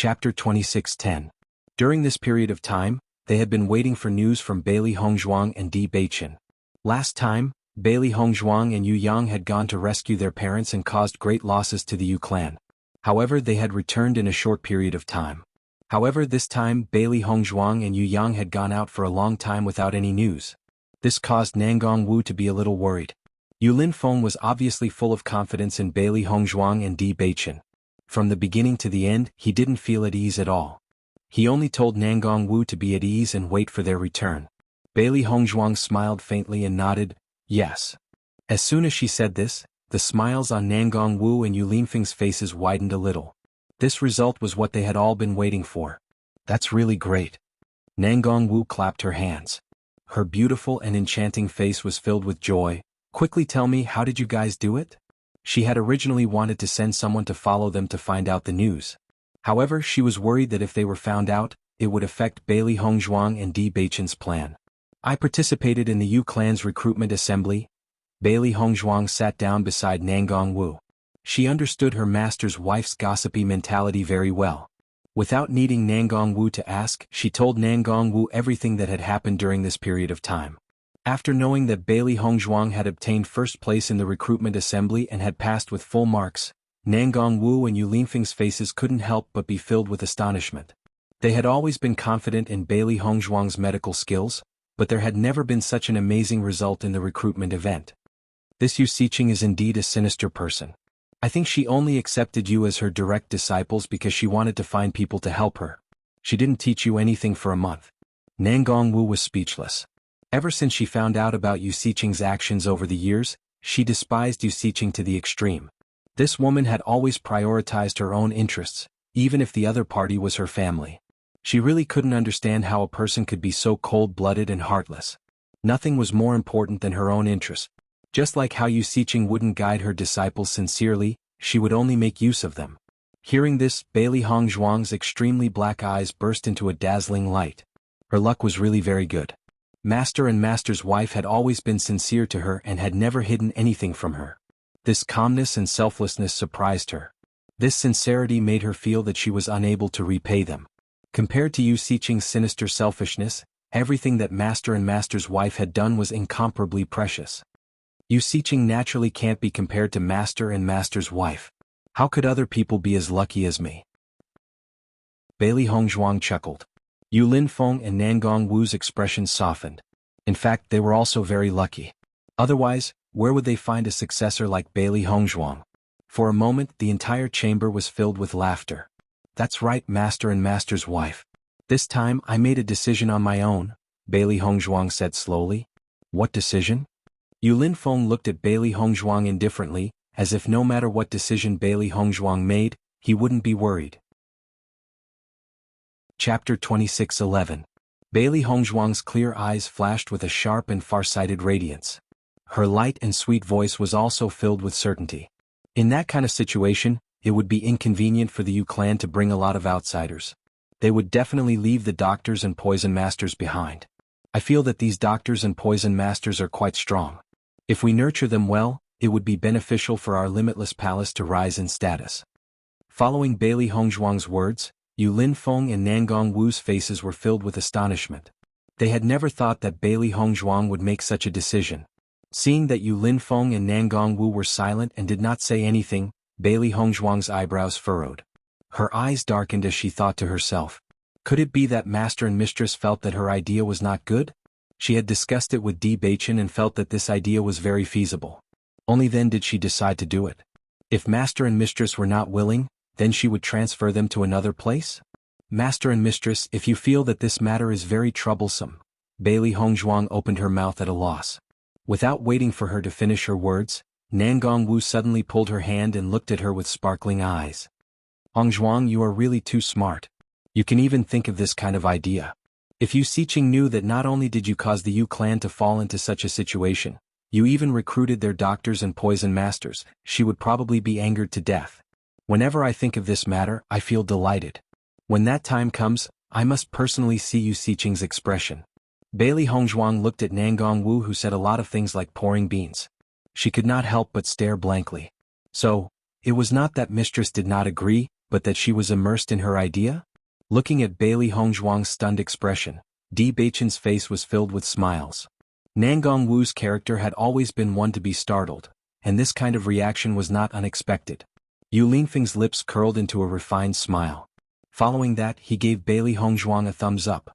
Chapter 26:10. During this period of time, they had been waiting for news from Bailey Hongzhuang and Di Beichen. Last time, Bailey Hongzhuang and Yu Yang had gone to rescue their parents and caused great losses to the Yu clan. However, they had returned in a short period of time. However, this time Bailey Hongzhuang and Yu Yang had gone out for a long time without any news. This caused Nangong Wu to be a little worried. Yu Linfeng was obviously full of confidence in Bailey Hongzhuang and Di Beichen. From the beginning to the end, he didn't feel at ease at all. He only told Nangong Wu to be at ease and wait for their return. Bailey Hongzhuang smiled faintly and nodded, yes. As soon as she said this, the smiles on Nangong Wu and Yu Linfeng's faces widened a little. This result was what they had all been waiting for. That's really great. Nangong Wu clapped her hands. Her beautiful and enchanting face was filled with joy. Quickly tell me, how did you guys do it? She had originally wanted to send someone to follow them to find out the news. However, she was worried that if they were found out, it would affect Bailey Hongzhuang and Di Beichen's plan. I participated in the Yu clan's recruitment assembly. Bailey Hongzhuang sat down beside Nangong Wu. She understood her master's wife's gossipy mentality very well. Without needing Nangong Wu to ask, she told Nangong Wu everything that had happened during this period of time. After knowing that Bailey Hongzhuang had obtained first place in the recruitment assembly and had passed with full marks, Nangong Wu and Yu Linfeng's faces couldn't help but be filled with astonishment. They had always been confident in Bailey Hongzhuang's medical skills, but there had never been such an amazing result in the recruitment event. This Yu Siqing is indeed a sinister person. I think she only accepted you as her direct disciples because she wanted to find people to help her. She didn't teach you anything for a month. Nangong Wu was speechless. Ever since she found out about Yu Siqing's actions over the years, she despised Yu Siqing to the extreme. This woman had always prioritized her own interests, even if the other party was her family. She really couldn't understand how a person could be so cold-blooded and heartless. Nothing was more important than her own interests. Just like how Yu Siqing wouldn't guide her disciples sincerely, she would only make use of them. Hearing this, Bailey Hongzhuang's extremely black eyes burst into a dazzling light. Her luck was really very good. Master and Master's wife had always been sincere to her and had never hidden anything from her. This calmness and selflessness surprised her. This sincerity made her feel that she was unable to repay them. Compared to Yu Siqing's sinister selfishness, everything that Master and Master's wife had done was incomparably precious. Yu Siqing naturally can't be compared to Master and Master's wife. How could other people be as lucky as me? Bailey Hongzhuang chuckled. Yu Linfeng and Nangong Wu's expressions softened. In fact, they were also very lucky. Otherwise, where would they find a successor like Bailey Hongzhuang? For a moment, the entire chamber was filled with laughter. That's right, Master and Master's wife. This time, I made a decision on my own, Bailey Hongzhuang said slowly. What decision? Yu Linfeng looked at Bailey Hongzhuang indifferently, as if no matter what decision Bailey Hongzhuang made, he wouldn't be worried. Chapter 26:11. Bailey Hongzhuang's clear eyes flashed with a sharp and far-sighted radiance. Her light and sweet voice was also filled with certainty. In that kind of situation, it would be inconvenient for the Yu clan to bring a lot of outsiders. They would definitely leave the doctors and poison masters behind. I feel that these doctors and poison masters are quite strong. If we nurture them well, it would be beneficial for our limitless palace to rise in status. Following Bailey Hongzhuang's words, Yu Linfeng and Nangong Wu's faces were filled with astonishment. They had never thought that Bailey Hongzhuang would make such a decision. Seeing that Yu Linfeng and Nangong Wu were silent and did not say anything, Bailey Hongzhuang's eyebrows furrowed. Her eyes darkened as she thought to herself. Could it be that Master and Mistress felt that her idea was not good? She had discussed it with Di Beichen and felt that this idea was very feasible. Only then did she decide to do it. If Master and Mistress were not willing, then she would transfer them to another place? Master and Mistress, if you feel that this matter is very troublesome. Bailey Hongzhuang opened her mouth at a loss. Without waiting for her to finish her words, Nangong Wu suddenly pulled her hand and looked at her with sparkling eyes. Hongzhuang, you are really too smart. You can even think of this kind of idea. If Yu Siqing knew that not only did you cause the Yu clan to fall into such a situation, you even recruited their doctors and poison masters, she would probably be angered to death. Whenever I think of this matter, I feel delighted. When that time comes, I must personally see Yu Siqing's expression. Bailey Hongzhuang looked at Nangong Wu, who said a lot of things like pouring beans. She could not help but stare blankly. So, it was not that Mistress did not agree, but that she was immersed in her idea? Looking at Bailey Hongzhuang's stunned expression, Di Beichen's face was filled with smiles. Nangong Wu's character had always been one to be startled, and this kind of reaction was not unexpected. Yu Linfeng's lips curled into a refined smile. Following that, he gave Bailey Hongzhuang a thumbs up.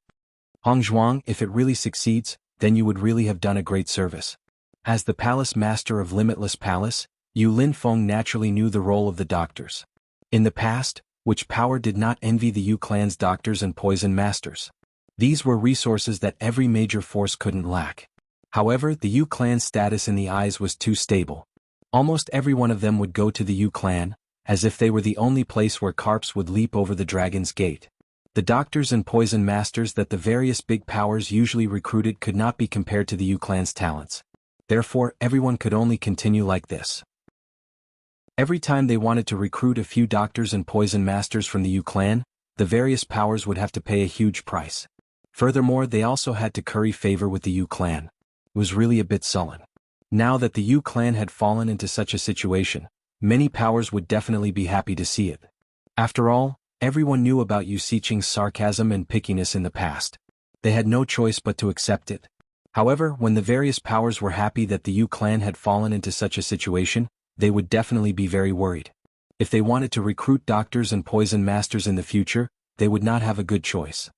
Hongzhuang, if it really succeeds, then you would really have done a great service. As the palace master of Limitless Palace, Yu Linfeng naturally knew the role of the doctors. In the past, Witch Power did not envy the Yu clan's doctors and poison masters. These were resources that every major force couldn't lack. However, the Yu clan's status in the eyes was too stable. Almost every one of them would go to the Yu clan, as if they were the only place where carps would leap over the dragon's gate. The doctors and poison masters that the various big powers usually recruited could not be compared to the Yu clan's talents. Therefore, everyone could only continue like this. Every time they wanted to recruit a few doctors and poison masters from the Yu clan, the various powers would have to pay a huge price. Furthermore, they also had to curry favor with the Yu clan. It was really a bit sullen. Now that the Yu clan had fallen into such a situation, many powers would definitely be happy to see it. After all, everyone knew about Yu Xiqing's sarcasm and pickiness in the past. They had no choice but to accept it. However, when the various powers were happy that the Yu clan had fallen into such a situation, they would definitely be very worried. If they wanted to recruit doctors and poison masters in the future, they would not have a good choice.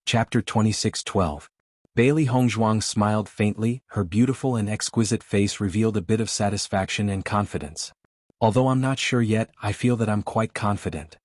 Chapter 26:12. Bailey Hongzhuang smiled faintly, her beautiful and exquisite face revealed a bit of satisfaction and confidence. Although I'm not sure yet, I feel that I'm quite confident.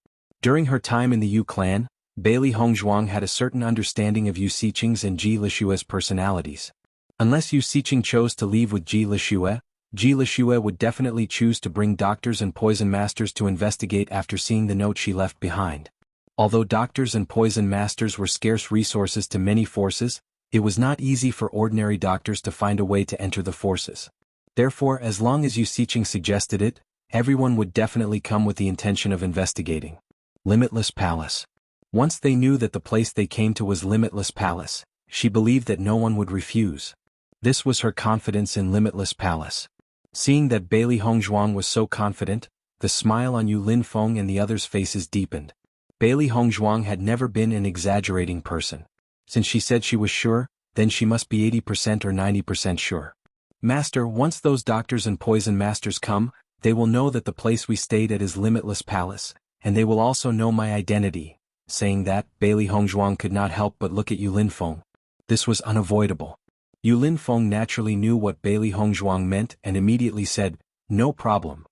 During her time in the Yu clan, Bailey Hongzhuang had a certain understanding of Yu Xiqing's and Ji Lishue's personalities. Unless Yu Xiqing chose to leave with Ji Lishue would definitely choose to bring doctors and poison masters to investigate after seeing the note she left behind. Although doctors and poison masters were scarce resources to many forces, it was not easy for ordinary doctors to find a way to enter the forces. Therefore, as long as Yu Xiqing suggested it, everyone would definitely come with the intention of investigating. Limitless Palace. Once they knew that the place they came to was Limitless Palace, she believed that no one would refuse. This was her confidence in Limitless Palace. Seeing that Bailey Hongzhuang was so confident, the smile on Yu Linfeng and the others' faces deepened. Bailey Hongzhuang had never been an exaggerating person. Since she said she was sure, then she must be 80% or 90% sure. Master, once those doctors and poison masters come, they will know that the place we stayed at is Limitless Palace, and they will also know my identity. Saying that, Bailey Hongzhuang could not help but look at Yu Linfeng. This was unavoidable. Yu Linfeng naturally knew what Bailey Hongzhuang meant and immediately said, "No problem.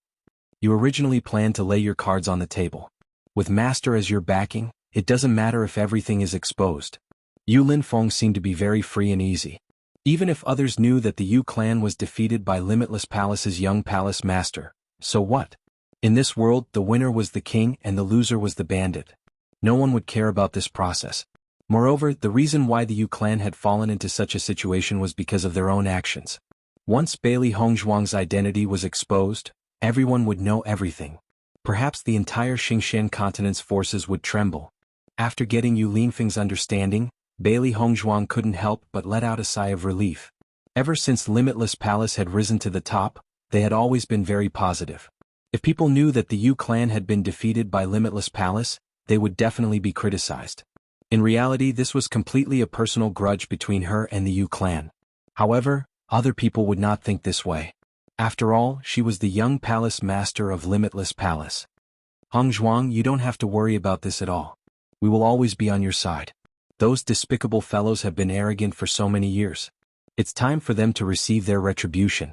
You originally planned to lay your cards on the table. With Master as your backing, it doesn't matter if everything is exposed." Yu Linfeng seemed to be very free and easy. Even if others knew that the Yu clan was defeated by Limitless Palace's young palace master, so what? In this world, the winner was the king and the loser was the bandit. No one would care about this process. Moreover, the reason why the Yu clan had fallen into such a situation was because of their own actions. Once Bailey Hongzhuang's identity was exposed, everyone would know everything. Perhaps the entire Xingqian continent's forces would tremble. After getting Yu Linfeng's understanding, Bailey Hongzhuang couldn't help but let out a sigh of relief. Ever since Limitless Palace had risen to the top, they had always been very positive. If people knew that the Yu clan had been defeated by Limitless Palace, they would definitely be criticized. In reality, this was completely a personal grudge between her and the Yu clan. However, other people would not think this way. After all, she was the young palace master of Limitless Palace. Hongzhuang, you don't have to worry about this at all. We will always be on your side. Those despicable fellows have been arrogant for so many years. It's time for them to receive their retribution.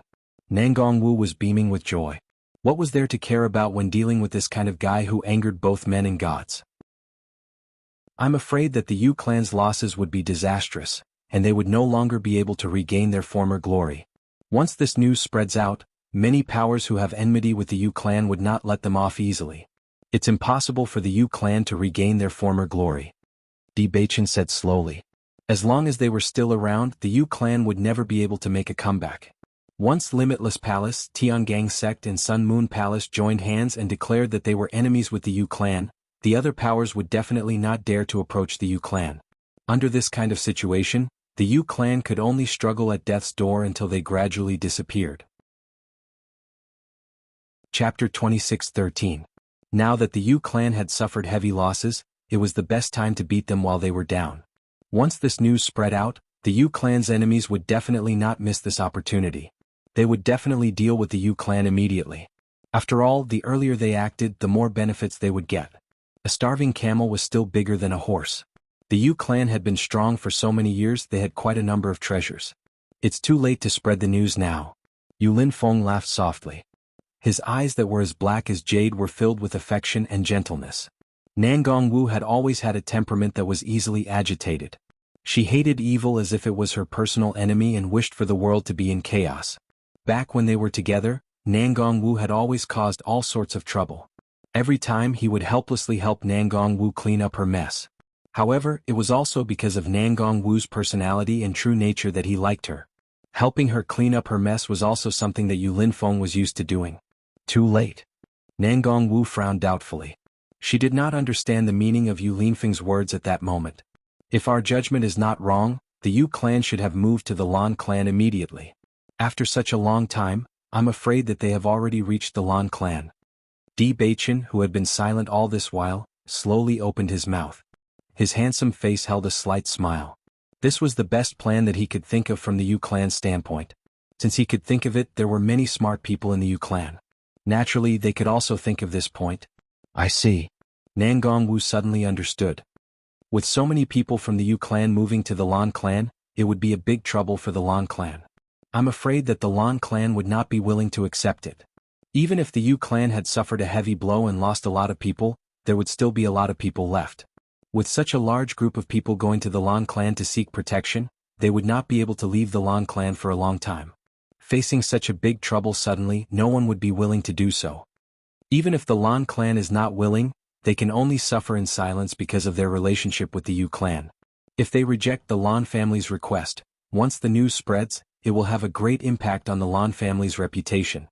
Nangong Wu was beaming with joy. What was there to care about when dealing with this kind of guy who angered both men and gods? I'm afraid that the Yu clan's losses would be disastrous, and they would no longer be able to regain their former glory. Once this news spreads out, many powers who have enmity with the Yu clan would not let them off easily. It's impossible for the Yu clan to regain their former glory. Di Beichen said slowly. As long as they were still around, the Yu clan would never be able to make a comeback. Once Limitless Palace, Tiangang Sect and Sun Moon Palace joined hands and declared that they were enemies with the Yu clan, the other powers would definitely not dare to approach the Yu clan. Under this kind of situation, the Yu clan could only struggle at death's door until they gradually disappeared. Chapter 26:13. Now that the Yu clan had suffered heavy losses, it was the best time to beat them while they were down. Once this news spread out, the Yu clan's enemies would definitely not miss this opportunity. They would definitely deal with the Yu clan immediately. After all, the earlier they acted, the more benefits they would get. A starving camel was still bigger than a horse. The Yu clan had been strong for so many years they had quite a number of treasures. It's too late to spread the news now. Yu Linfeng laughed softly. His eyes that were as black as jade were filled with affection and gentleness. Nangongwu had always had a temperament that was easily agitated. She hated evil as if it was her personal enemy and wished for the world to be in chaos. Back when they were together, Nangongwu had always caused all sorts of trouble. Every time he would helplessly help Nangongwu clean up her mess. However, it was also because of Nangongwu's personality and true nature that he liked her. Helping her clean up her mess was also something that Yu Linfeng was used to doing. Too late. Nangongwu frowned doubtfully. She did not understand the meaning of Yu Linfeng's words at that moment. If our judgment is not wrong, the Yu clan should have moved to the Lan clan immediately. After such a long time, I'm afraid that they have already reached the Lan clan. Di Baichen, who had been silent all this while, slowly opened his mouth. His handsome face held a slight smile. This was the best plan that he could think of from the Yu clan's standpoint. Since he could think of it, there were many smart people in the Yu clan. Naturally, they could also think of this point. I see. Nangongwu suddenly understood. With so many people from the Yu clan moving to the Lan clan, it would be a big trouble for the Lan clan. I'm afraid that the Lan clan would not be willing to accept it. Even if the Yu clan had suffered a heavy blow and lost a lot of people, there would still be a lot of people left. With such a large group of people going to the Lan clan to seek protection, they would not be able to leave the Lan clan for a long time. Facing such a big trouble suddenly, no one would be willing to do so. Even if the Lan clan is not willing, they can only suffer in silence because of their relationship with the Yu clan. If they reject the Lan family's request, once the news spreads, it will have a great impact on the Lan family's reputation.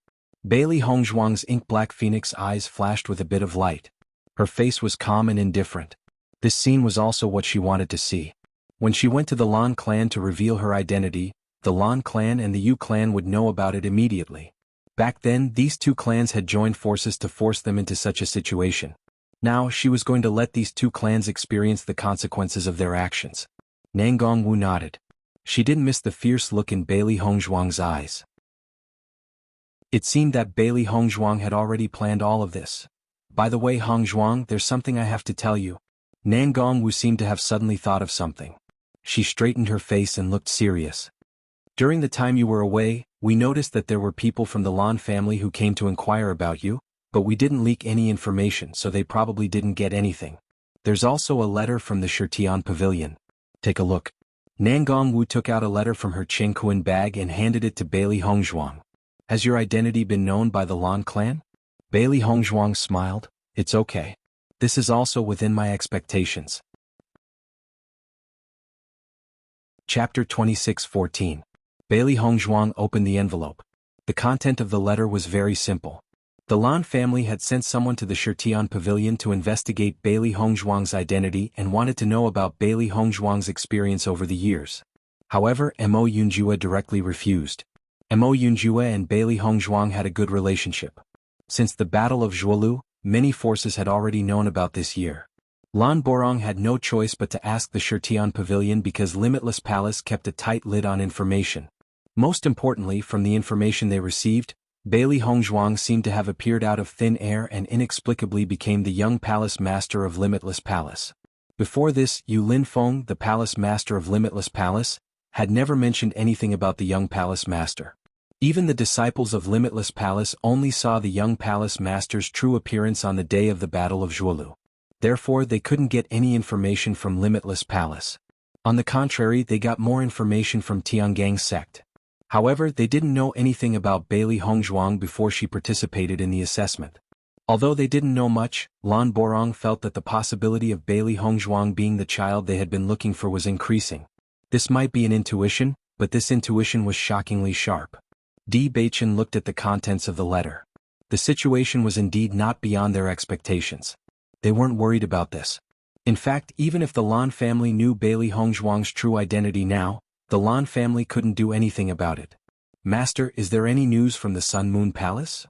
Bailey Hongzhuang's ink-black phoenix eyes flashed with a bit of light. Her face was calm and indifferent. This scene was also what she wanted to see. When she went to the Lan clan to reveal her identity, the Lan clan and the Yu clan would know about it immediately. Back then, these two clans had joined forces to force them into such a situation. Now, she was going to let these two clans experience the consequences of their actions. Nangongwu nodded. She didn't miss the fierce look in Bailey Hongzhuang's eyes. It seemed that Bailey Hongzhuang had already planned all of this. By the way, Hongzhuang, there's something I have to tell you. Nangongwu seemed to have suddenly thought of something. She straightened her face and looked serious. During the time you were away, we noticed that there were people from the Lan family who came to inquire about you, but we didn't leak any information, so they probably didn't get anything. There's also a letter from the Shirtian pavilion. Take a look. Nangongwu took out a letter from her Qingquan bag and handed it to Bailey Hongzhuang. Has your identity been known by the Lan clan? Bailey Hongzhuang smiled. It's okay. This is also within my expectations. Chapter 26:14. Bailey Hongzhuang opened the envelope. The content of the letter was very simple. The Lan family had sent someone to the Shirtian pavilion to investigate Bailey Hongzhuang's identity and wanted to know about Bailey Hongzhuang's experience over the years. However, Mo Yunjue directly refused. Mo Yunjue and Bailey Hongzhuang had a good relationship. Since the Battle of Zhuolu, many forces had already known about this year. Lan Borong had no choice but to ask the Shirtian pavilion because Limitless Palace kept a tight lid on information. Most importantly, from the information they received, Bailey Hongzhuang seemed to have appeared out of thin air and inexplicably became the young palace master of Limitless Palace. Before this, Yu Linfeng, the palace master of Limitless Palace, had never mentioned anything about the young palace master. Even the disciples of Limitless Palace only saw the young palace master's true appearance on the day of the Battle of Zhuolu. Therefore, they couldn't get any information from Limitless Palace. On the contrary, they got more information from Tiangang's sect. However, they didn't know anything about Bailey Hongzhuang before she participated in the assessment. Although they didn't know much, Lan Borong felt that the possibility of Bailey Hongzhuang being the child they had been looking for was increasing. This might be an intuition, but this intuition was shockingly sharp. Di Baichen looked at the contents of the letter. The situation was indeed not beyond their expectations. They weren't worried about this. In fact, even if the Lan family knew Bailey Hongzhuang's true identity now, the Lan family couldn't do anything about it. Master, is there any news from the Sun Moon Palace?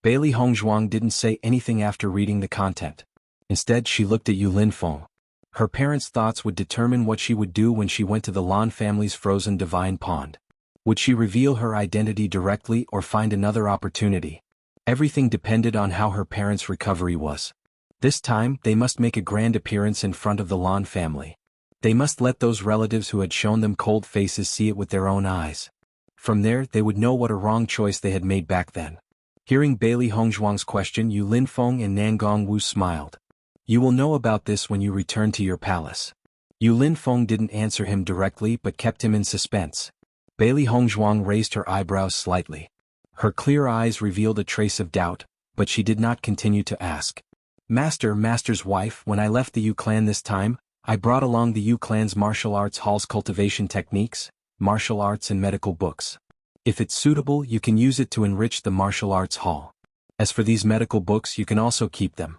Bailey Hongzhuang didn't say anything after reading the content. Instead, she looked at Yu Linfeng. Her parents' thoughts would determine what she would do when she went to the Lan family's frozen divine pond. Would she reveal her identity directly or find another opportunity? Everything depended on how her parents' recovery was. This time, they must make a grand appearance in front of the Lan family. They must let those relatives who had shown them cold faces see it with their own eyes. From there, they would know what a wrong choice they had made back then. Hearing Bailey Hongzhuang's question, Yu Linfeng and Nangong Wu smiled. You will know about this when you return to your palace. Yu Linfeng didn't answer him directly but kept him in suspense. Bailey Hongzhuang raised her eyebrows slightly. Her clear eyes revealed a trace of doubt, but she did not continue to ask. Master's wife, when I left the Yu clan this time, I brought along the Yu clan's martial arts hall's cultivation techniques, martial arts and medical books. If it's suitable, you can use it to enrich the martial arts hall. As for these medical books, you can also keep them.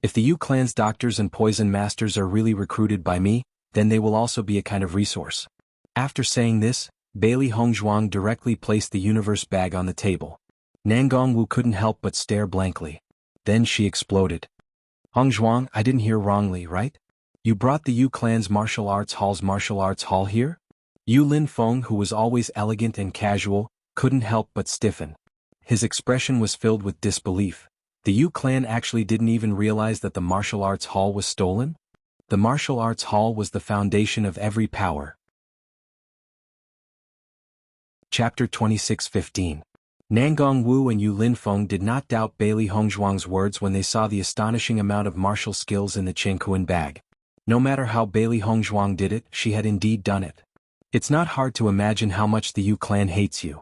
If the Yu clan's doctors and poison masters are really recruited by me, then they will also be a kind of resource. After saying this, Bailey Hongzhuang directly placed the universe bag on the table. Nangong Wu couldn't help but stare blankly. Then she exploded. Hongzhuang, I didn't hear wrongly, right? You brought the Yu clan's martial arts hall here? Yu Linfeng, who was always elegant and casual, couldn't help but stiffen. His expression was filled with disbelief. The Yu clan actually didn't even realize that the martial arts hall was stolen? The martial arts hall was the foundation of every power. Chapter 26:15. Nangong Wu and Yu Linfeng did not doubt Bailey Hongzhuang's words when they saw the astonishing amount of martial skills in the Qingquan bag. No matter how Bailey Hongzhuang did it, she had indeed done it. It's not hard to imagine how much the Yu clan hates you.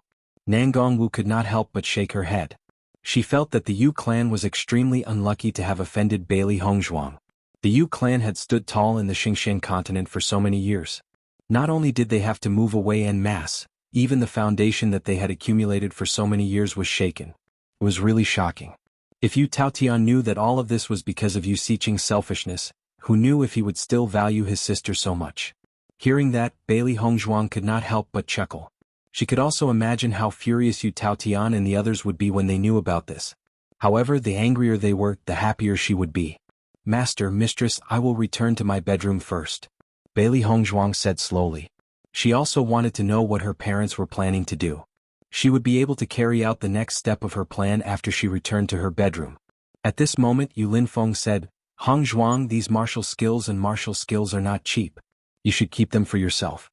Nangong Wu could not help but shake her head. She felt that the Yu clan was extremely unlucky to have offended Bailey Hongzhuang. The Yu clan had stood tall in the Xingqian continent for so many years. Not only did they have to move away en masse, even the foundation that they had accumulated for so many years was shaken. It was really shocking. If Yu Taotian knew that all of this was because of Yu Xiqing's selfishness, who knew if he would still value his sister so much? Hearing that, Bailey Hongzhuang could not help but chuckle. She could also imagine how furious Yu Taotian and the others would be when they knew about this. However, the angrier they were, the happier she would be. Mistress, I will return to my bedroom first. Bailey Hongzhuang said slowly. She also wanted to know what her parents were planning to do. She would be able to carry out the next step of her plan after she returned to her bedroom. At this moment, Yu Linfeng said, Hongzhuang, these martial skills are not cheap. You should keep them for yourself.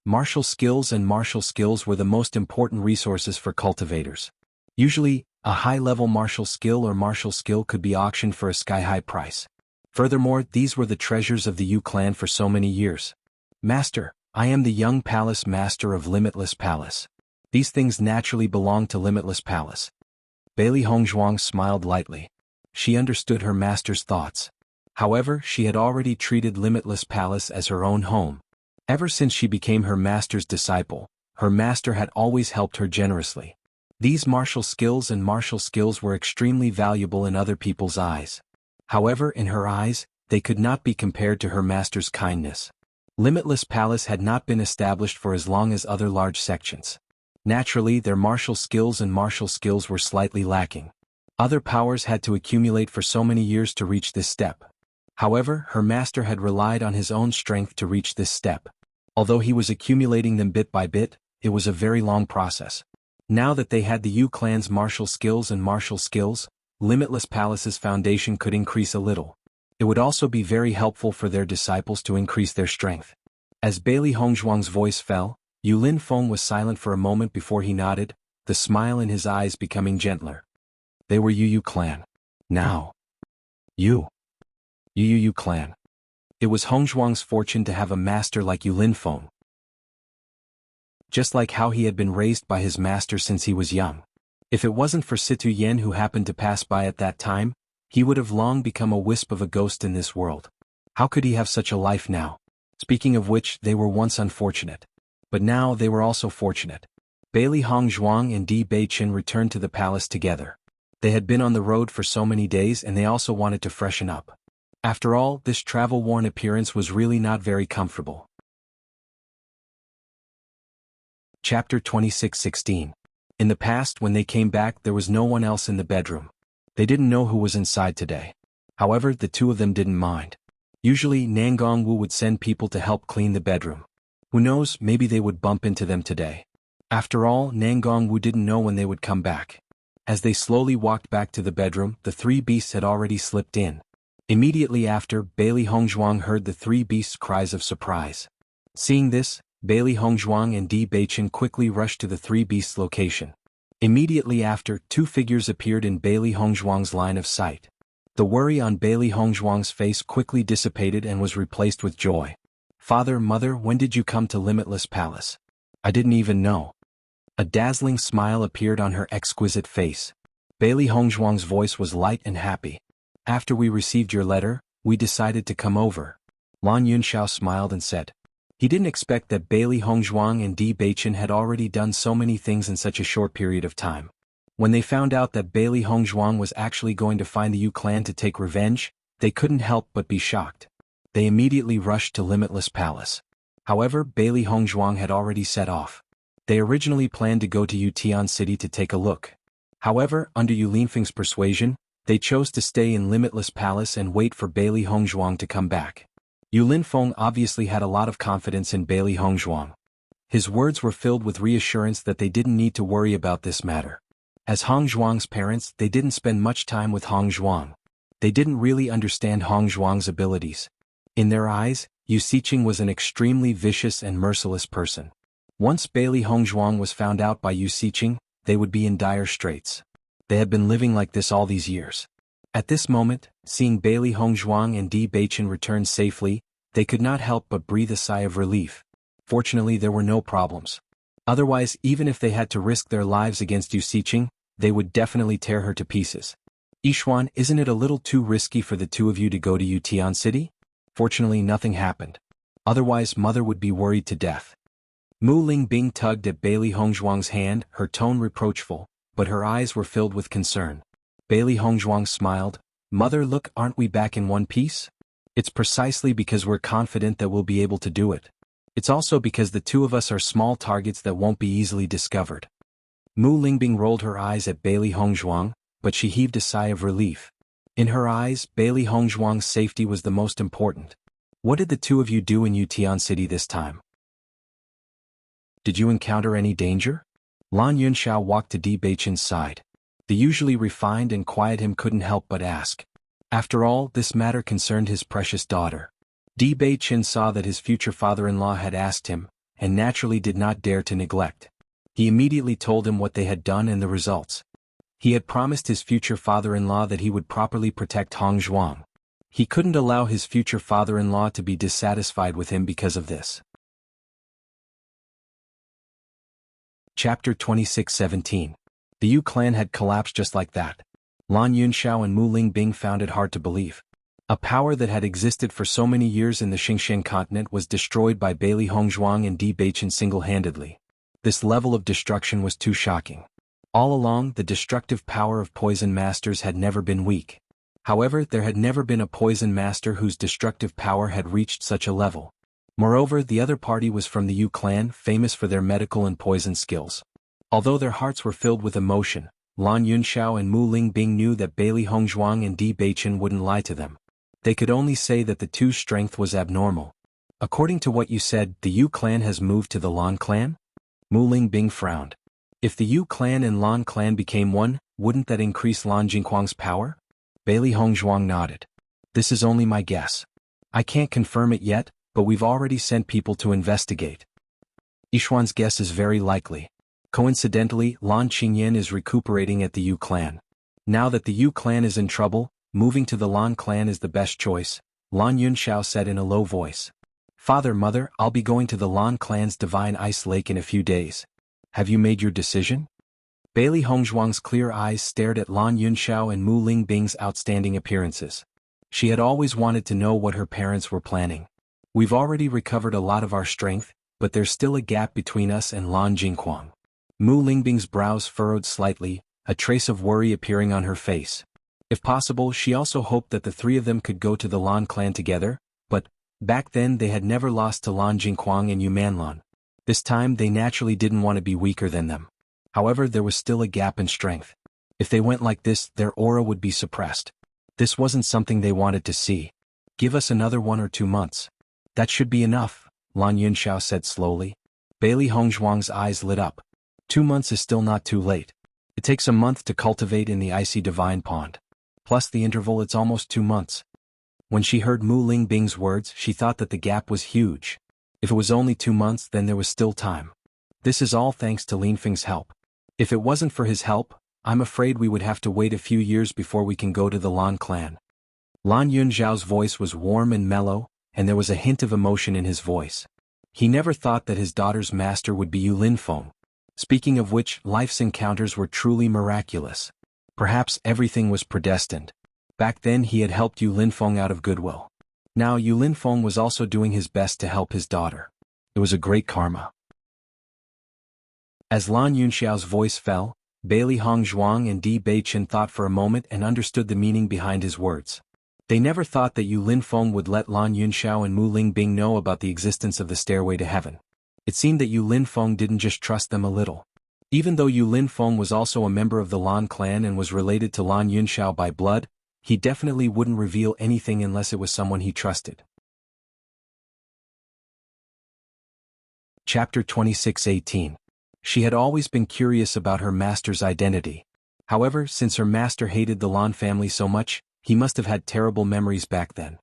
Martial skills were the most important resources for cultivators. Usually, a high-level martial skill could be auctioned for a sky-high price. Furthermore, these were the treasures of the Yu clan for so many years. Master, I am the young palace master of Limitless Palace. These things naturally belong to Limitless Palace. Bailey Hongzhuang smiled lightly. She understood her master's thoughts. However, she had already treated Limitless Palace as her own home. Ever since she became her master's disciple, her master had always helped her generously. These martial skills were extremely valuable in other people's eyes. However, in her eyes, they could not be compared to her master's kindness. Limitless Palace had not been established for as long as other large sections. Naturally, their martial skills were slightly lacking. Other powers had to accumulate for so many years to reach this step. However, her master had relied on his own strength to reach this step. Although he was accumulating them bit by bit, it was a very long process. Now that they had the Yu clan's martial skills, Limitless Palace's foundation could increase a little. It would also be very helpful for their disciples to increase their strength. As Bailey Hongzhuang's voice fell, Yu Linfeng was silent for a moment before he nodded, the smile in his eyes becoming gentler. They were Yu clan. Now. Yu clan. It was Hongzhuang's fortune to have a master like Yu Linfeng. Just like how he had been raised by his master since he was young. If it wasn't for Situ Yen who happened to pass by at that time, he would have long become a wisp of a ghost in this world. How could he have such a life now? Speaking of which, they were once unfortunate. But now they were also fortunate. Bailey Hongzhuang and Di Beiqin returned to the palace together. They had been on the road for so many days and they also wanted to freshen up. After all, this travel-worn appearance was really not very comfortable. Chapter 26:16. In the past when they came back there was no one else in the bedroom. They didn't know who was inside today. However, the two of them didn't mind. Usually Nangongwu would send people to help clean the bedroom. Who knows, maybe they would bump into them today. After all, Nangongwu didn't know when they would come back. As they slowly walked back to the bedroom, the three beasts had already slipped in. Immediately after, Bailey Hongzhuang heard the three beasts' cries of surprise. Seeing this, Bailey Hongzhuang and Di Beichen quickly rushed to the three beasts' location. Immediately after, two figures appeared in Bailey Hongzhuang's line of sight. The worry on Bailey Hongzhuang's face quickly dissipated and was replaced with joy. "Father, Mother, when did you come to Limitless Palace? I didn't even know." A dazzling smile appeared on her exquisite face. Bailey Hongzhuang's voice was light and happy. "After we received your letter, we decided to come over." Lan Yunxiao smiled and said. He didn't expect that Bailey Hongzhuang and Di Beichen had already done so many things in such a short period of time. When they found out that Bailey Hongzhuang was actually going to find the Yu clan to take revenge, they couldn't help but be shocked. They immediately rushed to Limitless Palace. However, Bailey Hongzhuang had already set off. They originally planned to go to Yutian City to take a look. However, under Yu Linfeng's persuasion, they chose to stay in Limitless Palace and wait for Bailey Hongzhuang to come back. Yu Linfeng obviously had a lot of confidence in Bailey Hongzhuang. His words were filled with reassurance that they didn't need to worry about this matter. As Hongzhuang's parents, they didn't spend much time with Hongzhuang. They didn't really understand Hongzhuang's abilities. In their eyes, Yu Siqing was an extremely vicious and merciless person. Once Bailey Hongzhuang was found out by Yu Siqing, they would be in dire straits. They had been living like this all these years. At this moment, seeing Bailey Hongzhuang and Di Beichen return safely, they could not help but breathe a sigh of relief. Fortunately, there were no problems. Otherwise, even if they had to risk their lives against Yu Siqing, they would definitely tear her to pieces. "Yixuan, isn't it a little too risky for the two of you to go to Yutian City?" Fortunately, nothing happened. Otherwise, Mother would be worried to death. Mu Lingbing tugged at Bailey Hongzhuang's hand, her tone reproachful, but her eyes were filled with concern. Bailey Hongzhuang smiled. "Mother, look, aren't we back in one piece? It's precisely because we're confident that we'll be able to do it. It's also because the two of us are small targets that won't be easily discovered." Mu Lingbing rolled her eyes at Bailey Hongzhuang, but she heaved a sigh of relief. In her eyes, Bailey Hongzhuang's safety was the most important. "What did the two of you do in Yutian City this time? Did you encounter any danger?" Lan Yunxiao walked to Di Beichen's side. The usually refined and quiet him couldn't help but ask. After all, this matter concerned his precious daughter. Di Beichen saw that his future father-in-law had asked him, and naturally did not dare to neglect. He immediately told him what they had done and the results. He had promised his future father-in-law that he would properly protect Hongzhuang. He couldn't allow his future father-in-law to be dissatisfied with him because of this. Chapter 26:17. The Yu clan had collapsed just like that. Lan Yunxiao and Mu Lingbing found it hard to believe. A power that had existed for so many years in the Xingqiang continent was destroyed by Bailey Hongzhuang and Di Beichen single-handedly. This level of destruction was too shocking. All along, the destructive power of poison masters had never been weak. However, there had never been a poison master whose destructive power had reached such a level. Moreover, the other party was from the Yu clan, famous for their medical and poison skills. Although their hearts were filled with emotion, Lan Yunxiao and Mu Lingbing knew that Bailey Hongzhuang and Di Beichen wouldn't lie to them. They could only say that the two's strength was abnormal. "According to what you said, the Yu clan has moved to the Lan clan?" Mu Lingbing frowned. If the Yu clan and Lan clan became one, wouldn't that increase Lan Jingquang's power? Bailey Hongzhuang nodded. "This is only my guess. I can't confirm it yet, but we've already sent people to investigate." Yixuan's guess is very likely. Coincidentally, Lan Qingyan is recuperating at the Yu clan. Now that the Yu clan is in trouble, moving to the Lan clan is the best choice, Lan Yunxiao said in a low voice. "Father, Mother, I'll be going to the Lan clan's Divine Ice Lake in a few days. Have you made your decision?" Bailey Hongzhuang's clear eyes stared at Lan Yunxiao and Mu Lingbing's outstanding appearances. She had always wanted to know what her parents were planning. "We've already recovered a lot of our strength, but there's still a gap between us and Lan Jingquang." Mu Lingbing's brows furrowed slightly, a trace of worry appearing on her face. If possible, she also hoped that the three of them could go to the Lan clan together, but back then they had never lost to Lan Jingquang and Yu Manlan. This time they naturally didn't want to be weaker than them. However, there was still a gap in strength. If they went like this, their aura would be suppressed. This wasn't something they wanted to see. Give us another 1 or 2 months. That should be enough, Lan Yunxiao said slowly. Bailey Hongzhuang's eyes lit up. 2 months is still not too late. It takes a month to cultivate in the icy divine pond. Plus the interval, it's almost 2 months. When she heard Mu Lingbing's words, she thought that the gap was huge. If it was only 2 months, then there was still time. This is all thanks to Lin Feng's help. If it wasn't for his help, I'm afraid we would have to wait a few years before we can go to the Lan clan. Lan Yunxiao's voice was warm and mellow, and there was a hint of emotion in his voice. He never thought that his daughter's master would be Yu Linfeng. Speaking of which, life's encounters were truly miraculous. Perhaps everything was predestined. Back then he had helped Yu Linfeng out of goodwill. Now Yu Linfeng was also doing his best to help his daughter. It was a great karma. As Lan Yunxiao's voice fell, Bailey Hongzhuang and Di Beichen thought for a moment and understood the meaning behind his words. They never thought that Yu Linfeng would let Lan Yunxiao and Mu Lingbing know about the existence of the stairway to heaven. It seemed that Yu Linfeng didn't just trust them a little. Even though Yu Linfeng was also a member of the Lan clan and was related to Lan Yunxiao by blood, he definitely wouldn't reveal anything unless it was someone he trusted. Chapter 26:18. She had always been curious about her master's identity. However, since her master hated the Lan family so much, he must have had terrible memories back then.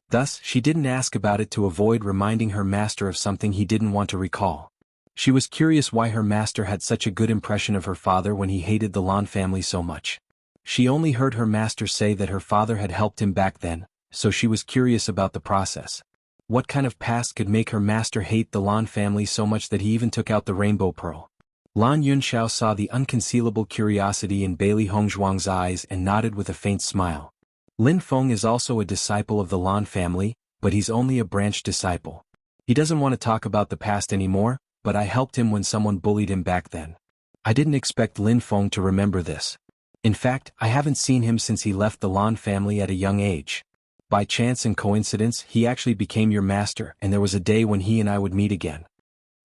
Thus, she didn't ask about it to avoid reminding her master of something he didn't want to recall. She was curious why her master had such a good impression of her father when he hated the Lan family so much. She only heard her master say that her father had helped him back then, so she was curious about the process. What kind of past could make her master hate the Lan family so much that he even took out the rainbow pearl? Lan Yunxiao saw the unconcealable curiosity in Bailey Hongzhuang's eyes and nodded with a faint smile. Lin Feng is also a disciple of the Lan family, but he's only a branch disciple. He doesn't want to talk about the past anymore, but I helped him when someone bullied him back then. I didn't expect Lin Feng to remember this. In fact, I haven't seen him since he left the Lan family at a young age. By chance and coincidence, he actually became your master, and there was a day when he and I would meet again.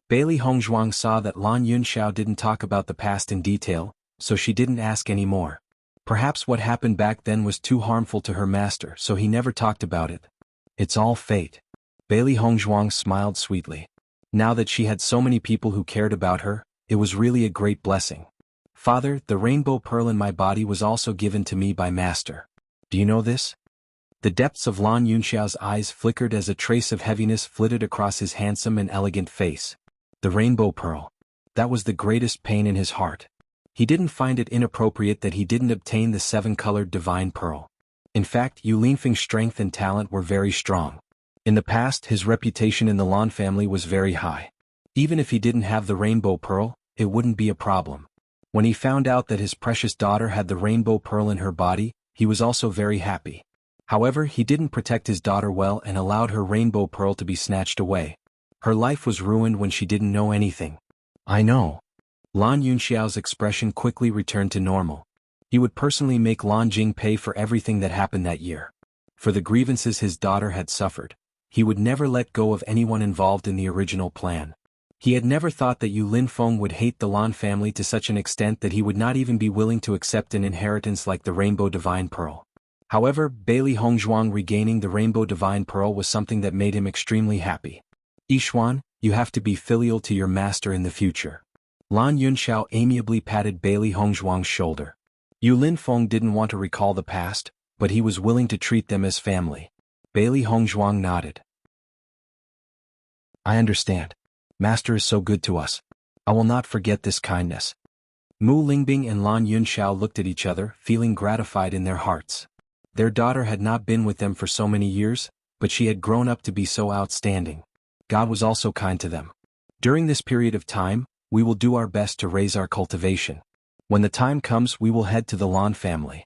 Bailey Hongzhuang saw that Lan Yunxiao didn't talk about the past in detail, so she didn't ask any more. Perhaps what happened back then was too harmful to her master, so he never talked about it. It's all fate. Bailey Hongzhuang smiled sweetly. Now that she had so many people who cared about her, it was really a great blessing. Father, the rainbow pearl in my body was also given to me by master. Do you know this? The depths of Lan Yunxiao's eyes flickered as a trace of heaviness flitted across his handsome and elegant face. The rainbow pearl. That was the greatest pain in his heart. He didn't find it inappropriate that he didn't obtain the 7-colored divine pearl. In fact, Yu Linfeng's strength and talent were very strong. In the past, his reputation in the Lan family was very high. Even if he didn't have the rainbow pearl, it wouldn't be a problem. When he found out that his precious daughter had the rainbow pearl in her body, he was also very happy. However, he didn't protect his daughter well and allowed her rainbow pearl to be snatched away. Her life was ruined when she didn't know anything. I know. Lan Yunxiao's expression quickly returned to normal. He would personally make Lan Jing pay for everything that happened that year. For the grievances his daughter had suffered, he would never let go of anyone involved in the original plan. He had never thought that Yu Linfeng would hate the Lan family to such an extent that he would not even be willing to accept an inheritance like the Rainbow Divine Pearl. However, Bailey Hongzhuang regaining the Rainbow Divine Pearl was something that made him extremely happy. Yixuan, you have to be filial to your master in the future. Lan Yunxiao amiably patted Bailey Hongzhuang's shoulder. Yu Linfeng didn't want to recall the past, but he was willing to treat them as family. Bailey Hongzhuang nodded. I understand. Master is so good to us. I will not forget this kindness. Mu Lingbing and Lan Yunxiao looked at each other, feeling gratified in their hearts. Their daughter had not been with them for so many years, but she had grown up to be so outstanding. God was also kind to them. During this period of time, we will do our best to raise our cultivation. When the time comes, we will head to the Lan family.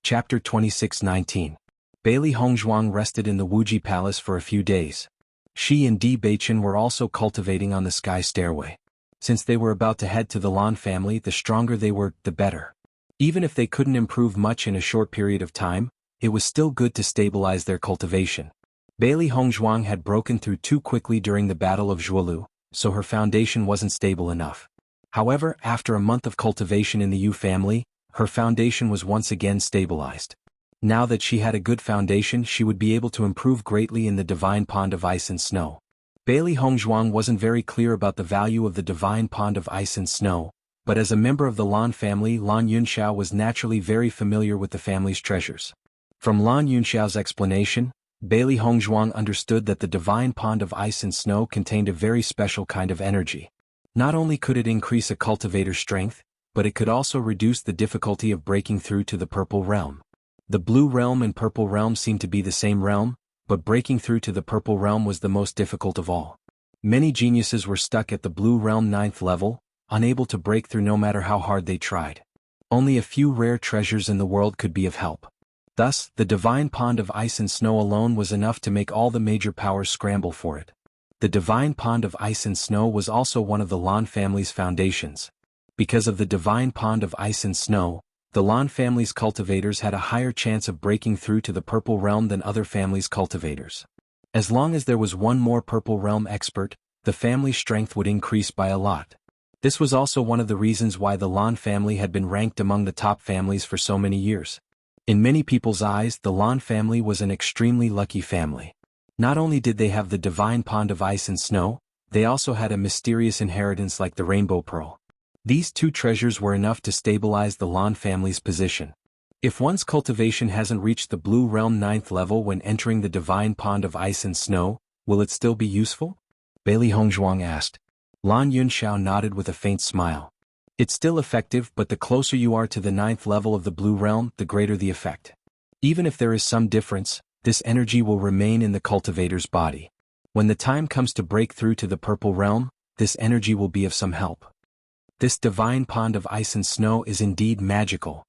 Chapter 26:19. Bailey Hongzhuang rested in the Wuji Palace for a few days. She and Di Beichen were also cultivating on the sky stairway. Since they were about to head to the Lan family, the stronger they were, the better. Even if they couldn't improve much in a short period of time, it was still good to stabilize their cultivation. Bailey Hongzhuang had broken through too quickly during the Battle of Zhuolu, so her foundation wasn't stable enough. However, after a month of cultivation in the Yu family, her foundation was once again stabilized. Now that she had a good foundation, she would be able to improve greatly in the divine pond of ice and snow. Bailey Hongzhuang wasn't very clear about the value of the divine pond of ice and snow, but as a member of the Lan family, Lan Yunxiao was naturally very familiar with the family's treasures. From Lan Yunxiao's explanation, Bailey Hongzhuang understood that the divine pond of ice and snow contained a very special kind of energy. Not only could it increase a cultivator's strength, but it could also reduce the difficulty of breaking through to the purple realm. The blue realm and purple realm seemed to be the same realm, but breaking through to the purple realm was the most difficult of all. Many geniuses were stuck at the blue realm 9th level, unable to break through no matter how hard they tried. Only a few rare treasures in the world could be of help. Thus, the divine pond of ice and snow alone was enough to make all the major powers scramble for it. The divine pond of ice and snow was also one of the Lan family's foundations. Because of the divine pond of ice and snow, the Lan family's cultivators had a higher chance of breaking through to the purple realm than other families' cultivators. As long as there was one more purple realm expert, the family's strength would increase by a lot. This was also one of the reasons why the Lan family had been ranked among the top families for so many years. In many people's eyes, the Lan family was an extremely lucky family. Not only did they have the divine pond of ice and snow, they also had a mysterious inheritance like the rainbow pearl. These two treasures were enough to stabilize the Lan family's position. If one's cultivation hasn't reached the blue realm 9th level when entering the divine pond of ice and snow, will it still be useful? Bailey Hongzhuang asked. Lan Yunxiao nodded with a faint smile. It's still effective, but the closer you are to the 9th level of the blue realm, the greater the effect. Even if there is some difference, this energy will remain in the cultivator's body. When the time comes to break through to the purple realm, this energy will be of some help. This divine pond of ice and snow is indeed magical.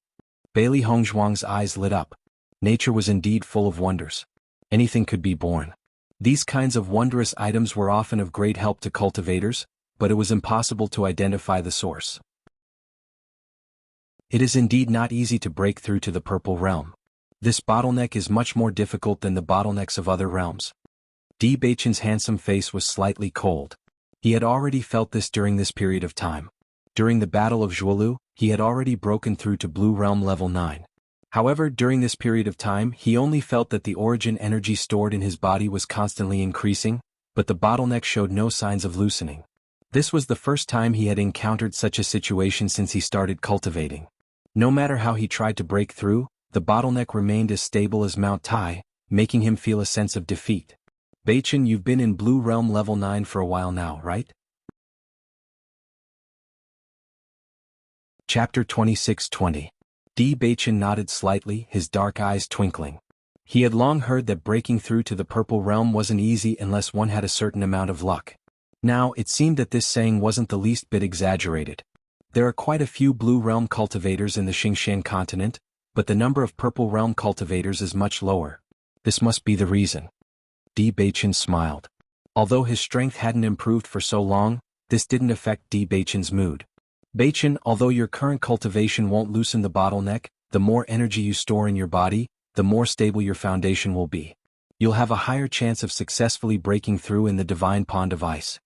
Bailey Hongzhuang's eyes lit up. Nature was indeed full of wonders. Anything could be born. These kinds of wondrous items were often of great help to cultivators, but it was impossible to identify the source. It is indeed not easy to break through to the purple realm. This bottleneck is much more difficult than the bottlenecks of other realms. Di Beichen's handsome face was slightly cold. He had already felt this during this period of time. During the Battle of Zhuolu, he had already broken through to Blue Realm level 9. However, during this period of time, he only felt that the origin energy stored in his body was constantly increasing, but the bottleneck showed no signs of loosening. This was the first time he had encountered such a situation since he started cultivating. No matter how he tried to break through, the bottleneck remained as stable as Mount Tai, making him feel a sense of defeat. Beichen, you've been in Blue Realm level 9 for a while now, right? Chapter 26-20. Di Beichen nodded slightly, his dark eyes twinkling. He had long heard that breaking through to the purple realm wasn't easy unless one had a certain amount of luck. Now, it seemed that this saying wasn't the least bit exaggerated. There are quite a few blue realm cultivators in the Xingxian continent, but the number of purple realm cultivators is much lower. This must be the reason. Di Beichen smiled. Although his strength hadn't improved for so long, this didn't affect Di Beichen's mood. Beichen, although your current cultivation won't loosen the bottleneck, the more energy you store in your body, the more stable your foundation will be. You'll have a higher chance of successfully breaking through in the divine pond of ice.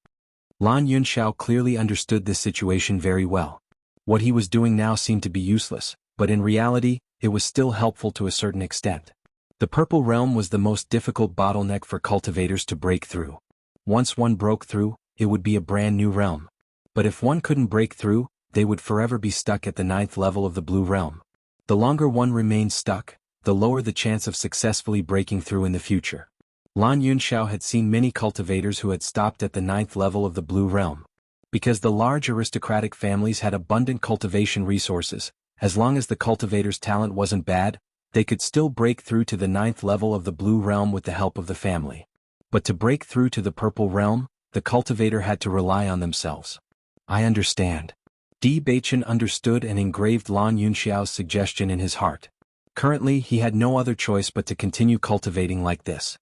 Lan Yunxiao clearly understood this situation very well. What he was doing now seemed to be useless, but in reality, it was still helpful to a certain extent. The purple realm was the most difficult bottleneck for cultivators to break through. Once one broke through, it would be a brand new realm. But if one couldn't break through, they would forever be stuck at the 9th level of the blue realm. The longer one remained stuck, the lower the chance of successfully breaking through in the future. Lan Yunxiao had seen many cultivators who had stopped at the 9th level of the blue realm. Because the large aristocratic families had abundant cultivation resources, as long as the cultivator's talent wasn't bad, they could still break through to the 9th level of the blue realm with the help of the family. But to break through to the purple realm, the cultivator had to rely on themselves. I understand. Di Beichen understood and engraved Lan Yunxiao's suggestion in his heart. Currently, he had no other choice but to continue cultivating like this.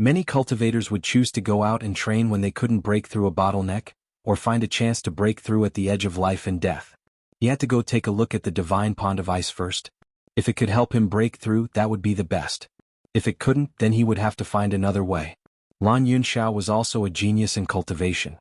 Many cultivators would choose to go out and train when they couldn't break through a bottleneck, or find a chance to break through at the edge of life and death. He had to go take a look at the divine pond of ice first. If it could help him break through, that would be the best. If it couldn't, then he would have to find another way. Lan Yunxiao was also a genius in cultivation.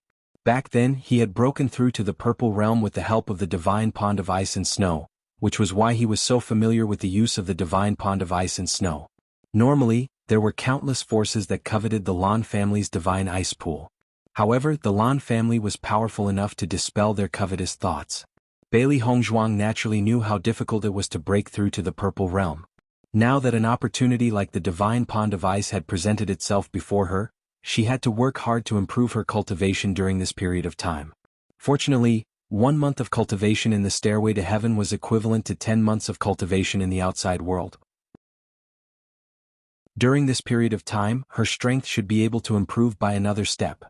Back then he had broken through to the Purple Realm with the help of the Divine Pond of Ice and Snow, which was why he was so familiar with the use of the Divine Pond of Ice and Snow. Normally, there were countless forces that coveted the Lan family's Divine Ice Pool. However, the Lan family was powerful enough to dispel their covetous thoughts. Bailey Hongzhuang naturally knew how difficult it was to break through to the Purple Realm. Now that an opportunity like the Divine Pond of Ice had presented itself before her, she had to work hard to improve her cultivation during this period of time. Fortunately, 1 month of cultivation in the Stairway to Heaven was equivalent to 10 months of cultivation in the outside world. During this period of time, her strength should be able to improve by another step.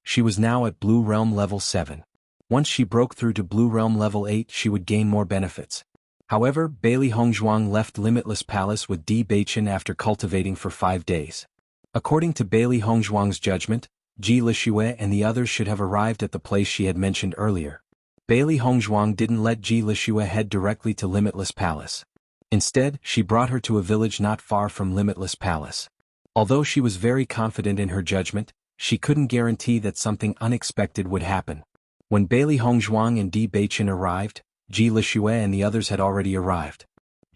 She was now at Blue Realm level 7. Once she broke through to Blue Realm level 8, she would gain more benefits. However, Bailey Hongzhuang left Limitless Palace with Di Beichen after cultivating for 5 days. According to Bailey Hongzhuang's judgment, Ji Lixue and the others should have arrived at the place she had mentioned earlier. Bailey Hongzhuang didn't let Ji Lixue head directly to Limitless Palace. Instead, she brought her to a village not far from Limitless Palace. Although she was very confident in her judgment, she couldn't guarantee that something unexpected would happen. When Bailey Hongzhuang and Di Beichen arrived, Ji Lixue and the others had already arrived.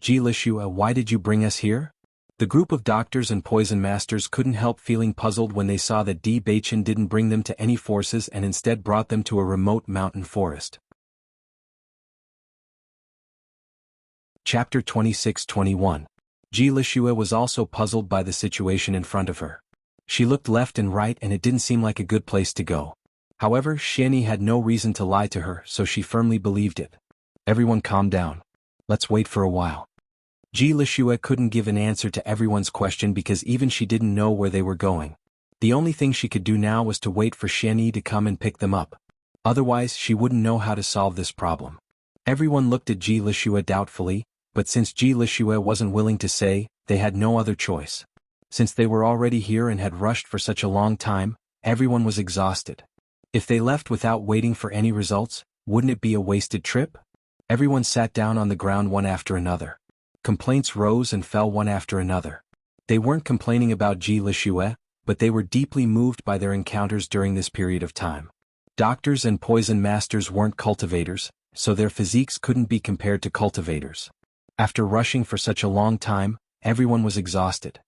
Ji Lixue, why did you bring us here? The group of doctors and poison masters couldn't help feeling puzzled when they saw that Di Beichen didn't bring them to any forces and instead brought them to a remote mountain forest. Chapter 26-21. Ji Lixue was also puzzled by the situation in front of her. She looked left and right and it didn't seem like a good place to go. However, Xianyi had no reason to lie to her, so she firmly believed it. Everyone calm down. Let's wait for a while. Ji Lixue couldn't give an answer to everyone's question because even she didn't know where they were going. The only thing she could do now was to wait for Xianyi to come and pick them up. Otherwise, she wouldn't know how to solve this problem. Everyone looked at Ji Lixue doubtfully, but since Ji Lixue wasn't willing to say, they had no other choice. Since they were already here and had rushed for such a long time, everyone was exhausted. If they left without waiting for any results, wouldn't it be a wasted trip? Everyone sat down on the ground one after another. Complaints rose and fell one after another. They weren't complaining about Ji Lixue, but they were deeply moved by their encounters during this period of time. Doctors and poison masters weren't cultivators, so their physiques couldn't be compared to cultivators. After rushing for such a long time, everyone was exhausted.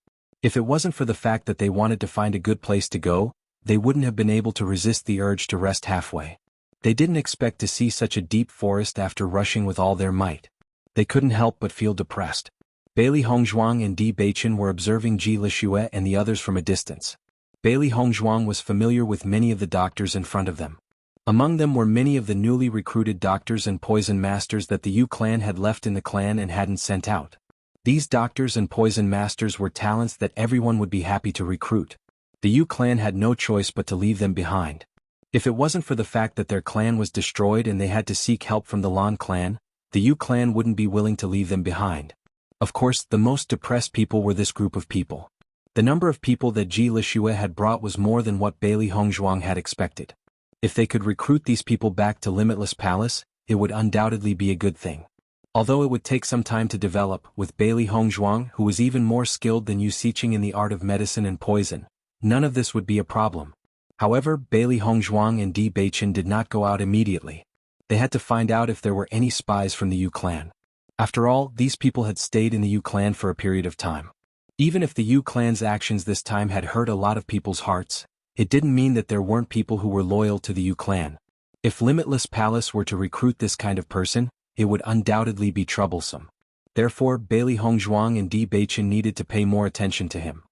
If it wasn't for the fact that they wanted to find a good place to go, they wouldn't have been able to resist the urge to rest halfway. They didn't expect to see such a deep forest after rushing with all their might. They couldn't help but feel depressed. Bailey Hongzhuang and Di Beichen were observing Ji Lixue and the others from a distance. Bailey Hongzhuang was familiar with many of the doctors in front of them. Among them were many of the newly recruited doctors and poison masters that the Yu clan had left in the clan and hadn't sent out. These doctors and poison masters were talents that everyone would be happy to recruit. The Yu clan had no choice but to leave them behind. If it wasn't for the fact that their clan was destroyed and they had to seek help from the Lan clan, the Yu clan wouldn't be willing to leave them behind. Of course, the most depressed people were this group of people. The number of people that Ji Lixue had brought was more than what Bailey Hongzhuang had expected. If they could recruit these people back to Limitless Palace, it would undoubtedly be a good thing. Although it would take some time to develop, with Bailey Hongzhuang, who was even more skilled than Yu Xiqing in the art of medicine and poison, none of this would be a problem. However, Bailey Hongzhuang and Di Beichen did not go out immediately. They had to find out if there were any spies from the Yu clan. After all, these people had stayed in the Yu clan for a period of time. Even if the Yu clan's actions this time had hurt a lot of people's hearts, it didn't mean that there weren't people who were loyal to the Yu clan. If Limitless Palace were to recruit this kind of person, it would undoubtedly be troublesome. Therefore, Bailey Hongzhuang and Di Beichen needed to pay more attention to him.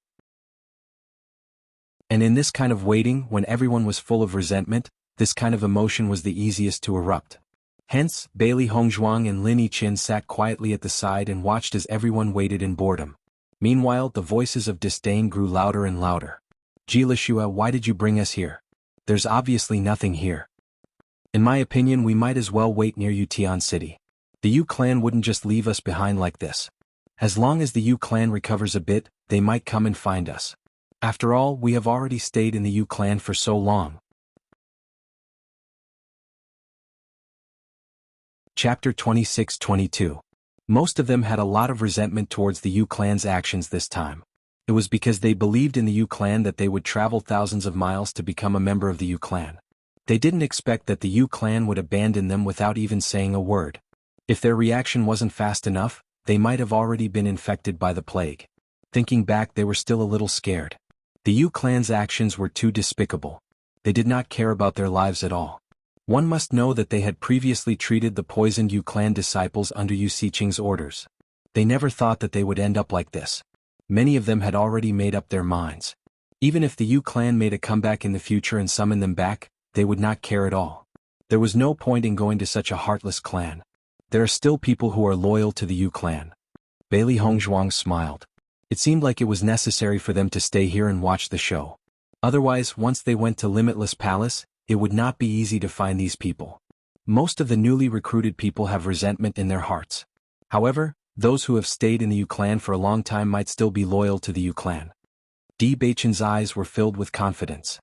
And in this kind of waiting, when everyone was full of resentment, this kind of emotion was the easiest to erupt. Hence, Bailey Hongzhuang and Lin Yiqin sat quietly at the side and watched as everyone waited in boredom. Meanwhile, the voices of disdain grew louder and louder. Ji Lixue, why did you bring us here? There's obviously nothing here. In my opinion, we might as well wait near Yutian City. The Yu clan wouldn't just leave us behind like this. As long as the Yu clan recovers a bit, they might come and find us. After all, we have already stayed in the Yu clan for so long. Chapter 26-22. Most of them had a lot of resentment towards the Yu clan's actions this time. It was because they believed in the Yu clan that they would travel thousands of miles to become a member of the Yu clan. They didn't expect that the Yu clan would abandon them without even saying a word. If their reaction wasn't fast enough, they might have already been infected by the plague. Thinking back, they were still a little scared. The Yu clan's actions were too despicable. They did not care about their lives at all. One must know that they had previously treated the poisoned Yu clan disciples under Yu Siqing's orders. They never thought that they would end up like this. Many of them had already made up their minds. Even if the Yu clan made a comeback in the future and summoned them back, they would not care at all. There was no point in going to such a heartless clan. There are still people who are loyal to the Yu clan. Bailey Hongzhuang smiled. It seemed like it was necessary for them to stay here and watch the show. Otherwise, once they went to Limitless Palace, it would not be easy to find these people. Most of the newly recruited people have resentment in their hearts. However, those who have stayed in the Yu clan for a long time might still be loyal to the Yu clan. Di Beichen's eyes were filled with confidence.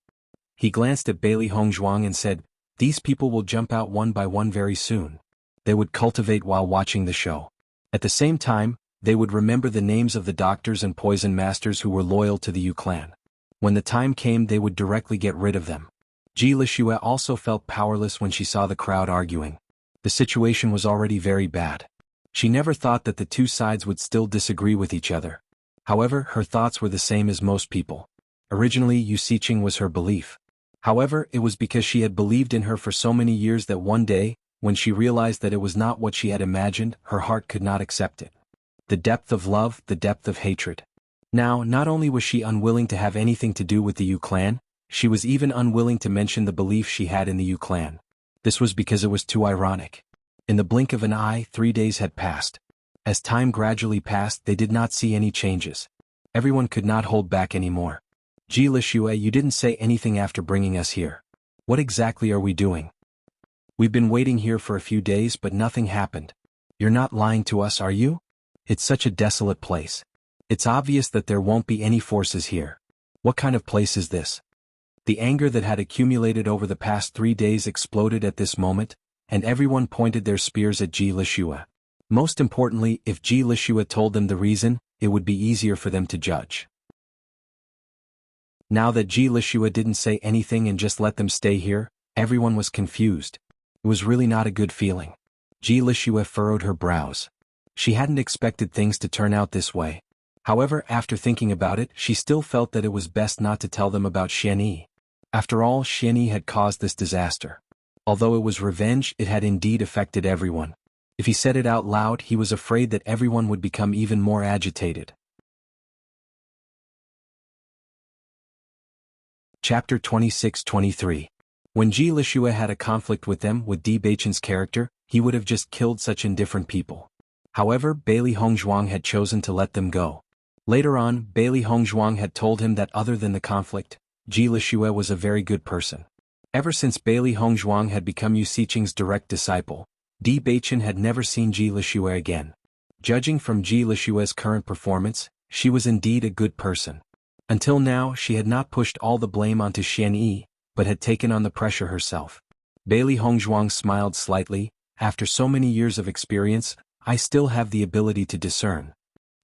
He glanced at Bailey Hongzhuang and said, "These people will jump out one by one very soon. They would cultivate while watching the show. At the same time, they would remember the names of the doctors and poison masters who were loyal to the Yu clan. When the time came, they would directly get rid of them." Ji Lixue also felt powerless when she saw the crowd arguing. The situation was already very bad. She never thought that the two sides would still disagree with each other. However, her thoughts were the same as most people. Originally, Yu Siqing was her belief. However, it was because she had believed in her for so many years that one day, when she realized that it was not what she had imagined, her heart could not accept it. The depth of love, the depth of hatred. Now, not only was she unwilling to have anything to do with the Yu clan, she was even unwilling to mention the belief she had in the Yu clan. This was because it was too ironic. In the blink of an eye, 3 days had passed. As time gradually passed, they did not see any changes. Everyone could not hold back anymore. Ji Lixue, you didn't say anything after bringing us here. What exactly are we doing? We've been waiting here for a few days but nothing happened. You're not lying to us, are you? It's such a desolate place. It's obvious that there won't be any forces here. What kind of place is this? The anger that had accumulated over the past 3 days exploded at this moment, and everyone pointed their spears at Ji Lixue. Most importantly, if Ji Lixue told them the reason, it would be easier for them to judge. Now that Ji Lixue didn't say anything and just let them stay here, everyone was confused. It was really not a good feeling. Ji Lixue furrowed her brows. She hadn't expected things to turn out this way. However, after thinking about it, she still felt that it was best not to tell them about Xianyi. After all, Xianyi had caused this disaster. Although it was revenge, it had indeed affected everyone. If he said it out loud, he was afraid that everyone would become even more agitated. Chapter 26-23. When Ji Lixue had a conflict with them with Di Beichen's character, he would have just killed such indifferent people. However, Bailey Hongzhuang had chosen to let them go. Later on, Bailey Hongzhuang had told him that other than the conflict, Ji Lixue was a very good person. Ever since Bailey Hongzhuang had become Yu Siqing's direct disciple, Di Beichen had never seen Ji Lixue again. Judging from Ji Lixue's current performance, she was indeed a good person. Until now, she had not pushed all the blame onto Xianyi, but had taken on the pressure herself. Bailey Hongzhuang smiled slightly. After so many years of experience, I still have the ability to discern.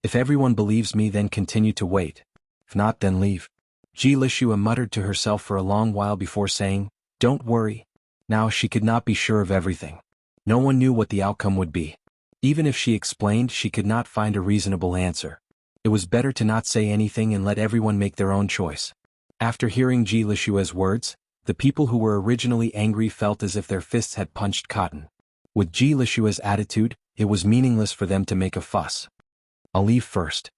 If everyone believes me, then continue to wait. If not, then leave. Ji Lixue muttered to herself for a long while before saying, "Don't worry." Now she could not be sure of everything. No one knew what the outcome would be. Even if she explained, she could not find a reasonable answer. It was better to not say anything and let everyone make their own choice. After hearing Ji Lixue's words, the people who were originally angry felt as if their fists had punched cotton. With Ji Lixue's attitude, it was meaningless for them to make a fuss. "I'll leave first."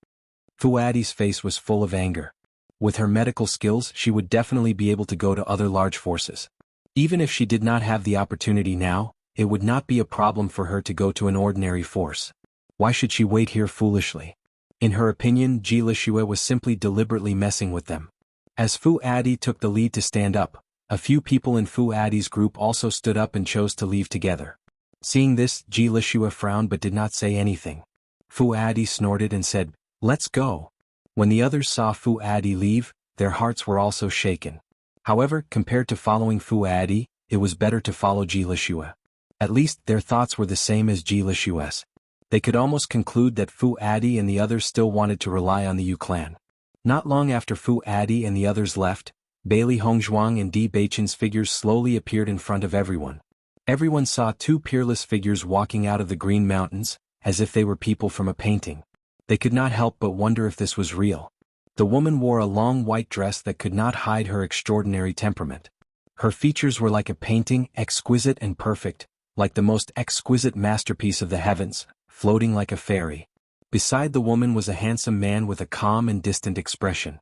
Fu Adi's face was full of anger. With her medical skills, she would definitely be able to go to other large forces. Even if she did not have the opportunity now, it would not be a problem for her to go to an ordinary force. Why should she wait here foolishly? In her opinion, Ji Lixue was simply deliberately messing with them. As Fu Adi took the lead to stand up, a few people in Fu Adi's group also stood up and chose to leave together. Seeing this, Ji Lixue frowned but did not say anything. Fu Adi snorted and said, "Let's go." When the others saw Fu Adi leave, their hearts were also shaken. However, compared to following Fu Adi, it was better to follow Ji Lixue. At least, their thoughts were the same as Ji Lixue's. They could almost conclude that Fu Adi and the others still wanted to rely on the Yu clan. Not long after Fu Adi and the others left, Bailey Hongzhuang and Di Beichen's figures slowly appeared in front of everyone. Everyone saw two peerless figures walking out of the Green Mountains, as if they were people from a painting. They could not help but wonder if this was real. The woman wore a long white dress that could not hide her extraordinary temperament. Her features were like a painting, exquisite and perfect, like the most exquisite masterpiece of the heavens, floating like a fairy. Beside the woman was a handsome man with a calm and distant expression.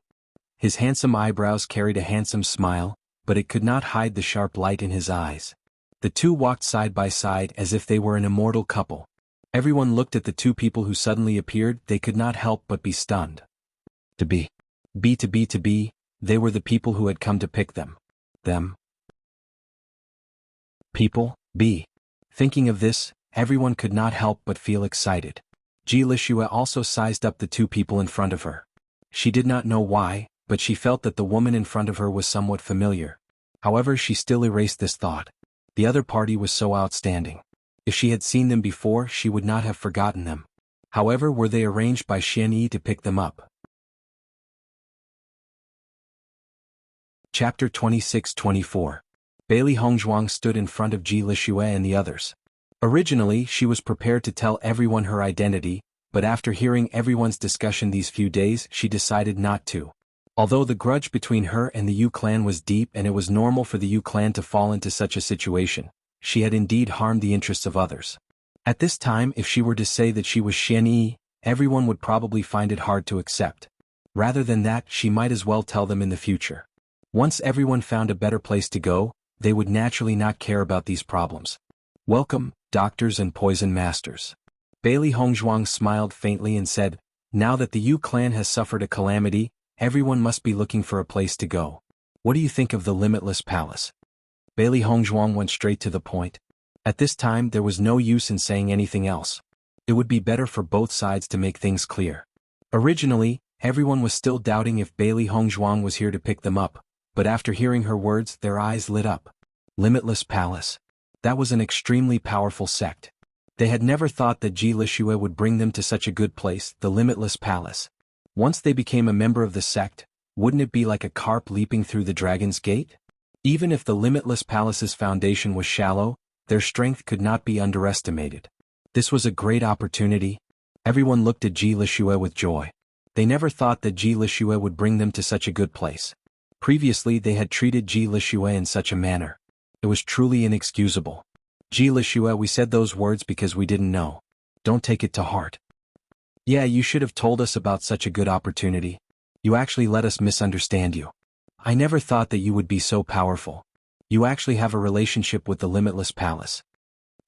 His handsome eyebrows carried a handsome smile, but it could not hide the sharp light in his eyes. The two walked side by side as if they were an immortal couple. Everyone looked at the two people who suddenly appeared. They could not help but be stunned. To be, they were the people who had come to pick them. People, be. Thinking of this, everyone could not help but feel excited. Ji Lixue also sized up the two people in front of her. She did not know why, but she felt that the woman in front of her was somewhat familiar. However, she still erased this thought. The other party was so outstanding. If she had seen them before, she would not have forgotten them. However, were they arranged by Xian Yi to pick them up? Chapter 26-24. Bailey Hongzhuang stood in front of Ji Lixue and the others. Originally, she was prepared to tell everyone her identity, but after hearing everyone's discussion these few days, she decided not to. Although the grudge between her and the Yu clan was deep and it was normal for the Yu clan to fall into such a situation, she had indeed harmed the interests of others. At this time, if she were to say that she was Xian Yi, everyone would probably find it hard to accept. Rather than that, she might as well tell them in the future. Once everyone found a better place to go, they would naturally not care about these problems. Welcome, doctors and poison masters. Bailey Hongzhuang smiled faintly and said, now that the Yu clan has suffered a calamity, everyone must be looking for a place to go. What do you think of the Limitless Palace? Bailey Hongzhuang went straight to the point. At this time there was no use in saying anything else. It would be better for both sides to make things clear. Originally, everyone was still doubting if Bailey Hongzhuang was here to pick them up, but after hearing her words, their eyes lit up. Limitless Palace. That was an extremely powerful sect. They had never thought that Ji Lixue would bring them to such a good place, the Limitless Palace. Once they became a member of the sect, wouldn't it be like a carp leaping through the dragon's gate? Even if the Limitless Palace's foundation was shallow, their strength could not be underestimated. This was a great opportunity. Everyone looked at Ji Lixue with joy. They never thought that Ji Lixue would bring them to such a good place. Previously they had treated Ji Lixue in such a manner. It was truly inexcusable. Ji Lixue, we said those words because we didn't know. Don't take it to heart. Yeah, you should have told us about such a good opportunity. You actually let us misunderstand you. I never thought that you would be so powerful. You actually have a relationship with the Limitless Palace.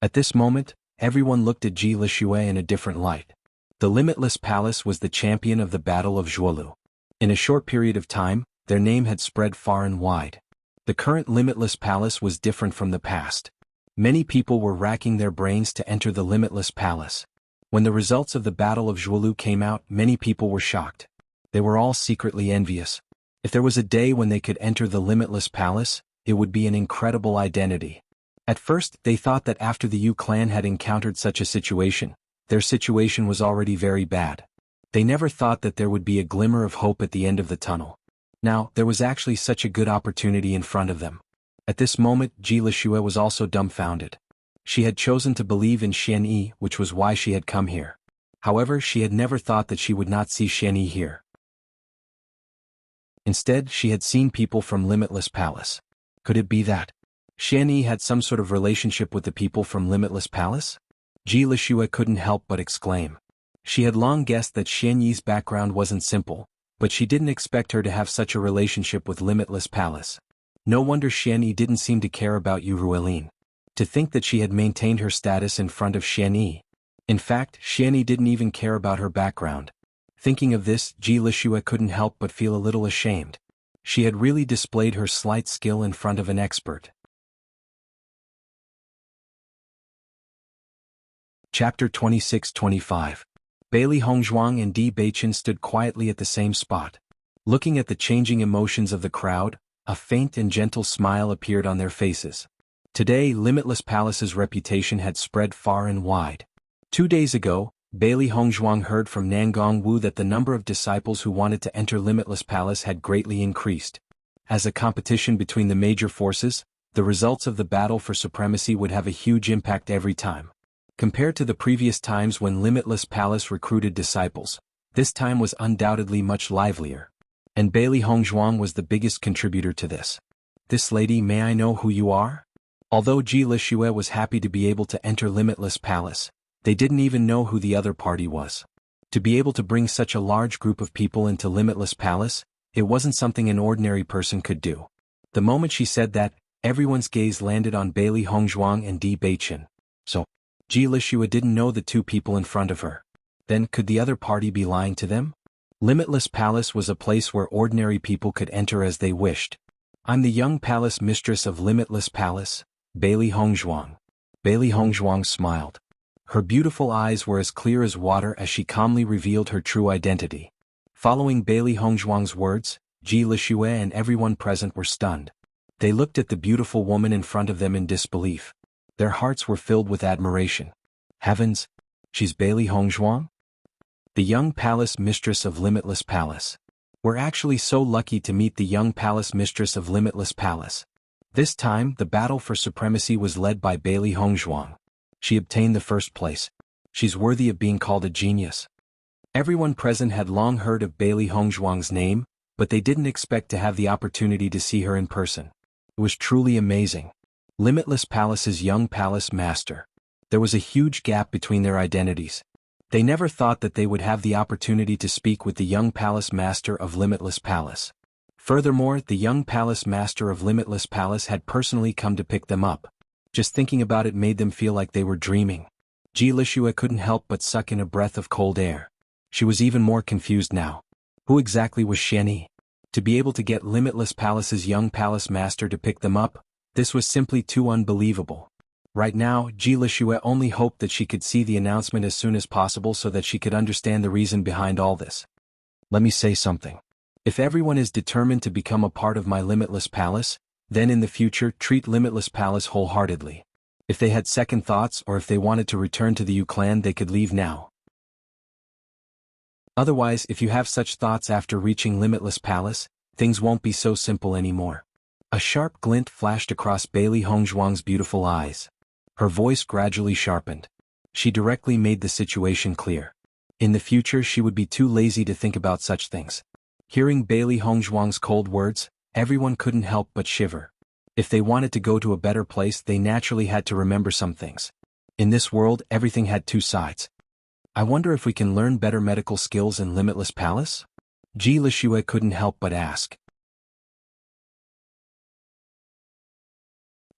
At this moment, everyone looked at Ji Lixue in a different light. The Limitless Palace was the champion of the Battle of Zhuolu. In a short period of time, their name had spread far and wide. The current Limitless Palace was different from the past. Many people were racking their brains to enter the Limitless Palace. When the results of the Battle of Zhuolu came out, many people were shocked. They were all secretly envious. If there was a day when they could enter the Limitless Palace, it would be an incredible identity. At first, they thought that after the Yu clan had encountered such a situation, their situation was already very bad. They never thought that there would be a glimmer of hope at the end of the tunnel. Now, there was actually such a good opportunity in front of them. At this moment, Ji Lixue was also dumbfounded. She had chosen to believe in Xian Yi, which was why she had come here. However, she had never thought that she would not see Xian Yi here. Instead, she had seen people from Limitless Palace. Could it be that Xian Yi had some sort of relationship with the people from Limitless Palace? Ji Lixue couldn't help but exclaim. She had long guessed that Xian Yi's background wasn't simple, but she didn't expect her to have such a relationship with Limitless Palace. No wonder Xian Yi didn't seem to care about Yu Ruilin. To think that she had maintained her status in front of Xian Yi. In fact, Xian Yi didn't even care about her background. Thinking of this, Ji Lixue couldn't help but feel a little ashamed. She had really displayed her slight skill in front of an expert. Chapter 26-25. Bailey Hongzhuang and Di Beichen stood quietly at the same spot. Looking at the changing emotions of the crowd, a faint and gentle smile appeared on their faces. Today, Limitless Palace's reputation had spread far and wide. 2 days ago, Bailey Hongzhuang heard from Nangong Wu that the number of disciples who wanted to enter Limitless Palace had greatly increased. As a competition between the major forces, the results of the battle for supremacy would have a huge impact every time. Compared to the previous times when Limitless Palace recruited disciples, this time was undoubtedly much livelier. And Bailey Hongzhuang was the biggest contributor to this. "This lady, may I know who you are?" Although Ji Lixue was happy to be able to enter Limitless Palace, they didn't even know who the other party was. To be able to bring such a large group of people into Limitless Palace, it wasn't something an ordinary person could do. The moment she said that, everyone's gaze landed on Bailey Hongzhuang and Di Beichen. So, Ji Lixue didn't know the two people in front of her. Then could the other party be lying to them? Limitless Palace was a place where ordinary people could enter as they wished. "I'm the young palace mistress of Limitless Palace, Bailey Hongzhuang." Bailey Hongzhuang smiled. Her beautiful eyes were as clear as water as she calmly revealed her true identity. Following Bailey Hongzhuang's words, Ji Lixue and everyone present were stunned. They looked at the beautiful woman in front of them in disbelief. Their hearts were filled with admiration. Heavens! She's Bailey Hongzhuang? The young palace mistress of Limitless Palace. We're actually so lucky to meet the young palace mistress of Limitless Palace. This time, the battle for supremacy was led by Bailey Hongzhuang. She obtained the first place. She's worthy of being called a genius. Everyone present had long heard of Bailey Hongzhuang's name, but they didn't expect to have the opportunity to see her in person. It was truly amazing. Limitless Palace's young palace master. There was a huge gap between their identities. They never thought that they would have the opportunity to speak with the young palace master of Limitless Palace. Furthermore, the young palace master of Limitless Palace had personally come to pick them up. Just thinking about it made them feel like they were dreaming. Ji Lixue couldn't help but suck in a breath of cold air. She was even more confused now. Who exactly was Xianyi? To be able to get Limitless Palace's young palace master to pick them up, this was simply too unbelievable. Right now, Ji Lixue only hoped that she could see the announcement as soon as possible so that she could understand the reason behind all this. Let me say something. If everyone is determined to become a part of my Limitless Palace, then in the future treat Limitless Palace wholeheartedly. If they had second thoughts or if they wanted to return to the Yu clan, they could leave now. Otherwise, if you have such thoughts after reaching Limitless Palace, things won't be so simple anymore. A sharp glint flashed across Bailey Hongzhuang's beautiful eyes. Her voice gradually sharpened. She directly made the situation clear. In the future she would be too lazy to think about such things. Hearing Bailey Hongzhuang's cold words, everyone couldn't help but shiver. If they wanted to go to a better place, they naturally had to remember some things. In this world, everything had two sides. I wonder if we can learn better medical skills in Limitless Palace? Ji Lixue couldn't help but ask.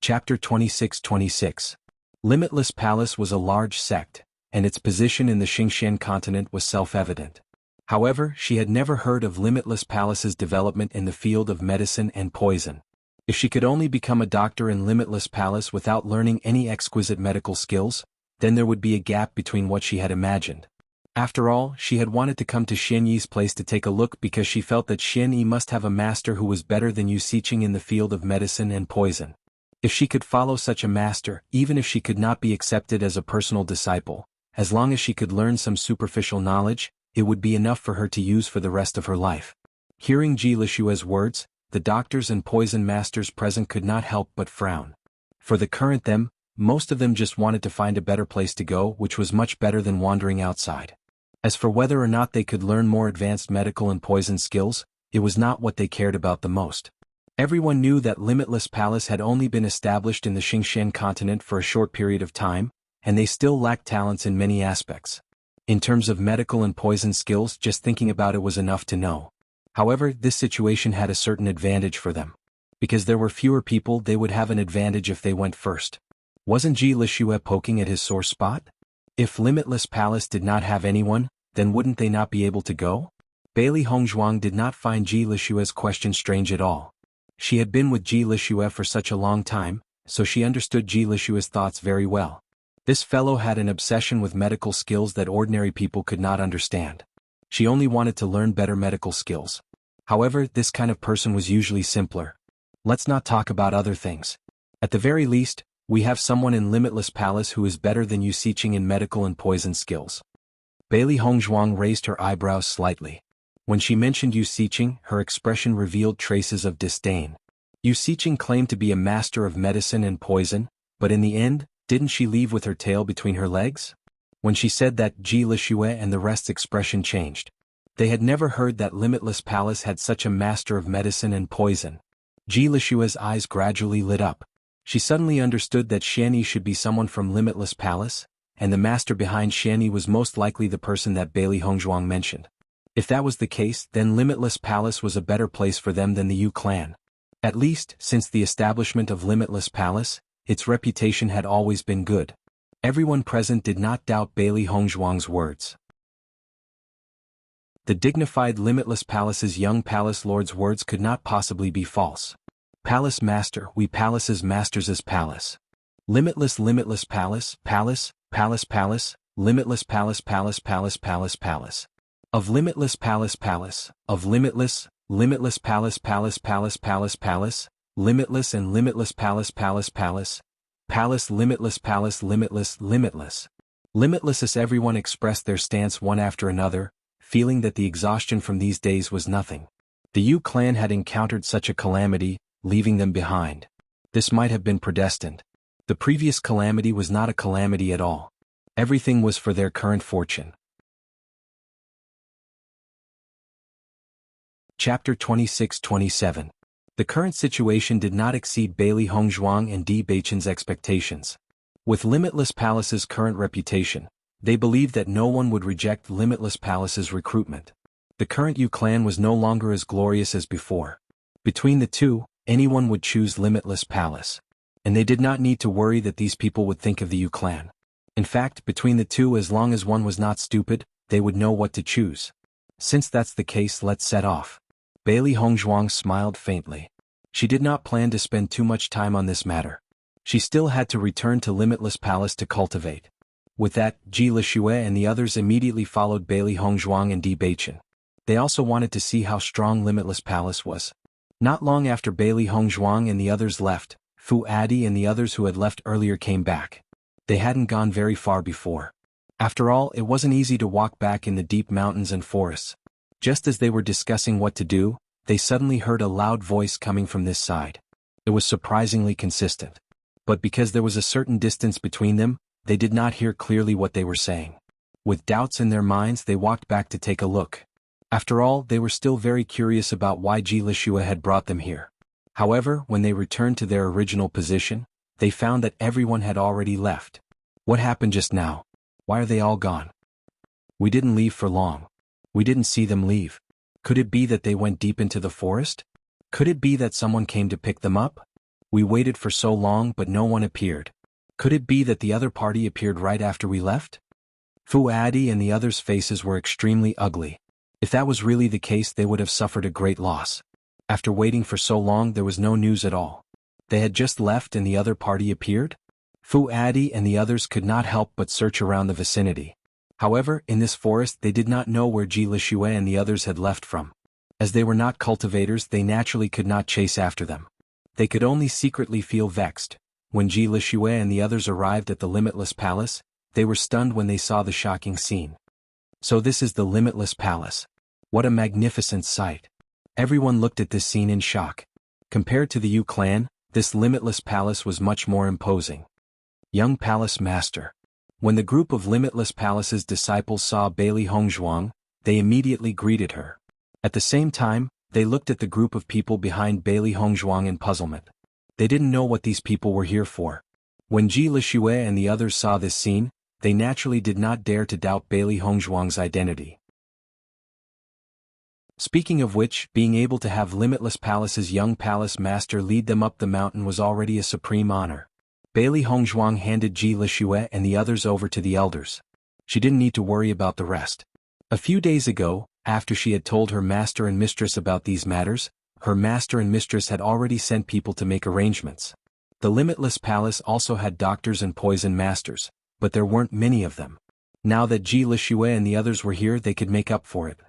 Chapter 26-26. Limitless Palace was a large sect, and its position in the Xingqian continent was self-evident. However, she had never heard of Limitless Palace's development in the field of medicine and poison. If she could only become a doctor in Limitless Palace without learning any exquisite medical skills, then there would be a gap between what she had imagined. After all, she had wanted to come to Xianyi's place to take a look because she felt that Xianyi must have a master who was better than Yu Xiqing in the field of medicine and poison. If she could follow such a master, even if she could not be accepted as a personal disciple, as long as she could learn some superficial knowledge, it would be enough for her to use for the rest of her life. Hearing Ji Lixue's words, the doctors and poison masters present could not help but frown. For the current them, most of them just wanted to find a better place to go, which was much better than wandering outside. As for whether or not they could learn more advanced medical and poison skills, it was not what they cared about the most. Everyone knew that Limitless Palace had only been established in the Xingqian continent for a short period of time, and they still lacked talents in many aspects. In terms of medical and poison skills, just thinking about it was enough to know. However, this situation had a certain advantage for them. Because there were fewer people, they would have an advantage if they went first. Wasn't Ji Lixue poking at his sore spot? If Limitless Palace did not have anyone, then wouldn't they not be able to go? Bailey Hongzhuang did not find Ji Lixue's question strange at all. She had been with Ji Lixue for such a long time, so she understood Ji Lixue's thoughts very well. This fellow had an obsession with medical skills that ordinary people could not understand. She only wanted to learn better medical skills. However, this kind of person was usually simpler. Let's not talk about other things. At the very least, we have someone in Limitless Palace who is better than Yu Xiqing in medical and poison skills. Bailey Hongzhuang raised her eyebrows slightly. When she mentioned Yu Siqing, her expression revealed traces of disdain. Yu Siqing claimed to be a master of medicine and poison, but in the end, didn't she leave with her tail between her legs? When she said that, Ji Lixue and the rest's expression changed. They had never heard that Limitless Palace had such a master of medicine and poison. Ji Lixue's eyes gradually lit up. She suddenly understood that Xianyi should be someone from Limitless Palace, and the master behind Xianyi was most likely the person that Bailey Hongzhuang mentioned. If that was the case, then Limitless Palace was a better place for them than the Yu clan. At least, since the establishment of Limitless Palace, its reputation had always been good. Everyone present did not doubt Bailey Hongzhuang's words. The dignified Limitless Palace's young palace lord's words could not possibly be false. Palace master, we palace's masters' palace. Limitless palace, palace, palace palace, limitless palace palace palace palace palace. Of limitless palace palace, of limitless palace palace palace palace palace, limitless and limitless palace palace palace, palace limitless limitless. Limitless as everyone expressed their stance one after another, feeling that the exhaustion from these days was nothing. The Yu clan had encountered such a calamity, leaving them behind. This might have been predestined. The previous calamity was not a calamity at all. Everything was for their current fortune. Chapter 26-27. The current situation did not exceed Bailey Hongzhuang and Di Beichen's expectations. With Limitless Palace's current reputation, they believed that no one would reject Limitless Palace's recruitment. The current Yu clan was no longer as glorious as before. Between the two, anyone would choose Limitless Palace. And they did not need to worry that these people would think of the Yu clan. In fact, between the two, as long as one was not stupid, they would know what to choose. Since that's the case, let's set off. Bailey Hongzhuang smiled faintly. She did not plan to spend too much time on this matter. She still had to return to Limitless Palace to cultivate. With that, Ji Lixue and the others immediately followed Bailey Hongzhuang and Di Beichen. They also wanted to see how strong Limitless Palace was. Not long after Bailey Hongzhuang and the others left, Fu Adi and the others who had left earlier came back. They hadn't gone very far before. After all, it wasn't easy to walk back in the deep mountains and forests. Just as they were discussing what to do, they suddenly heard a loud voice coming from this side. It was surprisingly consistent. But because there was a certain distance between them, they did not hear clearly what they were saying. With doubts in their minds, they walked back to take a look. After all, they were still very curious about why Ji Lixue had brought them here. However, when they returned to their original position, they found that everyone had already left. What happened just now? Why are they all gone? We didn't leave for long. We didn't see them leave. Could it be that they went deep into the forest? Could it be that someone came to pick them up? We waited for so long but no one appeared. Could it be that the other party appeared right after we left? Fu Adi and the others' faces were extremely ugly. If that was really the case, they would have suffered a great loss. After waiting for so long, there was no news at all. They had just left and the other party appeared? Fu Adi and the others could not help but search around the vicinity. However, in this forest they did not know where Ji Lixue and the others had left from. As they were not cultivators, they naturally could not chase after them. They could only secretly feel vexed. When Ji Lixue and the others arrived at the Limitless Palace, they were stunned when they saw the shocking scene. So this is the Limitless Palace. What a magnificent sight. Everyone looked at this scene in shock. Compared to the Yu clan, this Limitless Palace was much more imposing. Young Palace Master. When the group of Limitless Palace's disciples saw Bailey Hongzhuang, they immediately greeted her. At the same time, they looked at the group of people behind Bailey Hongzhuang in puzzlement. They didn't know what these people were here for. When Ji Lixue and the others saw this scene, they naturally did not dare to doubt Bailey Hongzhuang's identity. Speaking of which, being able to have Limitless Palace's young palace master lead them up the mountain was already a supreme honor. Bailey Hongzhuang handed Ji Lixue and the others over to the elders. She didn't need to worry about the rest. A few days ago, after she had told her master and mistress about these matters, her master and mistress had already sent people to make arrangements. The Limitless Palace also had doctors and poison masters, but there weren't many of them. Now that Ji Lixue and the others were here, they could make up for it.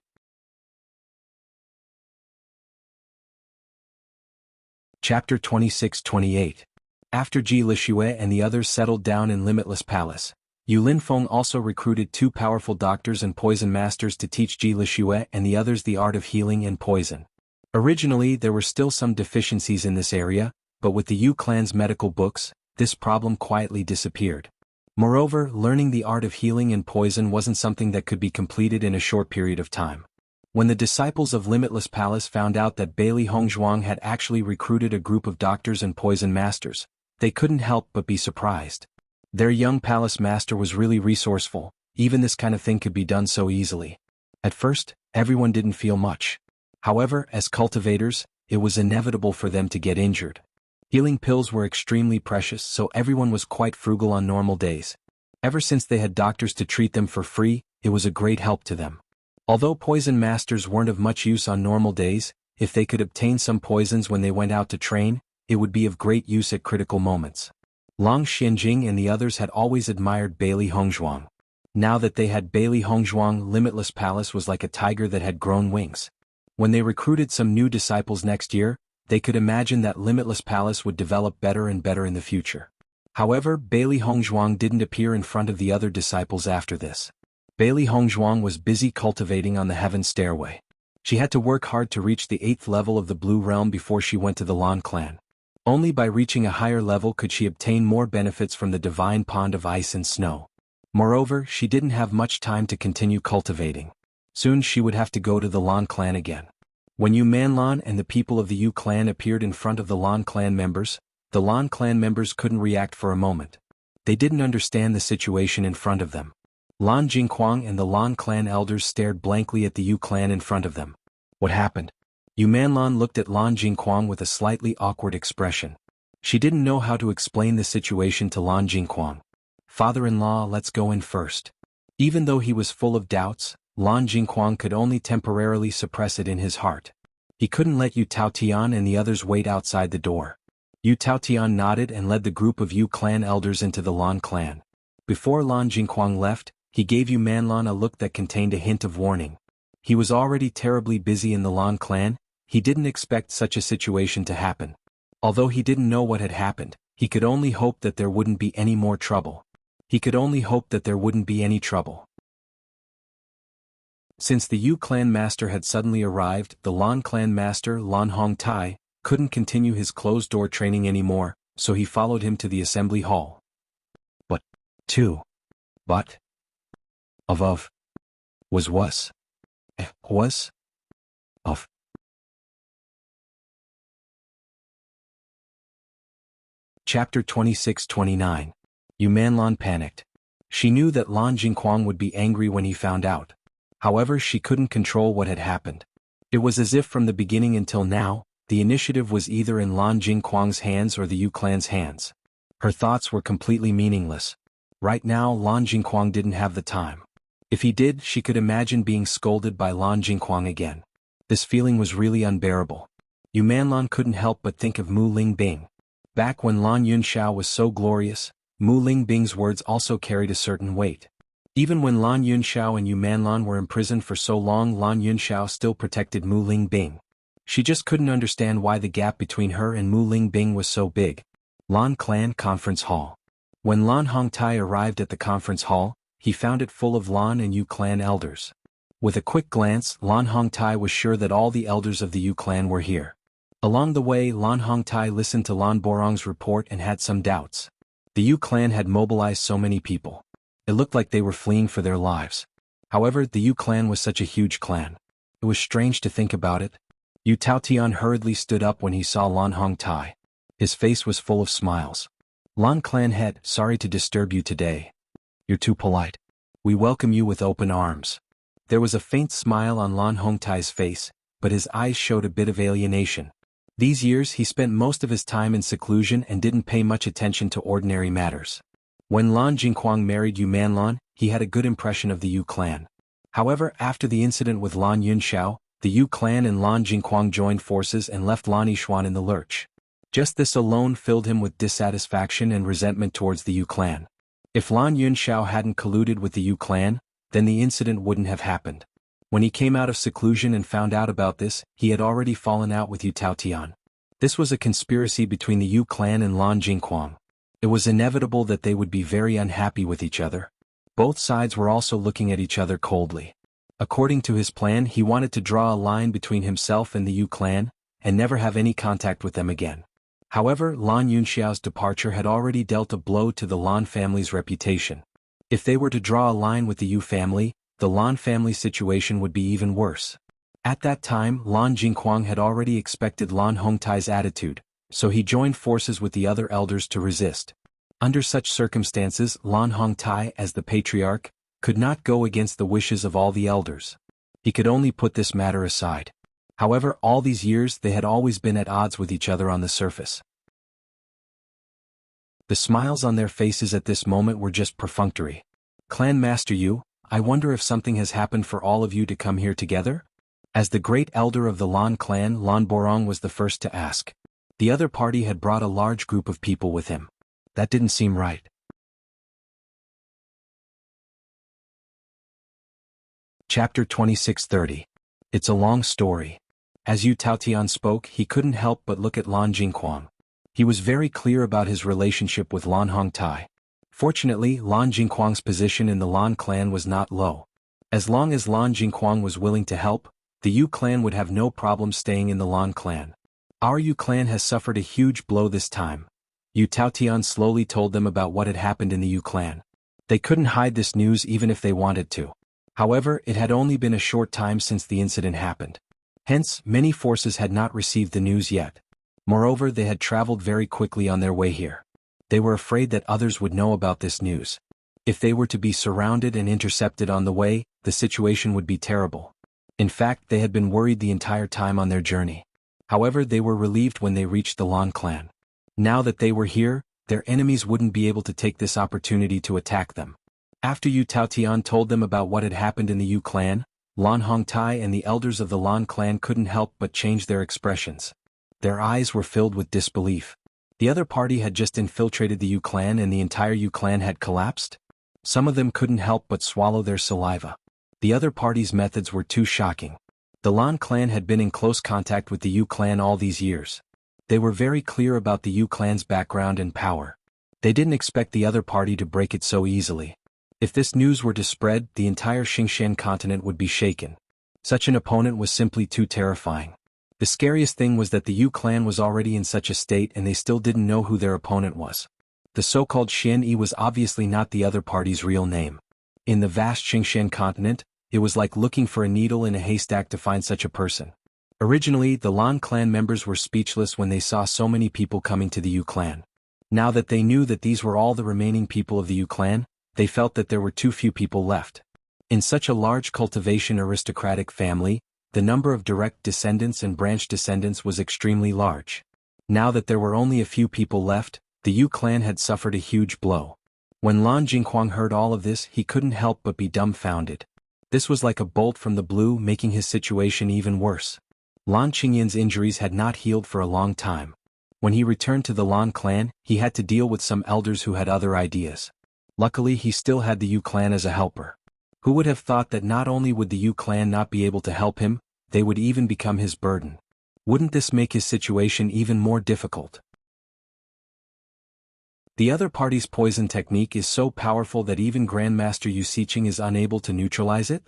Chapter 26-28. After Ji Lixue and the others settled down in Limitless Palace, Yu Linfeng also recruited 2 powerful doctors and poison masters to teach Ji Lixue and the others the art of healing and poison. Originally there were still some deficiencies in this area, but with the Yu clan's medical books, this problem quietly disappeared. Moreover, learning the art of healing and poison wasn't something that could be completed in a short period of time. When the disciples of Limitless Palace found out that Bailey Hongzhuang had actually recruited a group of doctors and poison masters, they couldn't help but be surprised. Their young palace master was really resourceful, even this kind of thing could be done so easily. At first, everyone didn't feel much. However, as cultivators, it was inevitable for them to get injured. Healing pills were extremely precious, so everyone was quite frugal on normal days. Ever since they had doctors to treat them for free, it was a great help to them. Although poison masters weren't of much use on normal days, if they could obtain some poisons when they went out to train, it would be of great use at critical moments. Long Xianjing and the others had always admired Bailey Hongzhuang. Now that they had Bailey Hongzhuang, Limitless Palace was like a tiger that had grown wings. When they recruited some new disciples next year, they could imagine that Limitless Palace would develop better and better in the future. However, Bailey Hongzhuang didn't appear in front of the other disciples after this. Bailey Hongzhuang was busy cultivating on the heaven stairway. She had to work hard to reach the 8th level of the Blue Realm before she went to the Lan clan. Only by reaching a higher level could she obtain more benefits from the divine pond of ice and snow. Moreover, she didn't have much time to continue cultivating. Soon she would have to go to the Lan clan again. When Yu Manlan and the people of the Yu clan appeared in front of the Lan clan members, the Lan clan members couldn't react for a moment. They didn't understand the situation in front of them. Lan Jingquang and the Lan clan elders stared blankly at the Yu clan in front of them. What happened? Yu Manlan looked at Lan Jingquang with a slightly awkward expression. She didn't know how to explain the situation to Lan Jingquang. Father-in-law, let's go in first. Even though he was full of doubts, Lan Jingquang could only temporarily suppress it in his heart. He couldn't let Yu Taotian and the others wait outside the door. Yu Taotian nodded and led the group of Yu clan elders into the Lan clan. Before Lan Jingquang left, he gave Yu Manlan a look that contained a hint of warning. He was already terribly busy in the Lan clan. He didn't expect such a situation to happen. Although he didn't know what had happened, he could only hope that there wouldn't be any more trouble. He could only hope that there wouldn't be any trouble. Since the Yu clan master had suddenly arrived, the Lan clan master, Lan Hongtai, couldn't continue his closed-door training anymore, so he followed him to the assembly hall. But, of. Chapter 26-29. Yu Manlan panicked. She knew that Lan Jingquang would be angry when he found out. However, she couldn't control what had happened. It was as if from the beginning until now, the initiative was either in Lan Jingquang's hands or the Yu clan's hands. Her thoughts were completely meaningless. Right now Lan Jingquang didn't have the time. If he did, she could imagine being scolded by Lan Jingquang again. This feeling was really unbearable. Yu Manlan couldn't help but think of Mu Lingbing. Back when Lan Yunxiao was so glorious, Mu Lingbing's words also carried a certain weight. Even when Lan Yunxiao and Yu Manlan were imprisoned for so long, Lan Yunxiao still protected Mu Lingbing. She just couldn't understand why the gap between her and Mu Lingbing was so big. Lan Clan Conference Hall. When Lan Hongtai arrived at the conference hall, he found it full of Lan and Yu clan elders. With a quick glance, Lan Hongtai was sure that all the elders of the Yu clan were here. Along the way, Lan Hongtai listened to Lan Borong's report and had some doubts. The Yu clan had mobilized so many people. It looked like they were fleeing for their lives. However, the Yu clan was such a huge clan. It was strange to think about it. Yu Taotian hurriedly stood up when he saw Lan Hongtai. His face was full of smiles. Lan clan head, sorry to disturb you today. You're too polite. We welcome you with open arms. There was a faint smile on Lan Hongtai's face, but his eyes showed a bit of alienation. These years he spent most of his time in seclusion and didn't pay much attention to ordinary matters. When Lan Jingquang married Yu Manlan, he had a good impression of the Yu clan. However, after the incident with Lan Yunxiao, the Yu clan and Lan Jingquang joined forces and left Lan Yishuan in the lurch. Just this alone filled him with dissatisfaction and resentment towards the Yu clan. If Lan Yunxiao hadn't colluded with the Yu clan, then the incident wouldn't have happened. When he came out of seclusion and found out about this, he had already fallen out with Yu Taotian. This was a conspiracy between the Yu clan and Lan Jingquang. It was inevitable that they would be very unhappy with each other. Both sides were also looking at each other coldly. According to his plan, he wanted to draw a line between himself and the Yu clan, and never have any contact with them again. However, Lan Yunxiao's departure had already dealt a blow to the Lan family's reputation. If they were to draw a line with the Yu family, the Lan family situation would be even worse. At that time, Lan Jingquang had already expected Lan Hongtai's attitude, so he joined forces with the other elders to resist. Under such circumstances, Lan Hongtai, as the patriarch, could not go against the wishes of all the elders. He could only put this matter aside. However, all these years they had always been at odds with each other on the surface. The smiles on their faces at this moment were just perfunctory. "Clan Master Yu, I wonder if something has happened for all of you to come here together?" As the great elder of the Lan clan, Lan Borong was the first to ask. The other party had brought a large group of people with him. That didn't seem right. Chapter 26:30. It's a long story. As Yu Taotian spoke, he couldn't help but look at Lan Jingquang. He was very clear about his relationship with Lan Hongtai. Fortunately, Lan Jingquang's position in the Lan clan was not low. As long as Lan Jingquang was willing to help, the Yu clan would have no problem staying in the Lan clan. "Our Yu clan has suffered a huge blow this time." Yu Taotian slowly told them about what had happened in the Yu clan. They couldn't hide this news even if they wanted to. However, it had only been a short time since the incident happened. Hence, many forces had not received the news yet. Moreover, they had traveled very quickly on their way here. They were afraid that others would know about this news. If they were to be surrounded and intercepted on the way, the situation would be terrible. In fact, they had been worried the entire time on their journey. However, they were relieved when they reached the Lan clan. Now that they were here, their enemies wouldn't be able to take this opportunity to attack them. After Yu Taotian told them about what had happened in the Yu clan, Lan Hongtai and the elders of the Lan clan couldn't help but change their expressions. Their eyes were filled with disbelief. The other party had just infiltrated the Yu clan and the entire Yu clan had collapsed? Some of them couldn't help but swallow their saliva. The other party's methods were too shocking. The Lan clan had been in close contact with the Yu clan all these years. They were very clear about the Yu clan's background and power. They didn't expect the other party to break it so easily. If this news were to spread, the entire Xingqian continent would be shaken. Such an opponent was simply too terrifying. The scariest thing was that the Yu clan was already in such a state and they still didn't know who their opponent was. The so-called Xian Yi was obviously not the other party's real name. In the vast Xingqian continent, it was like looking for a needle in a haystack to find such a person. Originally, the Lan clan members were speechless when they saw so many people coming to the Yu clan. Now that they knew that these were all the remaining people of the Yu clan, they felt that there were too few people left. In such a large cultivation aristocratic family, the number of direct descendants and branch descendants was extremely large. Now that there were only a few people left, the Yu clan had suffered a huge blow. When Lan Jingquang heard all of this, he couldn't help but be dumbfounded. This was like a bolt from the blue, making his situation even worse. Lan Qingyan's injuries had not healed for a long time. When he returned to the Lan clan, he had to deal with some elders who had other ideas. Luckily, he still had the Yu clan as a helper. Who would have thought that not only would the Yu clan not be able to help him, they would even become his burden? Wouldn't this make his situation even more difficult? The other party's poison technique is so powerful that even Grandmaster Yu Xiqing is unable to neutralize it?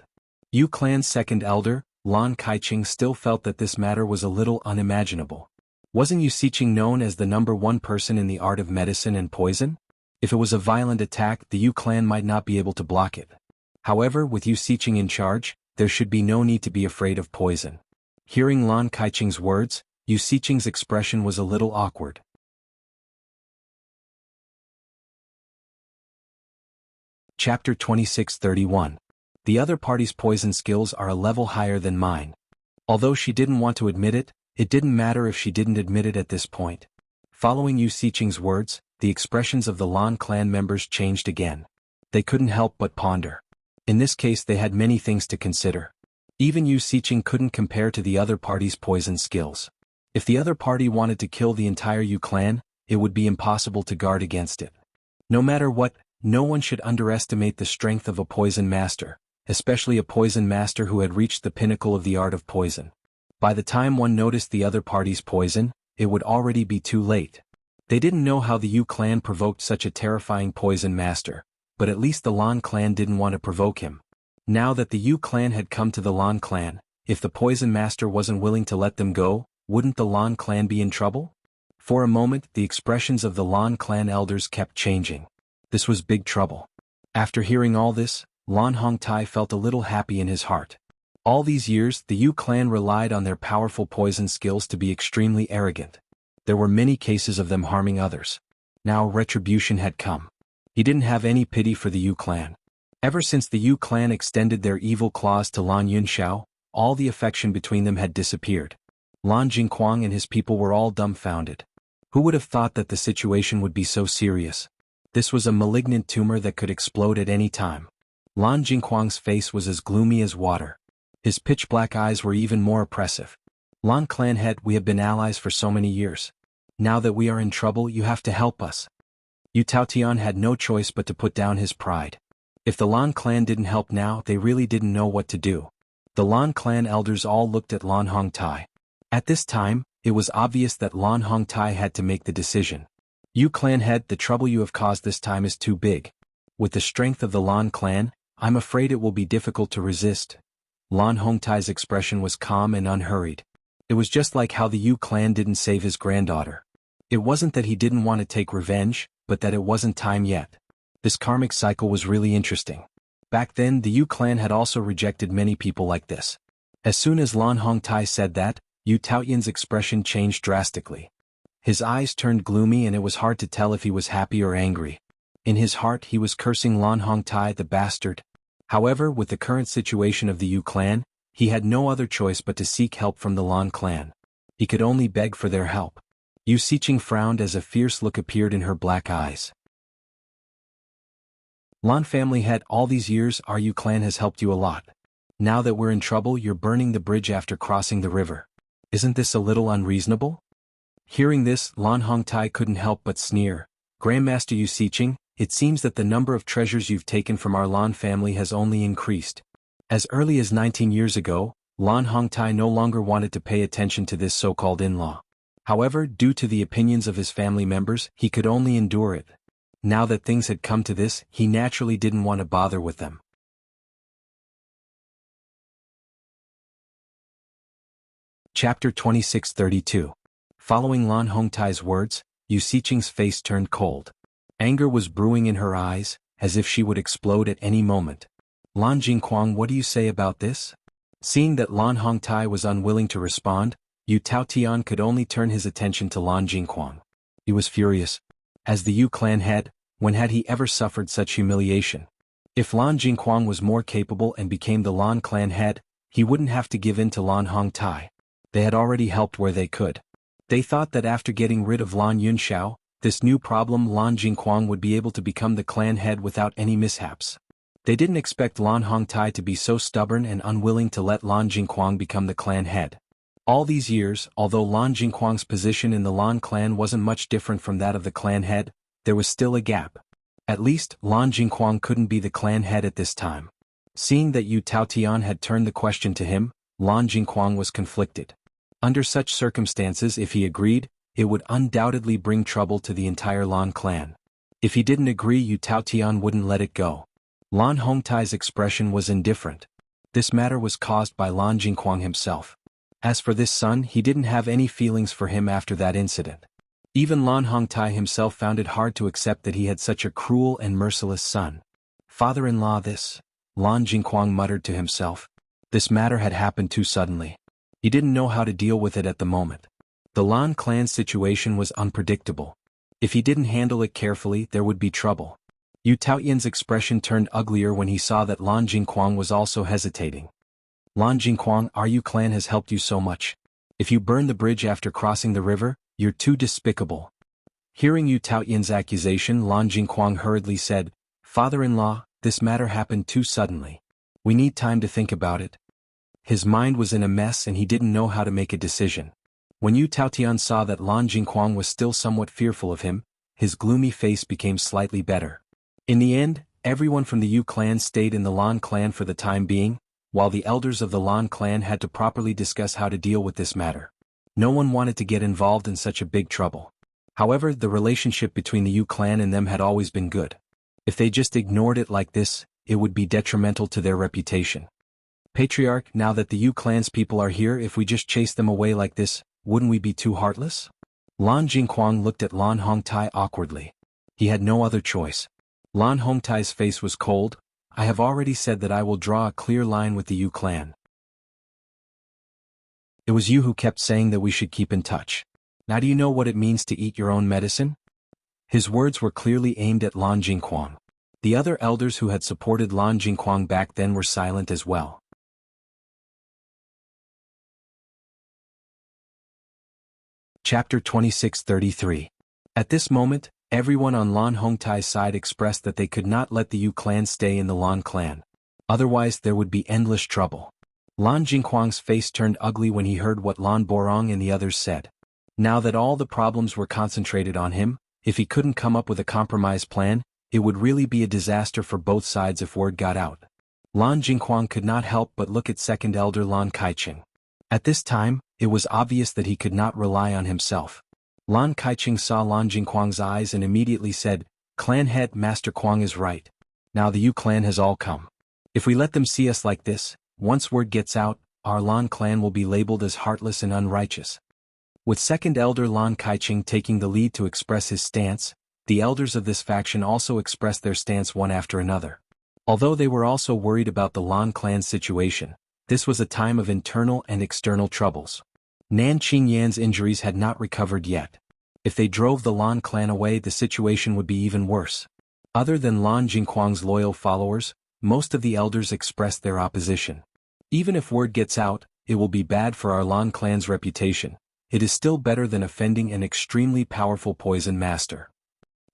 Yu clan's second elder, Lan Kaiqing, still felt that this matter was a little unimaginable. Wasn't Yu Xiqing known as the #1 person in the art of medicine and poison? If it was a violent attack, the Yu clan might not be able to block it. However, with Yu Xiqing in charge, there should be no need to be afraid of poison. Hearing Lan Kaiqing's words, Yu Xiqing's expression was a little awkward. Chapter 26:31. The other party's poison skills are a level higher than mine. Although she didn't want to admit it, it didn't matter if she didn't admit it at this point. Following Yu Xiqing's words, the expressions of the Lan clan members changed again. They couldn't help but ponder. In this case, they had many things to consider. Even Yu Xiqing couldn't compare to the other party's poison skills. If the other party wanted to kill the entire Yu clan, it would be impossible to guard against it. No matter what, no one should underestimate the strength of a poison master, especially a poison master who had reached the pinnacle of the art of poison. By the time one noticed the other party's poison, it would already be too late. They didn't know how the Yu clan provoked such a terrifying poison master, but at least the Lan clan didn't want to provoke him. Now that the Yu clan had come to the Lan clan, if the poison master wasn't willing to let them go, wouldn't the Lan clan be in trouble? For a moment, the expressions of the Lan clan elders kept changing. This was big trouble. After hearing all this, Lan Hongtai felt a little happy in his heart. All these years, the Yu clan relied on their powerful poison skills to be extremely arrogant. There were many cases of them harming others. Now retribution had come. He didn't have any pity for the Yu clan. Ever since the Yu clan extended their evil claws to Lan Yunxiao, all the affection between them had disappeared. Lan Jingquang and his people were all dumbfounded. Who would have thought that the situation would be so serious? This was a malignant tumor that could explode at any time. Lan Jingquang's face was as gloomy as water. His pitch-black eyes were even more oppressive. Lan clan head, we have been allies for so many years. Now that we are in trouble, you have to help us. Yu Taotian had no choice but to put down his pride. If the Lan clan didn't help now, they really didn't know what to do. The Lan clan elders all looked at Lan Hongtai. At this time, it was obvious that Lan Hongtai had to make the decision. Yu clan head, the trouble you have caused this time is too big. With the strength of the Lan clan, I'm afraid it will be difficult to resist. Lan Hongtai's expression was calm and unhurried. It was just like how the Yu clan didn't save his granddaughter. It wasn't that he didn't want to take revenge, but that it wasn't time yet. This karmic cycle was really interesting. Back then, the Yu clan had also rejected many people like this. As soon as Lan Hongtai said that, Yu Taotian's expression changed drastically. His eyes turned gloomy and it was hard to tell if he was happy or angry. In his heart he was cursing Lan Hongtai the bastard. However, with the current situation of the Yu clan, he had no other choice but to seek help from the Lan clan. He could only beg for their help. Yu Siqing frowned as a fierce look appeared in her black eyes. Lan family head, all these years our Yu clan has helped you a lot. Now that we're in trouble, you're burning the bridge after crossing the river. Isn't this a little unreasonable? Hearing this, Lan Hongtai couldn't help but sneer. Grandmaster Yu Siqing, it seems that the number of treasures you've taken from our Lan family has only increased. As early as 19 years ago, Lan Hongtai no longer wanted to pay attention to this so-called in-law. However, due to the opinions of his family members, he could only endure it. Now that things had come to this, he naturally didn't want to bother with them. Chapter 2632. Following Lan Hongtai's words, Yu Siqing's face turned cold. Anger was brewing in her eyes, as if she would explode at any moment. Lan Jingquang, what do you say about this? Seeing that Lan Hongtai was unwilling to respond, Yu Taotian could only turn his attention to Lan Jingquang. He was furious. As the Yu clan head, when had he ever suffered such humiliation? If Lan Jingquang was more capable and became the Lan clan head, he wouldn't have to give in to Lan Hongtai. They had already helped where they could. They thought that after getting rid of Lan Yunxiao, this new problem Lan Jingquang would be able to become the clan head without any mishaps. They didn't expect Lan Hongtai to be so stubborn and unwilling to let Lan Jingquang become the clan head. All these years, although Lan Jingquang's position in the Lan clan wasn't much different from that of the clan head, there was still a gap. At least, Lan Jingquang couldn't be the clan head at this time. Seeing that Yu Taotian had turned the question to him, Lan Jingquang was conflicted. Under such circumstances, if he agreed, it would undoubtedly bring trouble to the entire Lan clan. If he didn't agree, Yu Taotian wouldn't let it go. Lan Hongtai's expression was indifferent. This matter was caused by Lan Jingquang himself. As for this son, he didn't have any feelings for him after that incident. Even Lan Hongtai himself found it hard to accept that he had such a cruel and merciless son. Father-in-law this, Lan Jingquang muttered to himself. This matter had happened too suddenly. He didn't know how to deal with it at the moment. The Lan clan's situation was unpredictable. If he didn't handle it carefully, there would be trouble. Yu Taotian's expression turned uglier when he saw that Lan Jingquang was also hesitating. Lan Jingquang, our Yu clan has helped you so much. If you burn the bridge after crossing the river, you're too despicable. Hearing Yu Taotian's accusation, Lan Jingquang hurriedly said, Father-in-law, this matter happened too suddenly. We need time to think about it. His mind was in a mess and he didn't know how to make a decision. When Yu Taotian saw that Lan Jingquang was still somewhat fearful of him, his gloomy face became slightly better. In the end, everyone from the Yu clan stayed in the Lan clan for the time being, while the elders of the Lan clan had to properly discuss how to deal with this matter. No one wanted to get involved in such a big trouble. However, the relationship between the Yu clan and them had always been good. If they just ignored it like this, it would be detrimental to their reputation. Patriarch, now that the Yu clan's people are here, if we just chase them away like this, wouldn't we be too heartless? Lan Jingquang looked at Lan Hongtai awkwardly. He had no other choice. Lan Hongtai's face was cold. I have already said that I will draw a clear line with the Yu clan. It was you who kept saying that we should keep in touch. Now do you know what it means to eat your own medicine? His words were clearly aimed at Lan Jingquang. The other elders who had supported Lan Jingquang back then were silent as well. Chapter 26:33. At this moment, everyone on Lan Hongtai's side expressed that they could not let the Yu clan stay in the Lan clan. Otherwise there would be endless trouble. Lan Jingquang's face turned ugly when he heard what Lan Borong and the others said. Now that all the problems were concentrated on him, if he couldn't come up with a compromise plan, it would really be a disaster for both sides if word got out. Lan Jingquang could not help but look at second elder Lan Kaicheng. At this time, it was obvious that he could not rely on himself. Lan Kaicheng saw Lan Jingquang's eyes and immediately said, "Clan head, Master Quang is right. Now the Yu clan has all come. If we let them see us like this, once word gets out, our Lan clan will be labeled as heartless and unrighteous." With second elder Lan Kaicheng taking the lead to express his stance, the elders of this faction also expressed their stance one after another. Although they were also worried about the Lan clan's situation, this was a time of internal and external troubles. Nan Qingyan's injuries had not recovered yet. If they drove the Lan clan away, the situation would be even worse. Other than Lan Jingquang's loyal followers, most of the elders expressed their opposition. Even if word gets out, it will be bad for our Lan clan's reputation. It is still better than offending an extremely powerful poison master.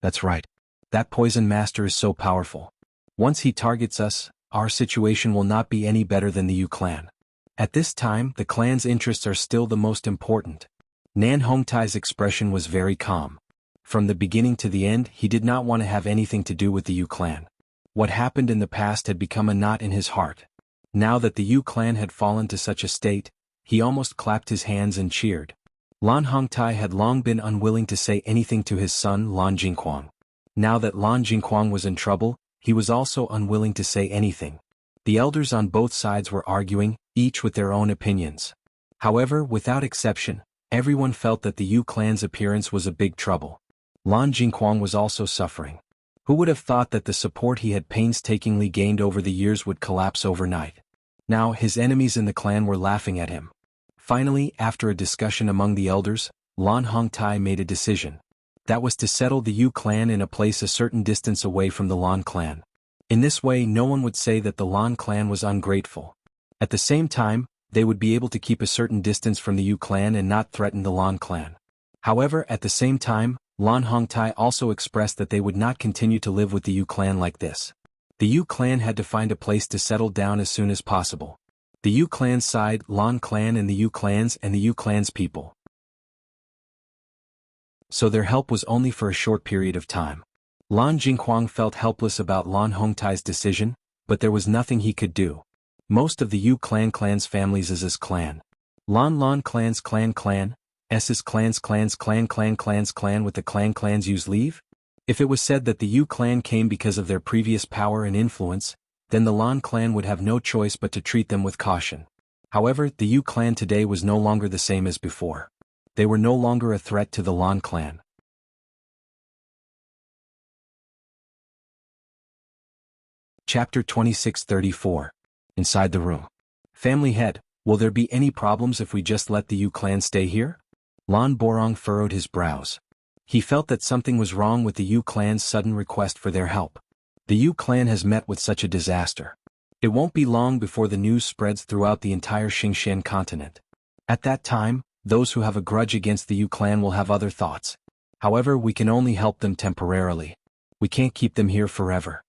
That's right. That poison master is so powerful. Once he targets us, our situation will not be any better than the Yu clan. At this time, the clan's interests are still the most important. Nan Hongtai's expression was very calm. From the beginning to the end, he did not want to have anything to do with the Yu clan. What happened in the past had become a knot in his heart. Now that the Yu clan had fallen to such a state, he almost clapped his hands and cheered. Lan Hongtai had long been unwilling to say anything to his son Lan Jingquang. Now that Lan Jingquang was in trouble, he was also unwilling to say anything. The elders on both sides were arguing, each with their own opinions. However, without exception, everyone felt that the Yu clan's appearance was a big trouble. Lan Jingquang was also suffering. Who would have thought that the support he had painstakingly gained over the years would collapse overnight? Now his enemies in the clan were laughing at him. Finally, after a discussion among the elders, Lan Hongtai made a decision. That was to settle the Yu clan in a place a certain distance away from the Lan clan. In this way, no one would say that the Lan clan was ungrateful. At the same time, they would be able to keep a certain distance from the Yu clan and not threaten the Lan clan. However, at the same time, Lan Hongtai also expressed that they would not continue to live with the Yu clan like this. The Yu clan had to find a place to settle down as soon as possible. The Yu clan's side, Lan clan and the Yu clan's people. So their help was only for a short period of time. Lan Jingquang felt helpless about Lan Hongtai's decision, but there was nothing he could do. Most of the Yu clan's families is his clan. Lan clan's clan, S's clan's clan with the clans use leave? If it was said that the Yu clan came because of their previous power and influence, then the Lan clan would have no choice but to treat them with caution. However, the Yu clan today was no longer the same as before. They were no longer a threat to the Lan clan. Chapter 26:34. Inside the room. Family head, will there be any problems if we just let the Yu clan stay here? Lan Borong furrowed his brows. He felt that something was wrong with the Yu clan's sudden request for their help. The Yu clan has met with such a disaster. It won't be long before the news spreads throughout the entire Xingxian continent. At that time, those who have a grudge against the Yu clan will have other thoughts. However, we can only help them temporarily. We can't keep them here forever.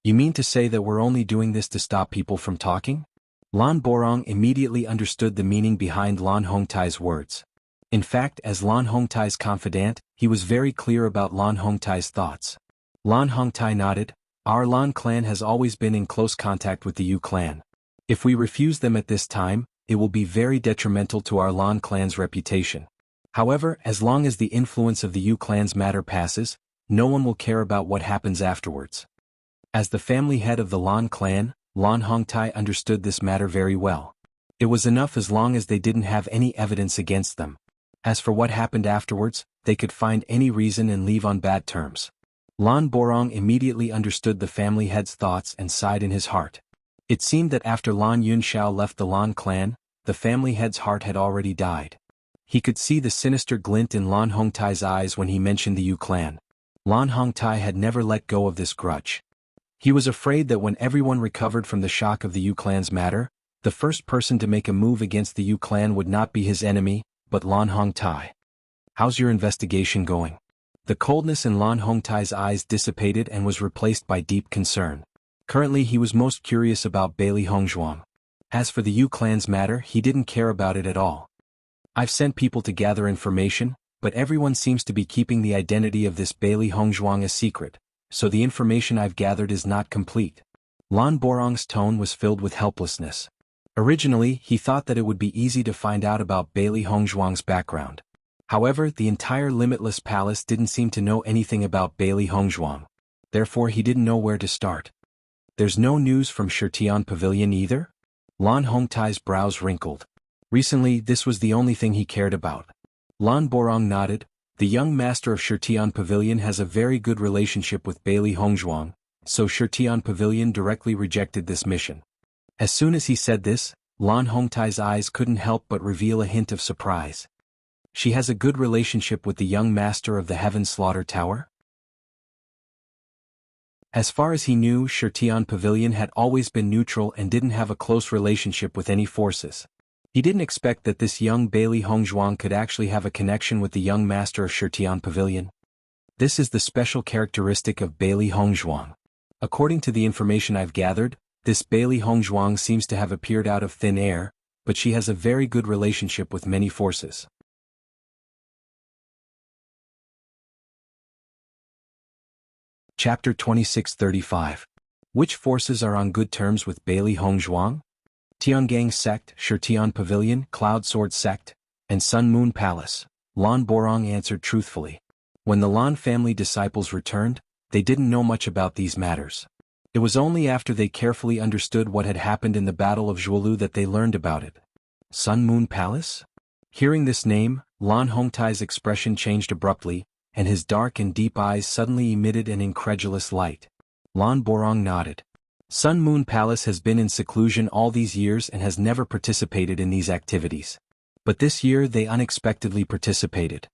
You mean to say that we're only doing this to stop people from talking? Lan Borong immediately understood the meaning behind Lan Hongtai's words. In fact, as Lan Hongtai's confidant, he was very clear about Lan Hongtai's thoughts. Lan Hongtai nodded. Our Lan clan has always been in close contact with the Yu clan. If we refuse them at this time, it will be very detrimental to our Lan clan's reputation. However, as long as the influence of the Yu clan's matter passes, no one will care about what happens afterwards. As the family head of the Lan clan, Lan Hongtai understood this matter very well. It was enough as long as they didn't have any evidence against them. As for what happened afterwards, they could find any reason and leave on bad terms. Lan Borong immediately understood the family head's thoughts and sighed in his heart. It seemed that after Lan Yunxiao left the Lan clan, the family head's heart had already died. He could see the sinister glint in Lan Hongtai's eyes when he mentioned the Yu clan. Lan Hongtai had never let go of this grudge. He was afraid that when everyone recovered from the shock of the Yu clan's matter, the first person to make a move against the Yu clan would not be his enemy, but Lan Hongtai. "How's your investigation going?" The coldness in Lan Hongtai's eyes dissipated and was replaced by deep concern. Currently he was most curious about Bailey Hongzhuang. As for the Yu clan's matter, he didn't care about it at all. "I've sent people to gather information, but everyone seems to be keeping the identity of this Bailey Hongzhuang a secret, so the information I've gathered is not complete." Lan Borong's tone was filled with helplessness. Originally, he thought that it would be easy to find out about Bailey Hongzhuang's background. However, the entire Limitless Palace didn't seem to know anything about Bailey Hongzhuang. Therefore he didn't know where to start. "There's no news from Shirtian Pavilion either?" Lan Hongtai's brows wrinkled. Recently, this was the only thing he cared about. Lan Borong nodded. The young master of Shirtian Pavilion has a very good relationship with Bailey Hongzhuang, so Shirtian Pavilion directly rejected this mission. As soon as he said this, Lan Hongtai's eyes couldn't help but reveal a hint of surprise. "She has a good relationship with the young master of the Heaven Slaughter Tower?" As far as he knew, Shirtian Pavilion had always been neutral and didn't have a close relationship with any forces. He didn't expect that this young Bailey Hongzhuang could actually have a connection with the young master of Shirtian Pavilion. This is the special characteristic of Bailey Hongzhuang. According to the information I've gathered, this Bailey Hongzhuang seems to have appeared out of thin air, but she has a very good relationship with many forces. Chapter 2635. Which forces are on good terms with Bailey Hongzhuang? Tiangang Sect, Shirtian Pavilion, Cloud Sword Sect, and Sun Moon Palace. Lan Borong answered truthfully. When the Lan family disciples returned, they didn't know much about these matters. It was only after they carefully understood what had happened in the Battle of Zhuolu that they learned about it. Sun Moon Palace? Hearing this name, Lan Hongtai's expression changed abruptly, and his dark and deep eyes suddenly emitted an incredulous light. Lan Borong nodded. Sun Moon Palace has been in seclusion all these years and has never participated in these activities. But this year they unexpectedly participated.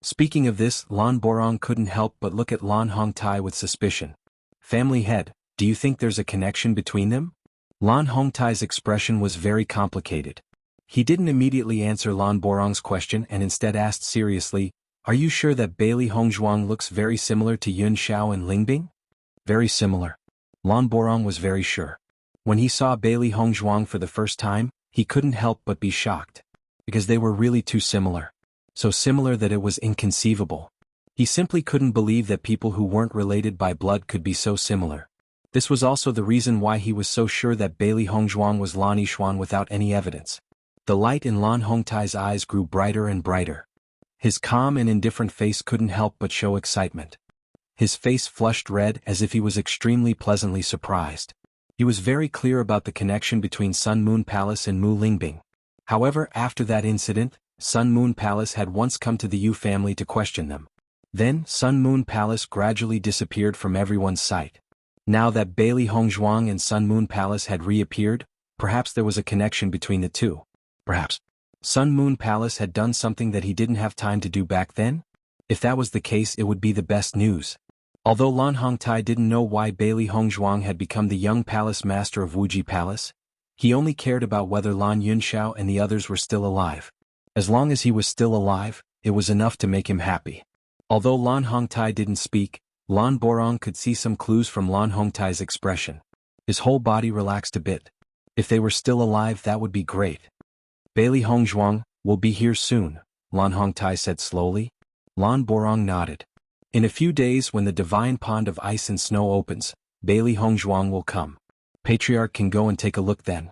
Speaking of this, Lan Borong couldn't help but look at Lan Hongtai with suspicion. "Family head, do you think there's a connection between them?" Lan Hongtai's expression was very complicated. He didn't immediately answer Lan Borong's question and instead asked seriously, "Are you sure that Bailey Hongzhuang looks very similar to Yun Xiao and Lingbing?" "Very similar." Lan Borong was very sure. When he saw Bailey Hongzhuang for the first time, he couldn't help but be shocked. Because they were really too similar. So similar that it was inconceivable. He simply couldn't believe that people who weren't related by blood could be so similar. This was also the reason why he was so sure that Bailey Hongzhuang was Lan Yishuan without any evidence. The light in Lan Hongtai's eyes grew brighter and brighter. His calm and indifferent face couldn't help but show excitement. His face flushed red as if he was extremely pleasantly surprised. He was very clear about the connection between Sun Moon Palace and Mu Lingbing. However, after that incident, Sun Moon Palace had once come to the Yu family to question them. Then, Sun Moon Palace gradually disappeared from everyone's sight. Now that Bailey Hongzhuang and Sun Moon Palace had reappeared, perhaps there was a connection between the two. Perhaps Sun Moon Palace had done something that he didn't have time to do back then? If that was the case, it would be the best news. Although Lan Hongtai didn't know why Bailey Hongzhuang had become the young palace master of Wuji Palace, he only cared about whether Lan Yunxiao and the others were still alive. As long as he was still alive, it was enough to make him happy. Although Lan Hongtai didn't speak, Lan Borong could see some clues from Lan Hongtai's expression. His whole body relaxed a bit. If they were still alive, that would be great. "Bailey Hongzhuang will be here soon," Lan Hongtai said slowly. Lan Borong nodded. "In a few days, when the divine pond of ice and snow opens, Bailey Hongzhuang will come. Patriarch can go and take a look then."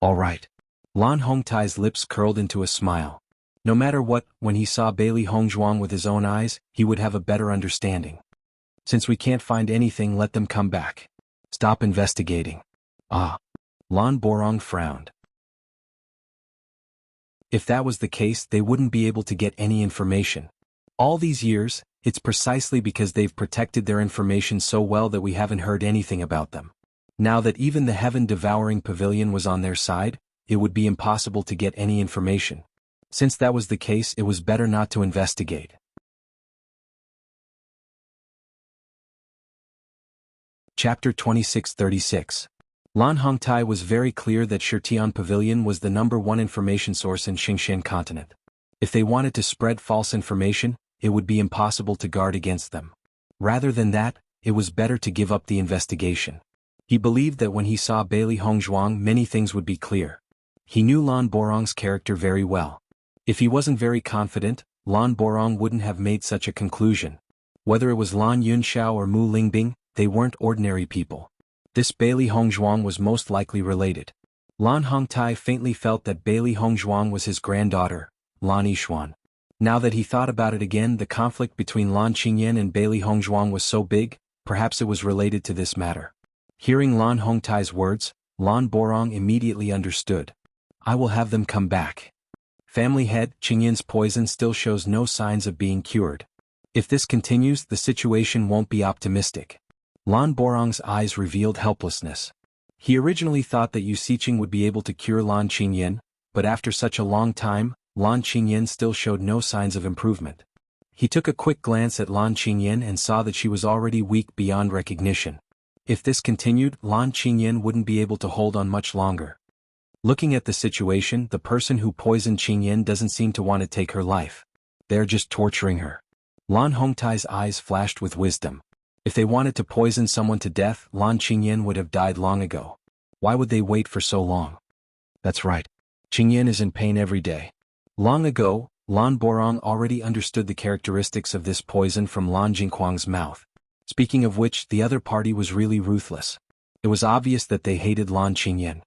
"All right." Lan Hongtai's lips curled into a smile. No matter what, when he saw Bailey Hongzhuang with his own eyes, he would have a better understanding. Since we can't find anything, let them come back. Stop investigating. Ah. Lan Borong frowned. If that was the case, they wouldn't be able to get any information. All these years, it's precisely because they've protected their information so well that we haven't heard anything about them. Now that even the heaven-devouring pavilion was on their side, it would be impossible to get any information. Since that was the case, it was better not to investigate. Chapter 2636. Lan Hongtai was very clear that Shirtian Pavilion was the #1 information source in Xingxian continent. If they wanted to spread false information, it would be impossible to guard against them. Rather than that, it was better to give up the investigation. He believed that when he saw Bailey Hongzhuang, many things would be clear. He knew Lan Borong's character very well. If he wasn't very confident, Lan Borong wouldn't have made such a conclusion. Whether it was Lan Yunxiao or Mu Lingbing, they weren't ordinary people. This Bailey Hongzhuang was most likely related. Lan Hongtai faintly felt that Bailey Hongzhuang was his granddaughter, Lan Yishuan. Now that he thought about it again, the conflict between Lan Qingyan and Bailey Hongzhuang was so big, perhaps it was related to this matter. Hearing Lan Hongtai's words, Lan Borong immediately understood. I will have them come back. Family head, Qingyan's poison still shows no signs of being cured. If this continues, the situation won't be optimistic. Lan Borong's eyes revealed helplessness. He originally thought that Yu Siqing would be able to cure Lan Qingyan, but after such a long time, Lan Qingyan still showed no signs of improvement. He took a quick glance at Lan Qingyan and saw that she was already weak beyond recognition. If this continued, Lan Qingyan wouldn't be able to hold on much longer. Looking at the situation, the person who poisoned Qingyan doesn't seem to want to take her life. They're just torturing her. Lan Hongtai's eyes flashed with wisdom. If they wanted to poison someone to death, Lan Qingyan would have died long ago. Why would they wait for so long? That's right. Qingyan is in pain every day. Long ago, Lan Borong already understood the characteristics of this poison from Lan Jingquang's mouth. Speaking of which, the other party was really ruthless. It was obvious that they hated Lan Qingyan.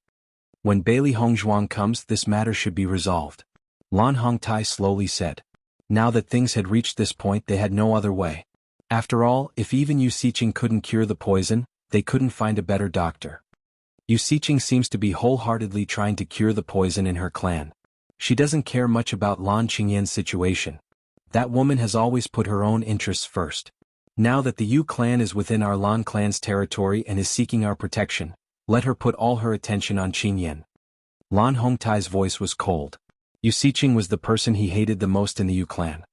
When Bailey Hongzhuang comes, this matter should be resolved. Lan Hongtai slowly said. Now that things had reached this point, they had no other way. After all, if even Yu Siqing couldn't cure the poison, they couldn't find a better doctor. Yu Siqing seems to be wholeheartedly trying to cure the poison in her clan. She doesn't care much about Lan Qingyan's situation. That woman has always put her own interests first. Now that the Yu clan is within our Lan clan's territory and is seeking our protection, let her put all her attention on Qingyan. Lan Hongtai's voice was cold. Yu Siqing was the person he hated the most in the Yu clan.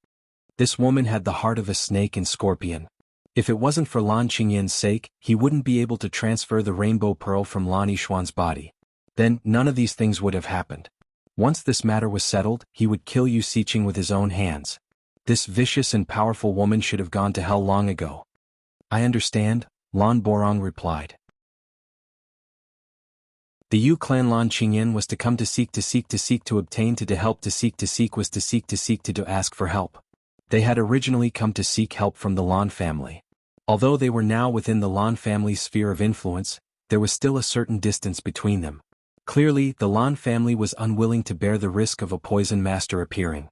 This woman had the heart of a snake and scorpion. If it wasn't for Lan Qingyan's sake, he wouldn't be able to transfer the rainbow pearl from Lan Yishuan's body. Then, none of these things would have happened. Once this matter was settled, he would kill Yu Siqing with his own hands. This vicious and powerful woman should have gone to hell long ago. I understand, Lan Borong replied. The Yu clan Lan Qingyan was to come to seek to obtain to help to seek was to seek to ask for help. They had originally come to seek help from the Lan family. Although they were now within the Lan family's sphere of influence, there was still a certain distance between them. Clearly, the Lan family was unwilling to bear the risk of a poison master appearing.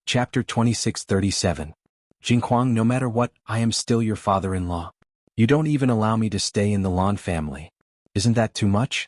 Chapter 2637. Jingquang, no matter what, I am still your father-in-law. You don't even allow me to stay in the Lan family. Isn't that too much?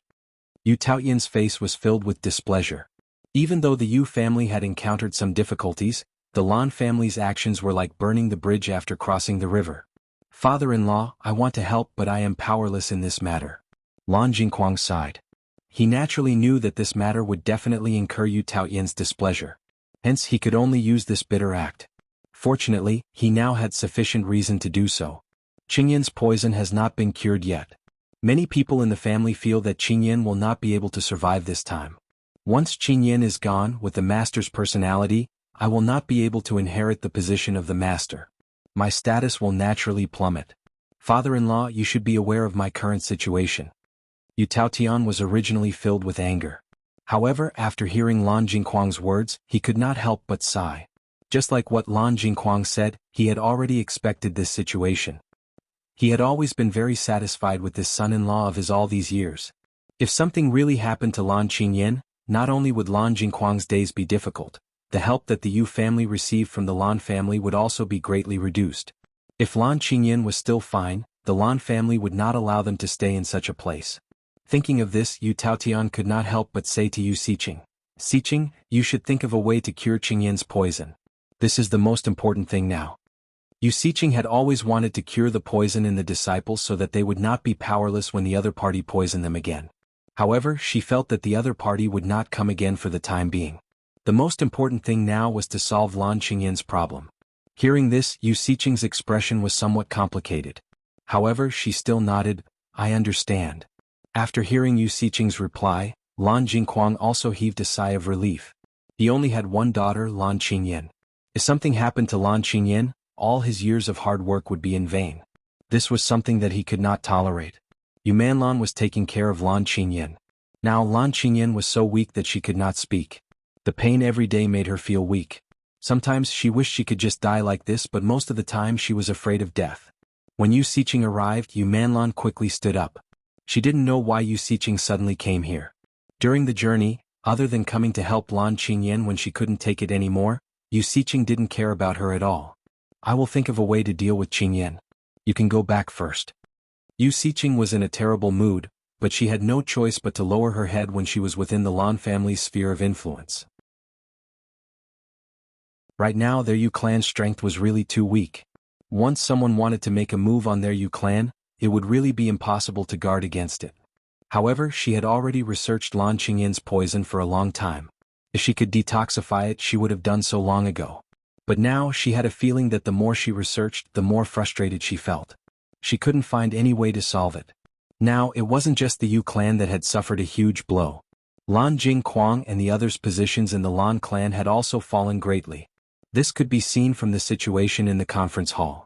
Yu Taoyan's face was filled with displeasure. Even though the Yu family had encountered some difficulties, the Lan family's actions were like burning the bridge after crossing the river. Father-in-law, I want to help, but I am powerless in this matter. Lan Jingquang sighed. He naturally knew that this matter would definitely incur Yu Taoyan's displeasure. Hence he could only use this bitter act. Fortunately, he now had sufficient reason to do so. Qingyan's poison has not been cured yet. Many people in the family feel that Qingyan will not be able to survive this time. Once Qingyan is gone with the master's personality, I will not be able to inherit the position of the master. My status will naturally plummet. Father-in-law, you should be aware of my current situation. Yu Taotian was originally filled with anger. However, after hearing Lan Jingquang's words, he could not help but sigh. Just like what Lan Jingquang said, he had already expected this situation. He had always been very satisfied with this son-in-law of his all these years. If something really happened to Lan Qingyan, not only would Lan Jingquang's days be difficult, the help that the Yu family received from the Lan family would also be greatly reduced. If Lan Qingyan was still fine, the Lan family would not allow them to stay in such a place. Thinking of this, Yu Taotian could not help but say to Yu Siqing, "Siqing, you should think of a way to cure Qingyan's poison. This is the most important thing now." Yu Siqing had always wanted to cure the poison in the disciples so that they would not be powerless when the other party poisoned them again. However, she felt that the other party would not come again for the time being. The most important thing now was to solve Lan Qingyan's problem. Hearing this, Yu Siqing's expression was somewhat complicated. However, she still nodded, "I understand." After hearing Yu Siqing's reply, Lan Jingquang also heaved a sigh of relief. He only had one daughter, Lan Qingyan. If something happened to Lan Qingyan, all his years of hard work would be in vain. This was something that he could not tolerate. Yu Manlan was taking care of Lan Qingyan. Now Lan Qingyan was so weak that she could not speak. The pain every day made her feel weak. Sometimes she wished she could just die like this, but most of the time she was afraid of death. When Yu Siqing arrived, Yu Manlan quickly stood up. She didn't know why Yu Siqing suddenly came here. During the journey, other than coming to help Lan Qingyan when she couldn't take it anymore, Yu Siqing didn't care about her at all. "I will think of a way to deal with Qingyan. You can go back first." Yu Siqing was in a terrible mood, but she had no choice but to lower her head when she was within the Lan family's sphere of influence. Right now their Yu clan's strength was really too weak. Once someone wanted to make a move on their Yu clan, it would really be impossible to guard against it. However, she had already researched Lan Qingyan's poison for a long time. If she could detoxify it, she would have done so long ago. But now she had a feeling that the more she researched, the more frustrated she felt. She couldn't find any way to solve it. Now, it wasn't just the Yu clan that had suffered a huge blow. Lan Jingquang and the others' positions in the Lan clan had also fallen greatly. This could be seen from the situation in the conference hall.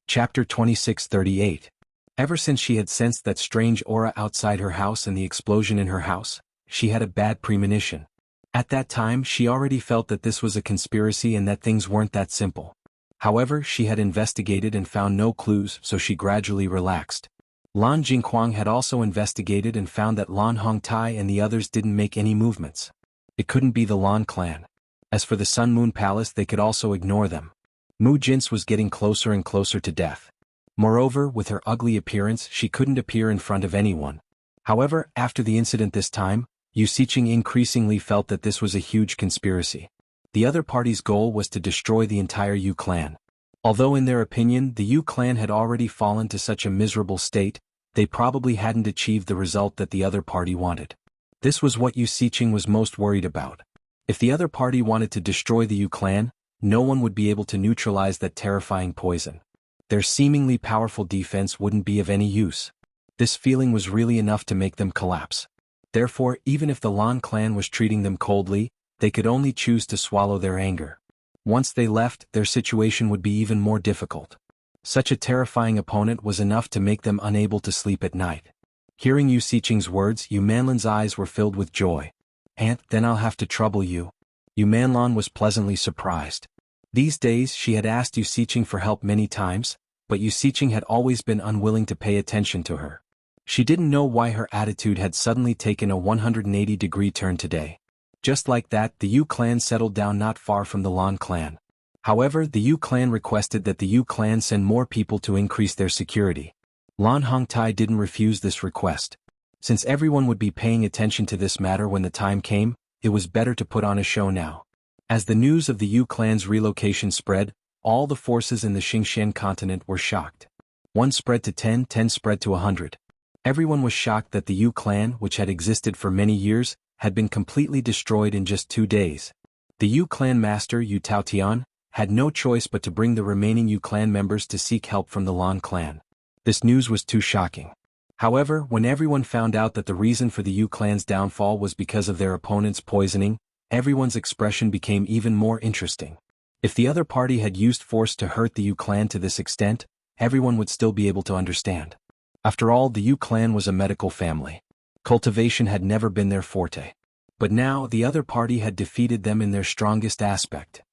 Chapter 26:38. Ever since she had sensed that strange aura outside her house and the explosion in her house, she had a bad premonition. At that time she already felt that this was a conspiracy and that things weren't that simple. However, she had investigated and found no clues, so she gradually relaxed. Lan Jingquang had also investigated and found that Lan Hongtai and the others didn't make any movements. It couldn't be the Lan clan. As for the Sun Moon Palace, they could also ignore them. Mu Jin's was getting closer and closer to death. Moreover, with her ugly appearance, she couldn't appear in front of anyone. However, after the incident this time, Yu Siqing increasingly felt that this was a huge conspiracy. The other party's goal was to destroy the entire Yu clan. Although in their opinion the Yu clan had already fallen to such a miserable state, they probably hadn't achieved the result that the other party wanted. This was what Yu Siqing was most worried about. If the other party wanted to destroy the Yu clan, no one would be able to neutralize that terrifying poison. Their seemingly powerful defense wouldn't be of any use. This feeling was really enough to make them collapse. Therefore, even if the Lan clan was treating them coldly, they could only choose to swallow their anger. Once they left, their situation would be even more difficult. Such a terrifying opponent was enough to make them unable to sleep at night. Hearing Yu Siqing's words, Yu Manlan's eyes were filled with joy. "Aunt, then I'll have to trouble you." Yu Manlan was pleasantly surprised. These days she had asked Yu Siqing for help many times, but Yu Siqing had always been unwilling to pay attention to her. She didn't know why her attitude had suddenly taken a 180-degree turn today. Just like that, the Yu clan settled down not far from the Lan clan. However, the Yu clan requested that the Yu clan send more people to increase their security. Lan Hongtai didn't refuse this request. Since everyone would be paying attention to this matter when the time came, it was better to put on a show now. As the news of the Yu clan's relocation spread, all the forces in the Xingxian continent were shocked. 1 spread to 10, 10 spread to 100. Everyone was shocked that the Yu clan, which had existed for many years, had been completely destroyed in just 2 days. The Yu clan master, Yu Taotian, had no choice but to bring the remaining Yu clan members to seek help from the Lan clan. This news was too shocking. However, when everyone found out that the reason for the Yu clan's downfall was because of their opponent's poisoning, everyone's expression became even more interesting. If the other party had used force to hurt the Yu clan to this extent, everyone would still be able to understand. After all, the Yu clan was a medical family. Cultivation had never been their forte. But now the other party had defeated them in their strongest aspect.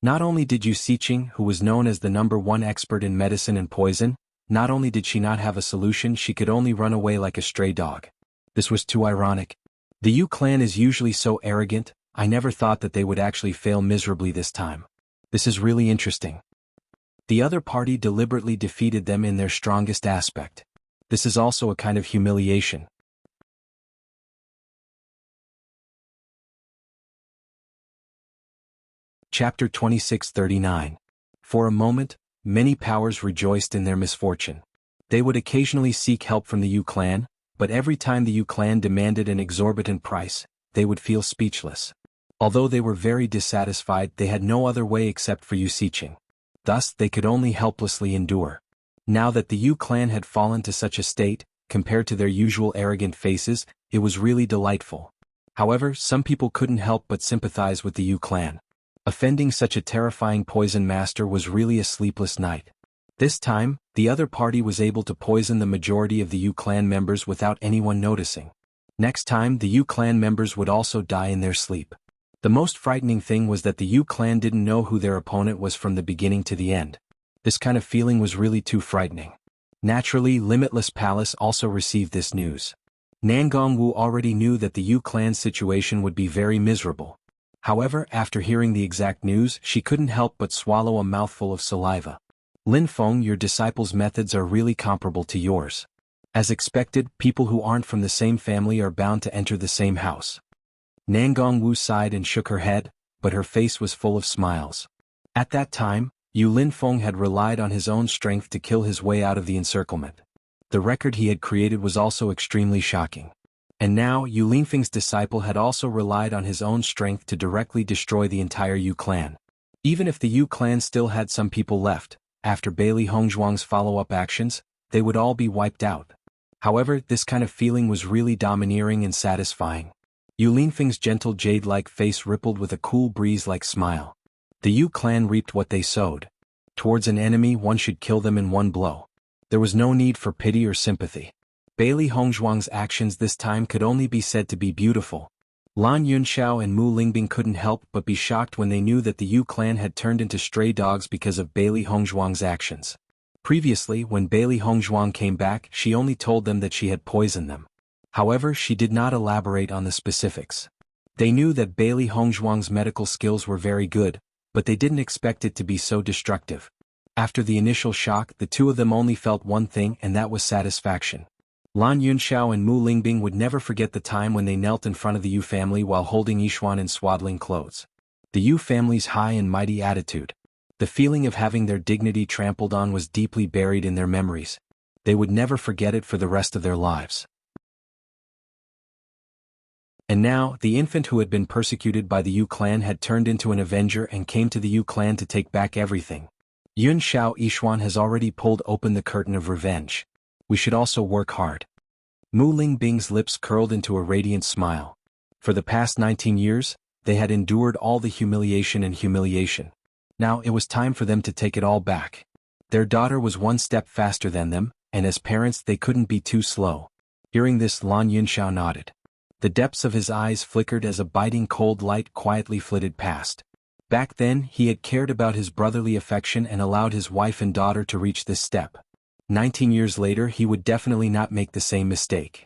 Not only did Yu Siqing, who was known as the #1 expert in medicine and poison, not only did she not have a solution, she could only run away like a stray dog. This was too ironic. The Yu clan is usually so arrogant, I never thought that they would actually fail miserably this time. This is really interesting. The other party deliberately defeated them in their strongest aspect. This is also a kind of humiliation. Chapter 2639. For a moment, many powers rejoiced in their misfortune. They would occasionally seek help from the Yu clan, but every time the Yu clan demanded an exorbitant price, they would feel speechless. Although they were very dissatisfied, they had no other way except for Yu Siqing. Thus, they could only helplessly endure. Now that the Yu clan had fallen to such a state, compared to their usual arrogant faces, it was really delightful. However, some people couldn't help but sympathize with the Yu clan. Offending such a terrifying poison master was really a sleepless night. This time, the other party was able to poison the majority of the Yu clan members without anyone noticing. Next time, the Yu clan members would also die in their sleep. The most frightening thing was that the Yu clan didn't know who their opponent was from the beginning to the end. This kind of feeling was really too frightening. Naturally, Limitless Palace also received this news. Nangongwu already knew that the Yu clan's situation would be very miserable. However, after hearing the exact news, she couldn't help but swallow a mouthful of saliva. Lin Feng, your disciple's methods are really comparable to yours. As expected, people who aren't from the same family are bound to enter the same house. Nangongwu sighed and shook her head, but her face was full of smiles. At that time, Yu Linfeng had relied on his own strength to kill his way out of the encirclement. The record he had created was also extremely shocking. And now, Yu Linfeng's disciple had also relied on his own strength to directly destroy the entire Yu clan. Even if the Yu clan still had some people left, after Bailey Hongzhuang's follow-up actions, they would all be wiped out. However, this kind of feeling was really domineering and satisfying. Yu Linfeng's gentle jade-like face rippled with a cool breeze-like smile. The Yu clan reaped what they sowed. Towards an enemy, one should kill them in one blow. There was no need for pity or sympathy. Bailey Hongzhuang's actions this time could only be said to be beautiful. Lan Yunxiao and Mu Lingbing couldn't help but be shocked when they knew that the Yu clan had turned into stray dogs because of Bailey Hongzhuang's actions. Previously, when Bailey Hongzhuang came back, she only told them that she had poisoned them. However, she did not elaborate on the specifics. They knew that Bailey Hongzhuang's medical skills were very good, but they didn't expect it to be so destructive. After the initial shock, the two of them only felt one thing, and that was satisfaction. Lan Yunxiao and Mu Lingbing would never forget the time when they knelt in front of the Yu family while holding Yixuan in swaddling clothes. The Yu family's high and mighty attitude. The feeling of having their dignity trampled on was deeply buried in their memories. They would never forget it for the rest of their lives. And now, the infant who had been persecuted by the Yu clan had turned into an avenger and came to the Yu clan to take back everything. Yun Xiao Yixuan has already pulled open the curtain of revenge. We should also work hard. Mu Lingbing's lips curled into a radiant smile. For the past 19 years, they had endured all the humiliation and humiliation. Now it was time for them to take it all back. Their daughter was one step faster than them, and as parents they couldn't be too slow. Hearing this, Lan Yunxiao nodded. The depths of his eyes flickered as a biting cold light quietly flitted past. Back then, he had cared about his brotherly affection and allowed his wife and daughter to reach this step. 19 years later, he would definitely not make the same mistake.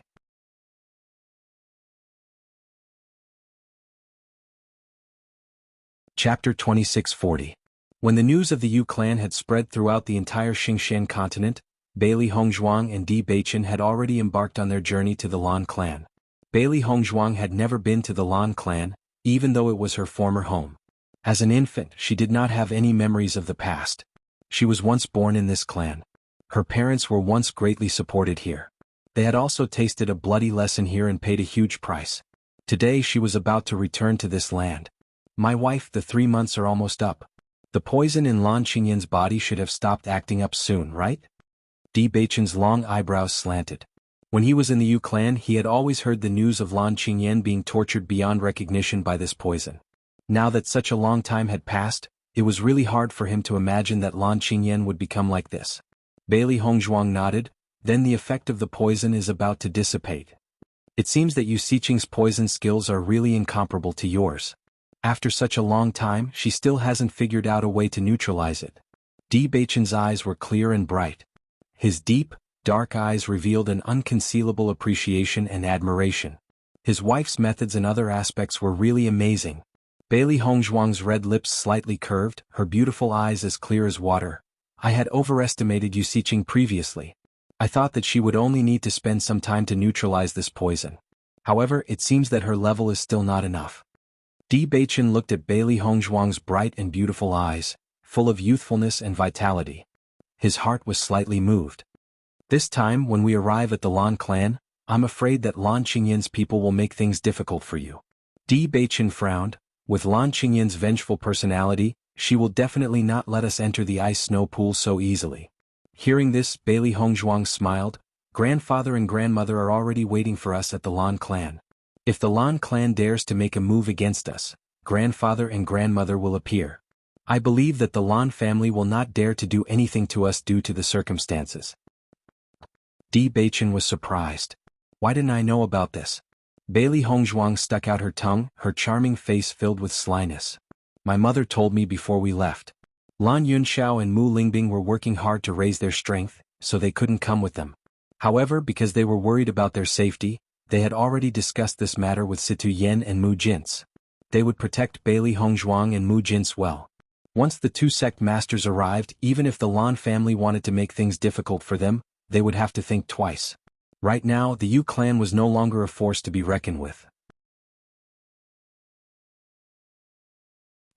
Chapter 2640. When the news of the Yu clan had spread throughout the entire Xingxian continent, Bailey Hongzhuang and Di Beichen had already embarked on their journey to the Lan clan. Bailey Hongzhuang had never been to the Lan clan, even though it was her former home. As an infant, she did not have any memories of the past. She was once born in this clan. Her parents were once greatly supported here. They had also tasted a bloody lesson here and paid a huge price. Today she was about to return to this land. My wife, the 3 months are almost up. The poison in Lan Qingyan's body should have stopped acting up soon, right? Di Beichen's long eyebrows slanted. When he was in the Yu clan, he had always heard the news of Lan Qingyan being tortured beyond recognition by this poison. Now that such a long time had passed, it was really hard for him to imagine that Lan Qingyan would become like this. Bailey Hongzhuang nodded. Then the effect of the poison is about to dissipate. It seems that Yu Siqing's poison skills are really incomparable to yours. After such a long time, she still hasn't figured out a way to neutralize it. Di Baichen's eyes were clear and bright. His deep, dark eyes revealed an unconcealable appreciation and admiration. His wife's methods and other aspects were really amazing. Bailey Hongzhuang's red lips slightly curved, her beautiful eyes as clear as water. I had overestimated Yu Siqing previously. I thought that she would only need to spend some time to neutralize this poison. However, it seems that her level is still not enough. Di Baichen looked at Bailey Hongzhuang's bright and beautiful eyes, full of youthfulness and vitality. His heart was slightly moved. This time, when we arrive at the Lan clan, I'm afraid that Lan Qingyin's people will make things difficult for you. Di Baichen frowned. With Lan Qingyin's vengeful personality, she will definitely not let us enter the ice snow pool so easily. Hearing this, Bailey Hongzhuang smiled. Grandfather and grandmother are already waiting for us at the Lan clan. If the Lan clan dares to make a move against us, grandfather and grandmother will appear. I believe that the Lan family will not dare to do anything to us due to the circumstances. Di Baichen was surprised. Why didn't I know about this? Bailey Hongzhuang stuck out her tongue, her charming face filled with slyness. My mother told me before we left. Lan Yunxiao and Mu Lingbing were working hard to raise their strength, so they couldn't come with them. However, because they were worried about their safety, they had already discussed this matter with Situ Yen and Mu Jintz. They would protect Bailey Hongzhuang and Mu Jintz well. Once the two sect masters arrived, even if the Lan family wanted to make things difficult for them, they would have to think twice. Right now, the Yu clan was no longer a force to be reckoned with.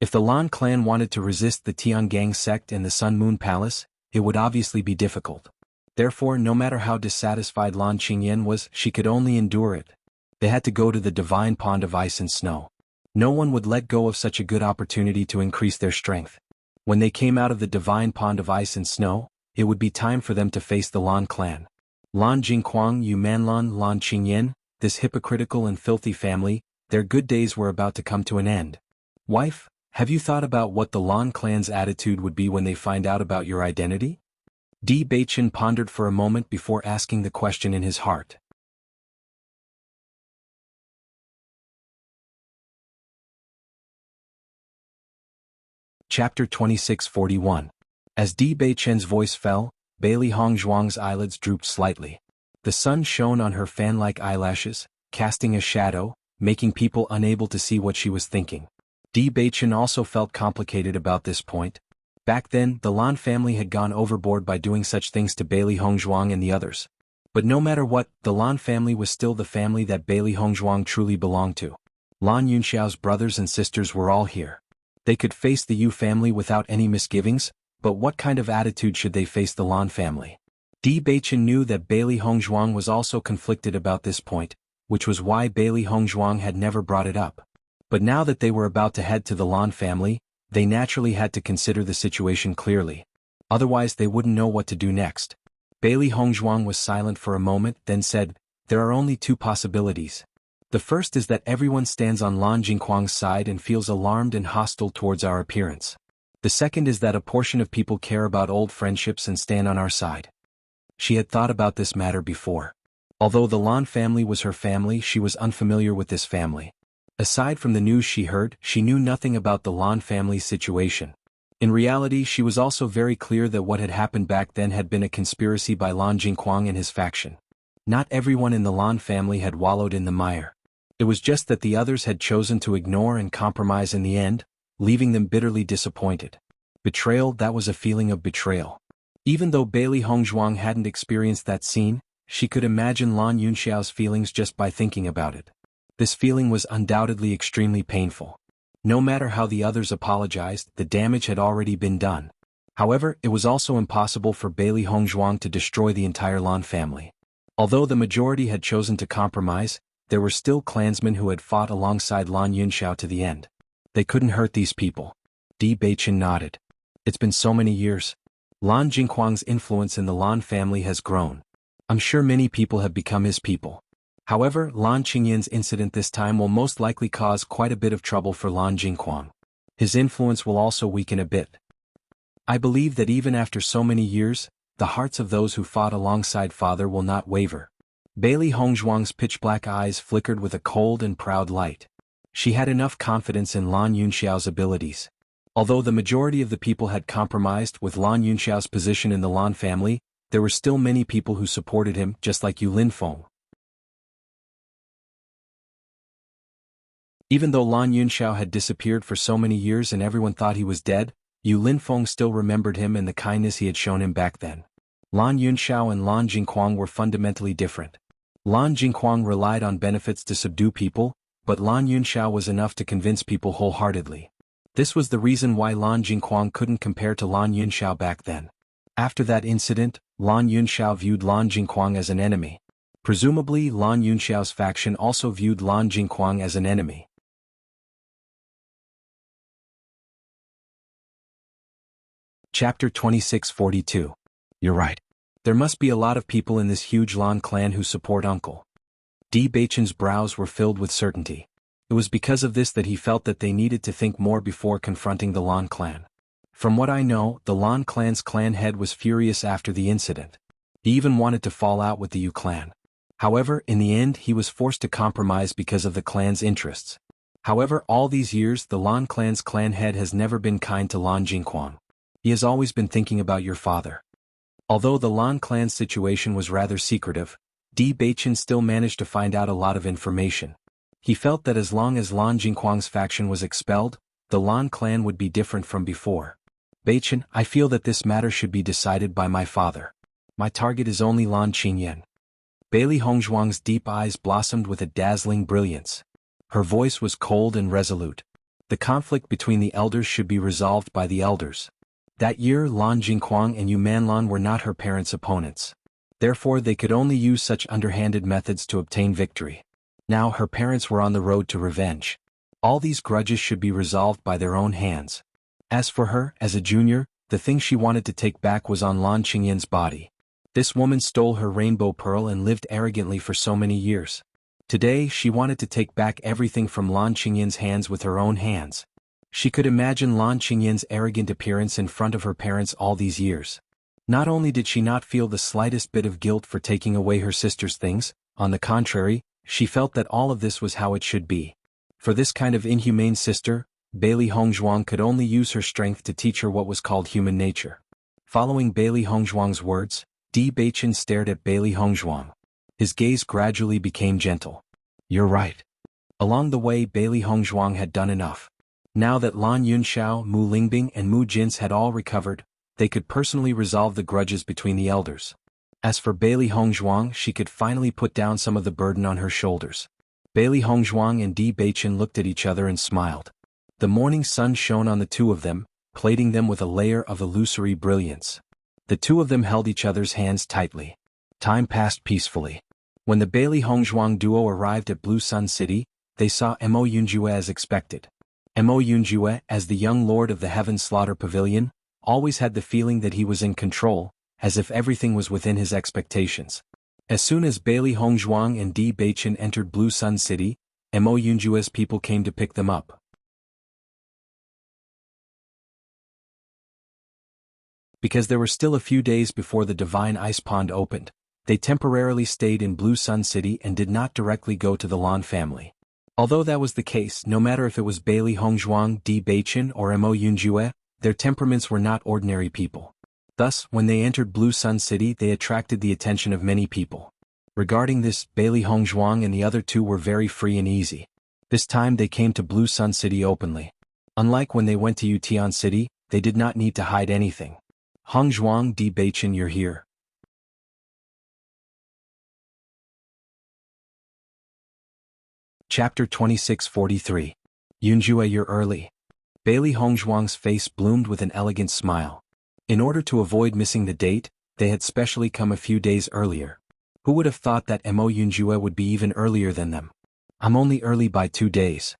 If the Lan clan wanted to resist the Tiangang sect and the Sun Moon Palace, it would obviously be difficult. Therefore, no matter how dissatisfied Lan Qingyan was, she could only endure it. They had to go to the divine pond of ice and snow. No one would let go of such a good opportunity to increase their strength. When they came out of the divine pond of ice and snow, it would be time for them to face the Lan clan. Lan Jingquang, Yu Manlan, Lan Qingyan, this hypocritical and filthy family, their good days were about to come to an end. Wife, have you thought about what the Lan clan's attitude would be when they find out about your identity? Di Baichen pondered for a moment before asking the question in his heart. Chapter 2641. As Di Baichen's voice fell, Bailey Hongzhuang's eyelids drooped slightly. The sun shone on her fan-like eyelashes, casting a shadow, making people unable to see what she was thinking. Di Baichen also felt complicated about this point. Back then, the Lan family had gone overboard by doing such things to Bailey Hongzhuang and the others. But no matter what, the Lan family was still the family that Bailey Hongzhuang truly belonged to. Lan Yunxiao's brothers and sisters were all here. They could face the Yu family without any misgivings, but what kind of attitude should they face the Lan family? Di Baichen knew that Bailey Hongzhuang was also conflicted about this point, which was why Bailey Hongzhuang had never brought it up. But now that they were about to head to the Lan family, they naturally had to consider the situation clearly. Otherwise they wouldn't know what to do next. Bailey Hongzhuang was silent for a moment, then said, "There are only two possibilities. The first is that everyone stands on Lan Jingquang's side and feels alarmed and hostile towards our appearance. The second is that a portion of people care about old friendships and stand on our side." She had thought about this matter before. Although the Lan family was her family, she was unfamiliar with this family. Aside from the news she heard, she knew nothing about the Lan family's situation. In reality, she was also very clear that what had happened back then had been a conspiracy by Lan Jingquang and his faction. Not everyone in the Lan family had wallowed in the mire. It was just that the others had chosen to ignore and compromise in the end, leaving them bitterly disappointed. Betrayal, that was a feeling of betrayal. Even though Bailey Hongzhuang hadn't experienced that scene, she could imagine Lan Yunxiao's feelings just by thinking about it. This feeling was undoubtedly extremely painful. No matter how the others apologized, the damage had already been done. However, it was also impossible for Bailey Hongzhuang to destroy the entire Lan family. Although the majority had chosen to compromise, there were still clansmen who had fought alongside Lan Yunxiao to the end. They couldn't hurt these people. Di Baichen nodded. It's been so many years. Lan Jingquang's influence in the Lan family has grown. I'm sure many people have become his people. However, Lan Qingyan's incident this time will most likely cause quite a bit of trouble for Lan Jingquang. His influence will also weaken a bit. I believe that even after so many years, the hearts of those who fought alongside father will not waver. Bailey Hongzhuang's pitch-black eyes flickered with a cold and proud light. She had enough confidence in Lan Yunxiao's abilities. Although the majority of the people had compromised with Lan Yunxiao's position in the Lan family, there were still many people who supported him, just like Yu Linfeng. Even though Lan Yunxiao had disappeared for so many years and everyone thought he was dead, Yu Linfeng still remembered him and the kindness he had shown him back then. Lan Yunxiao and Lan Jingquang were fundamentally different. Lan Jingquang relied on benefits to subdue people, but Lan Yunxiao was enough to convince people wholeheartedly. This was the reason why Lan Jingquang couldn't compare to Lan Yunxiao back then. After that incident, Lan Yunxiao viewed Lan Jingquang as an enemy. Presumably Lan Yunxiao's faction also viewed Lan Jingquang as an enemy. Chapter 2642. You're right. There must be a lot of people in this huge Lan clan who support Uncle. Di Beichen's brows were filled with certainty. It was because of this that he felt that they needed to think more before confronting the Lan clan. From what I know, the Lan clan's clan head was furious after the incident. He even wanted to fall out with the Yu clan. However, in the end he was forced to compromise because of the clan's interests. However, all these years the Lan clan's clan head has never been kind to Lan Jingquang. He has always been thinking about your father. Although the Lan clan's situation was rather secretive, Di Beichen still managed to find out a lot of information. He felt that as long as Lan Jingquang's faction was expelled, the Lan clan would be different from before. Beichen, I feel that this matter should be decided by my father. My target is only Lan Qingyan. Bailey Hongzhuang's deep eyes blossomed with a dazzling brilliance. Her voice was cold and resolute. The conflict between the elders should be resolved by the elders. That year Lan Jingquang and Yu Manlan were not her parents' opponents. Therefore they could only use such underhanded methods to obtain victory. Now her parents were on the road to revenge. All these grudges should be resolved by their own hands. As for her, as a junior, the thing she wanted to take back was on Lan Qingyan's body. This woman stole her rainbow pearl and lived arrogantly for so many years. Today she wanted to take back everything from Lan Qingyan's hands with her own hands. She could imagine Lan Qingyan's arrogant appearance in front of her parents all these years. Not only did she not feel the slightest bit of guilt for taking away her sister's things, on the contrary, she felt that all of this was how it should be. For this kind of inhumane sister, Bailey Hongzhuang could only use her strength to teach her what was called human nature. Following Bailey Hongzhuang's words, Di Beichen stared at Bailey Hongzhuang. His gaze gradually became gentle. You're right. Along the way Bailey Hongzhuang had done enough. Now that Lan Yunxiao, Mu Lingbing and Mu Jins had all recovered, they could personally resolve the grudges between the elders. As for Bailey Hongzhuang, she could finally put down some of the burden on her shoulders. Bailey Hongzhuang and Di Beichen looked at each other and smiled. The morning sun shone on the two of them, plating them with a layer of illusory brilliance. The two of them held each other's hands tightly. Time passed peacefully. When the Bailey Hongzhuang duo arrived at Blue Sun City, they saw Mo Yunjue as expected. Mo Yunjue, as the young lord of the Heaven Slaughter Pavilion, always had the feeling that he was in control, as if everything was within his expectations. As soon as Bailey Hongzhuang and Di Beichen entered Blue Sun City, Mo Yunjue's people came to pick them up. Because there were still a few days before the Divine Ice Pond opened, they temporarily stayed in Blue Sun City and did not directly go to the Lan family. Although that was the case, no matter if it was Bailey Hongzhuang, Di Beichen or Mo Yunjue, their temperaments were not ordinary people. Thus, when they entered Blue Sun City they attracted the attention of many people. Regarding this, Bailey Hongzhuang and the other two were very free and easy. This time they came to Blue Sun City openly. Unlike when they went to Yutian City, they did not need to hide anything. Hongzhuang, Di Beichen, you're here. Chapter 2643. Yunjue, you're early. Bailey Hongzhuang's face bloomed with an elegant smile. In order to avoid missing the date, they had specially come a few days earlier. Who would have thought that Mo Yunjue would be even earlier than them? I'm only early by 2 days.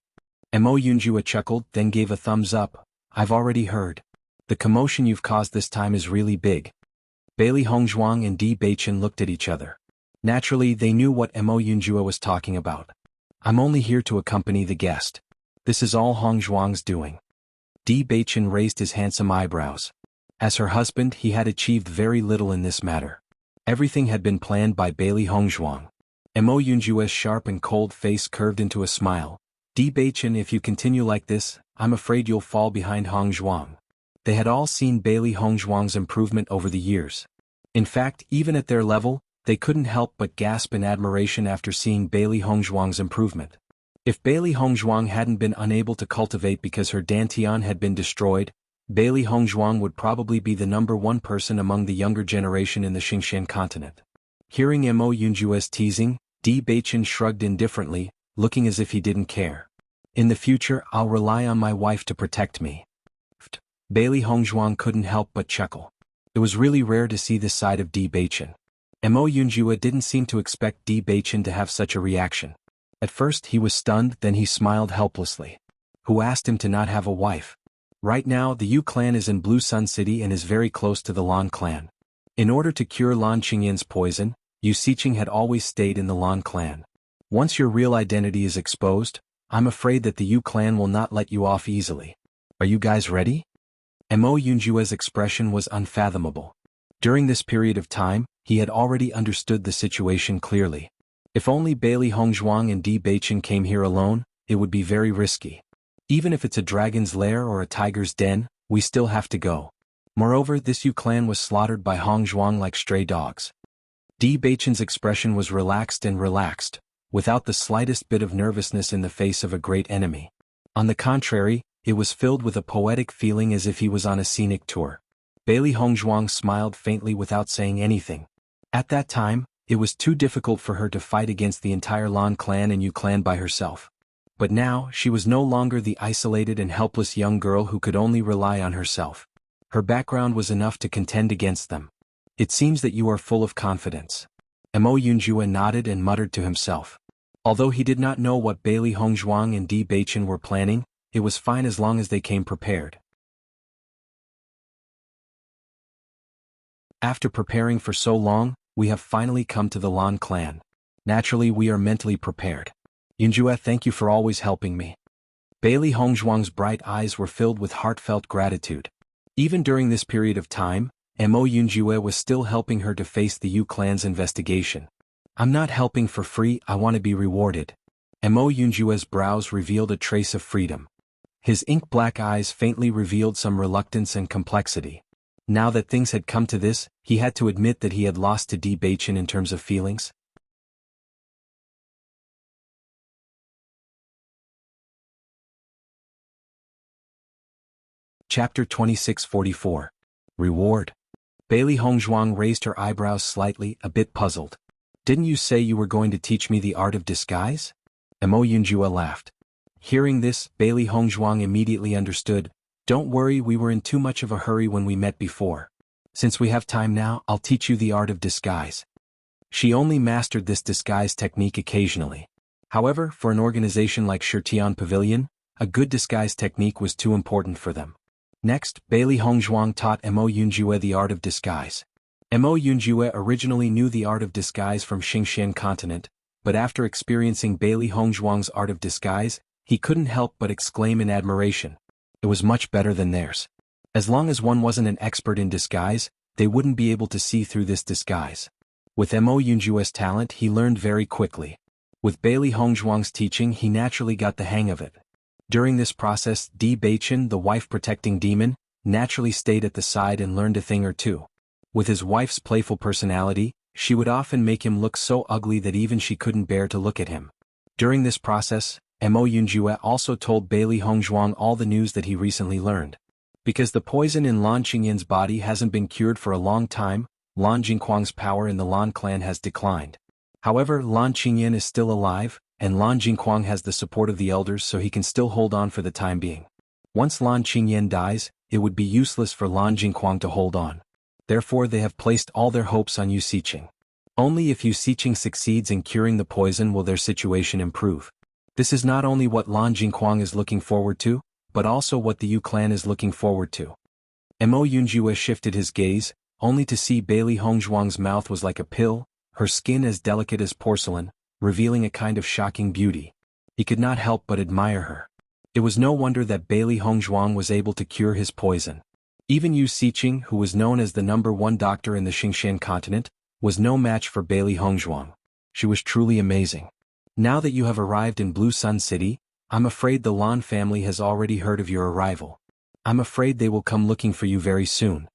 Mo Yunjue chuckled, then gave a thumbs up. I've already heard. The commotion you've caused this time is really big. Bailey Hongzhuang and Di Beichen looked at each other. Naturally, they knew what Mo Yunjue was talking about. I'm only here to accompany the guest. This is all Hongzhuang's doing. Di Beichen raised his handsome eyebrows. As her husband, he had achieved very little in this matter. Everything had been planned by Bailey Hongzhuang. Mo Yunjue's sharp and cold face curved into a smile. Beichen, if you continue like this, I'm afraid you'll fall behind Hongzhuang. They had all seen Bailey Hongzhuang's improvement over the years. In fact, even at their level, they couldn't help but gasp in admiration after seeing Bailey Hongzhuang's improvement. If Bailey Hongzhuang hadn't been unable to cultivate because her dantian had been destroyed, Bailey Hongzhuang would probably be the #1 person among the younger generation in the Xingqian continent. Hearing Mo Yunjue's teasing, Beichen shrugged indifferently, looking as if he didn't care. In the future, I'll rely on my wife to protect me. Bailey Hongzhuang couldn't help but chuckle. It was really rare to see this side of Beichen. Mo Yunjue didn't seem to expect Beichen to have such a reaction. At first he was stunned, then he smiled helplessly. Who asked him to not have a wife? Right now the Yu clan is in Blue Sun City and is very close to the Lan clan. In order to cure Lan Qingyin's poison, Yu Xiqing had always stayed in the Lan clan. Once your real identity is exposed, I'm afraid that the Yu clan will not let you off easily. Are you guys ready? Mo Yunjue's expression was unfathomable. During this period of time, he had already understood the situation clearly. If only Bailey Hongzhuang and Beichen came here alone, it would be very risky. Even if it's a dragon's lair or a tiger's den, we still have to go. Moreover, this Yu clan was slaughtered by Hongzhuang like stray dogs. Beichen's expression was relaxed, without the slightest bit of nervousness in the face of a great enemy. On the contrary, it was filled with a poetic feeling as if he was on a scenic tour. Bailey Hongzhuang smiled faintly without saying anything. At that time, it was too difficult for her to fight against the entire Lan clan and Yu clan by herself. But now, she was no longer the isolated and helpless young girl who could only rely on herself. Her background was enough to contend against them. It seems that you are full of confidence. Mo Yunjue nodded and muttered to himself. Although he did not know what Bailey Hongzhuang and Beichen were planning, it was fine as long as they came prepared. After preparing for so long, we have finally come to the Lan clan. Naturally, we are mentally prepared. Yunjue, thank you for always helping me. Bailey Hongzhuang's bright eyes were filled with heartfelt gratitude. Even during this period of time, Mo Yunjue was still helping her to face the Yu clan's investigation. I'm not helping for free, I want to be rewarded. Mo Yunjue's brows revealed a trace of freedom. His ink-black eyes faintly revealed some reluctance and complexity. Now that things had come to this, he had to admit that he had lost to Beichen in terms of feelings. Chapter 2644. Reward. Bailey Hongzhuang raised her eyebrows slightly, a bit puzzled. Didn't you say you were going to teach me the art of disguise? Mo Yunjue laughed. Hearing this, Bailey Hongzhuang immediately understood. Don't worry, we were in too much of a hurry when we met before. Since we have time now, I'll teach you the art of disguise. She only mastered this disguise technique occasionally. However, for an organization like Shirtian Pavilion, a good disguise technique was too important for them. Next, Bailey Hongzhuang taught Mo Yunjue the art of disguise. Mo Yunjue originally knew the art of disguise from Xingqian continent, but after experiencing Bailey Hongzhuang's art of disguise, he couldn't help but exclaim in admiration. It was much better than theirs. As long as one wasn't an expert in disguise, they wouldn't be able to see through this disguise. With Mo Yunjue's talent, he learned very quickly. With Bailey Hongzhuang's teaching, he naturally got the hang of it. During this process, Beichen, the wife-protecting demon, naturally stayed at the side and learned a thing or two. With his wife's playful personality, she would often make him look so ugly that even she couldn't bear to look at him. During this process, Mo Yunjue also told Bailey Hongzhuang all the news that he recently learned. Because the poison in Lan Qingyin's body hasn't been cured for a long time, Lan Jingquang's power in the Lan clan has declined. However, Lan Qingyin is still alive, and Lan Jingquang has the support of the elders, so he can still hold on for the time being. Once Lan Qingyin dies, it would be useless for Lan Jingquang to hold on. Therefore they have placed all their hopes on Yu Xiqing. Only if Yu Xiqing succeeds in curing the poison will their situation improve. This is not only what Lan Jingquang is looking forward to, but also what the Yu clan is looking forward to. Mo Yunjue shifted his gaze, only to see Bailey Hongzhuang's mouth was like a pill, her skin as delicate as porcelain, revealing a kind of shocking beauty. He could not help but admire her. It was no wonder that Bailey Hongzhuang was able to cure his poison. Even Yu Xiqing, who was known as the #1 doctor in the Xingqian continent, was no match for Bailey Hongzhuang. She was truly amazing. Now that you have arrived in Blue Sun City, I'm afraid the Lan family has already heard of your arrival. I'm afraid they will come looking for you very soon.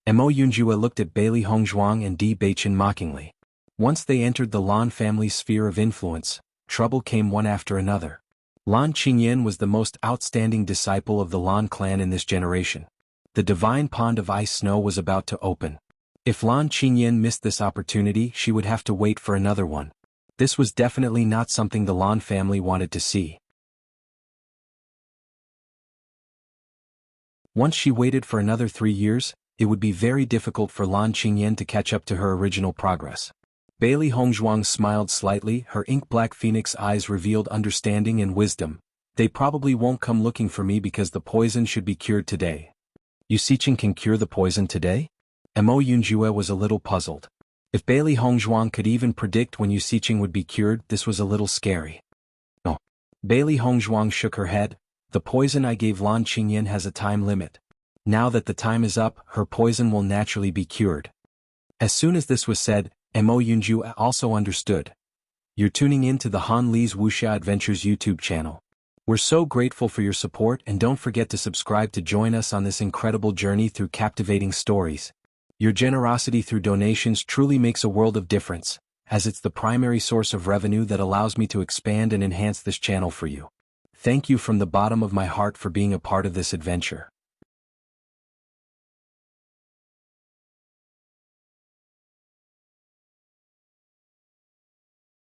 Mo Yunjue looked at Bailey Hongzhuang and Di Beichen mockingly. Once they entered the Lan family's sphere of influence, trouble came one after another. Lan Qingyan was the most outstanding disciple of the Lan clan in this generation. The divine pond of ice snow was about to open. If Lan Qingyan missed this opportunity, she would have to wait for another one. This was definitely not something the Lan family wanted to see. Once she waited for another 3 years, it would be very difficult for Lan Qingyan to catch up to her original progress. Bailey Hongzhuang smiled slightly, her ink-black phoenix eyes revealed understanding and wisdom. They probably won't come looking for me because the poison should be cured today. Yu Xiqing can cure the poison today? Mo Yunjue was a little puzzled. If Bailey Hongzhuang could even predict when Yu Xiqing would be cured, this was a little scary. No. Bailey Hongzhuang shook her head. The poison I gave Lan Qingyan has a time limit. Now that the time is up, her poison will naturally be cured. As soon as this was said, Mo Yunjue also understood. You're tuning in to the Han Li's Wuxia Adventures YouTube channel. We're so grateful for your support, and don't forget to subscribe to join us on this incredible journey through captivating stories. Your generosity through donations truly makes a world of difference, as it's the primary source of revenue that allows me to expand and enhance this channel for you. Thank you from the bottom of my heart for being a part of this adventure.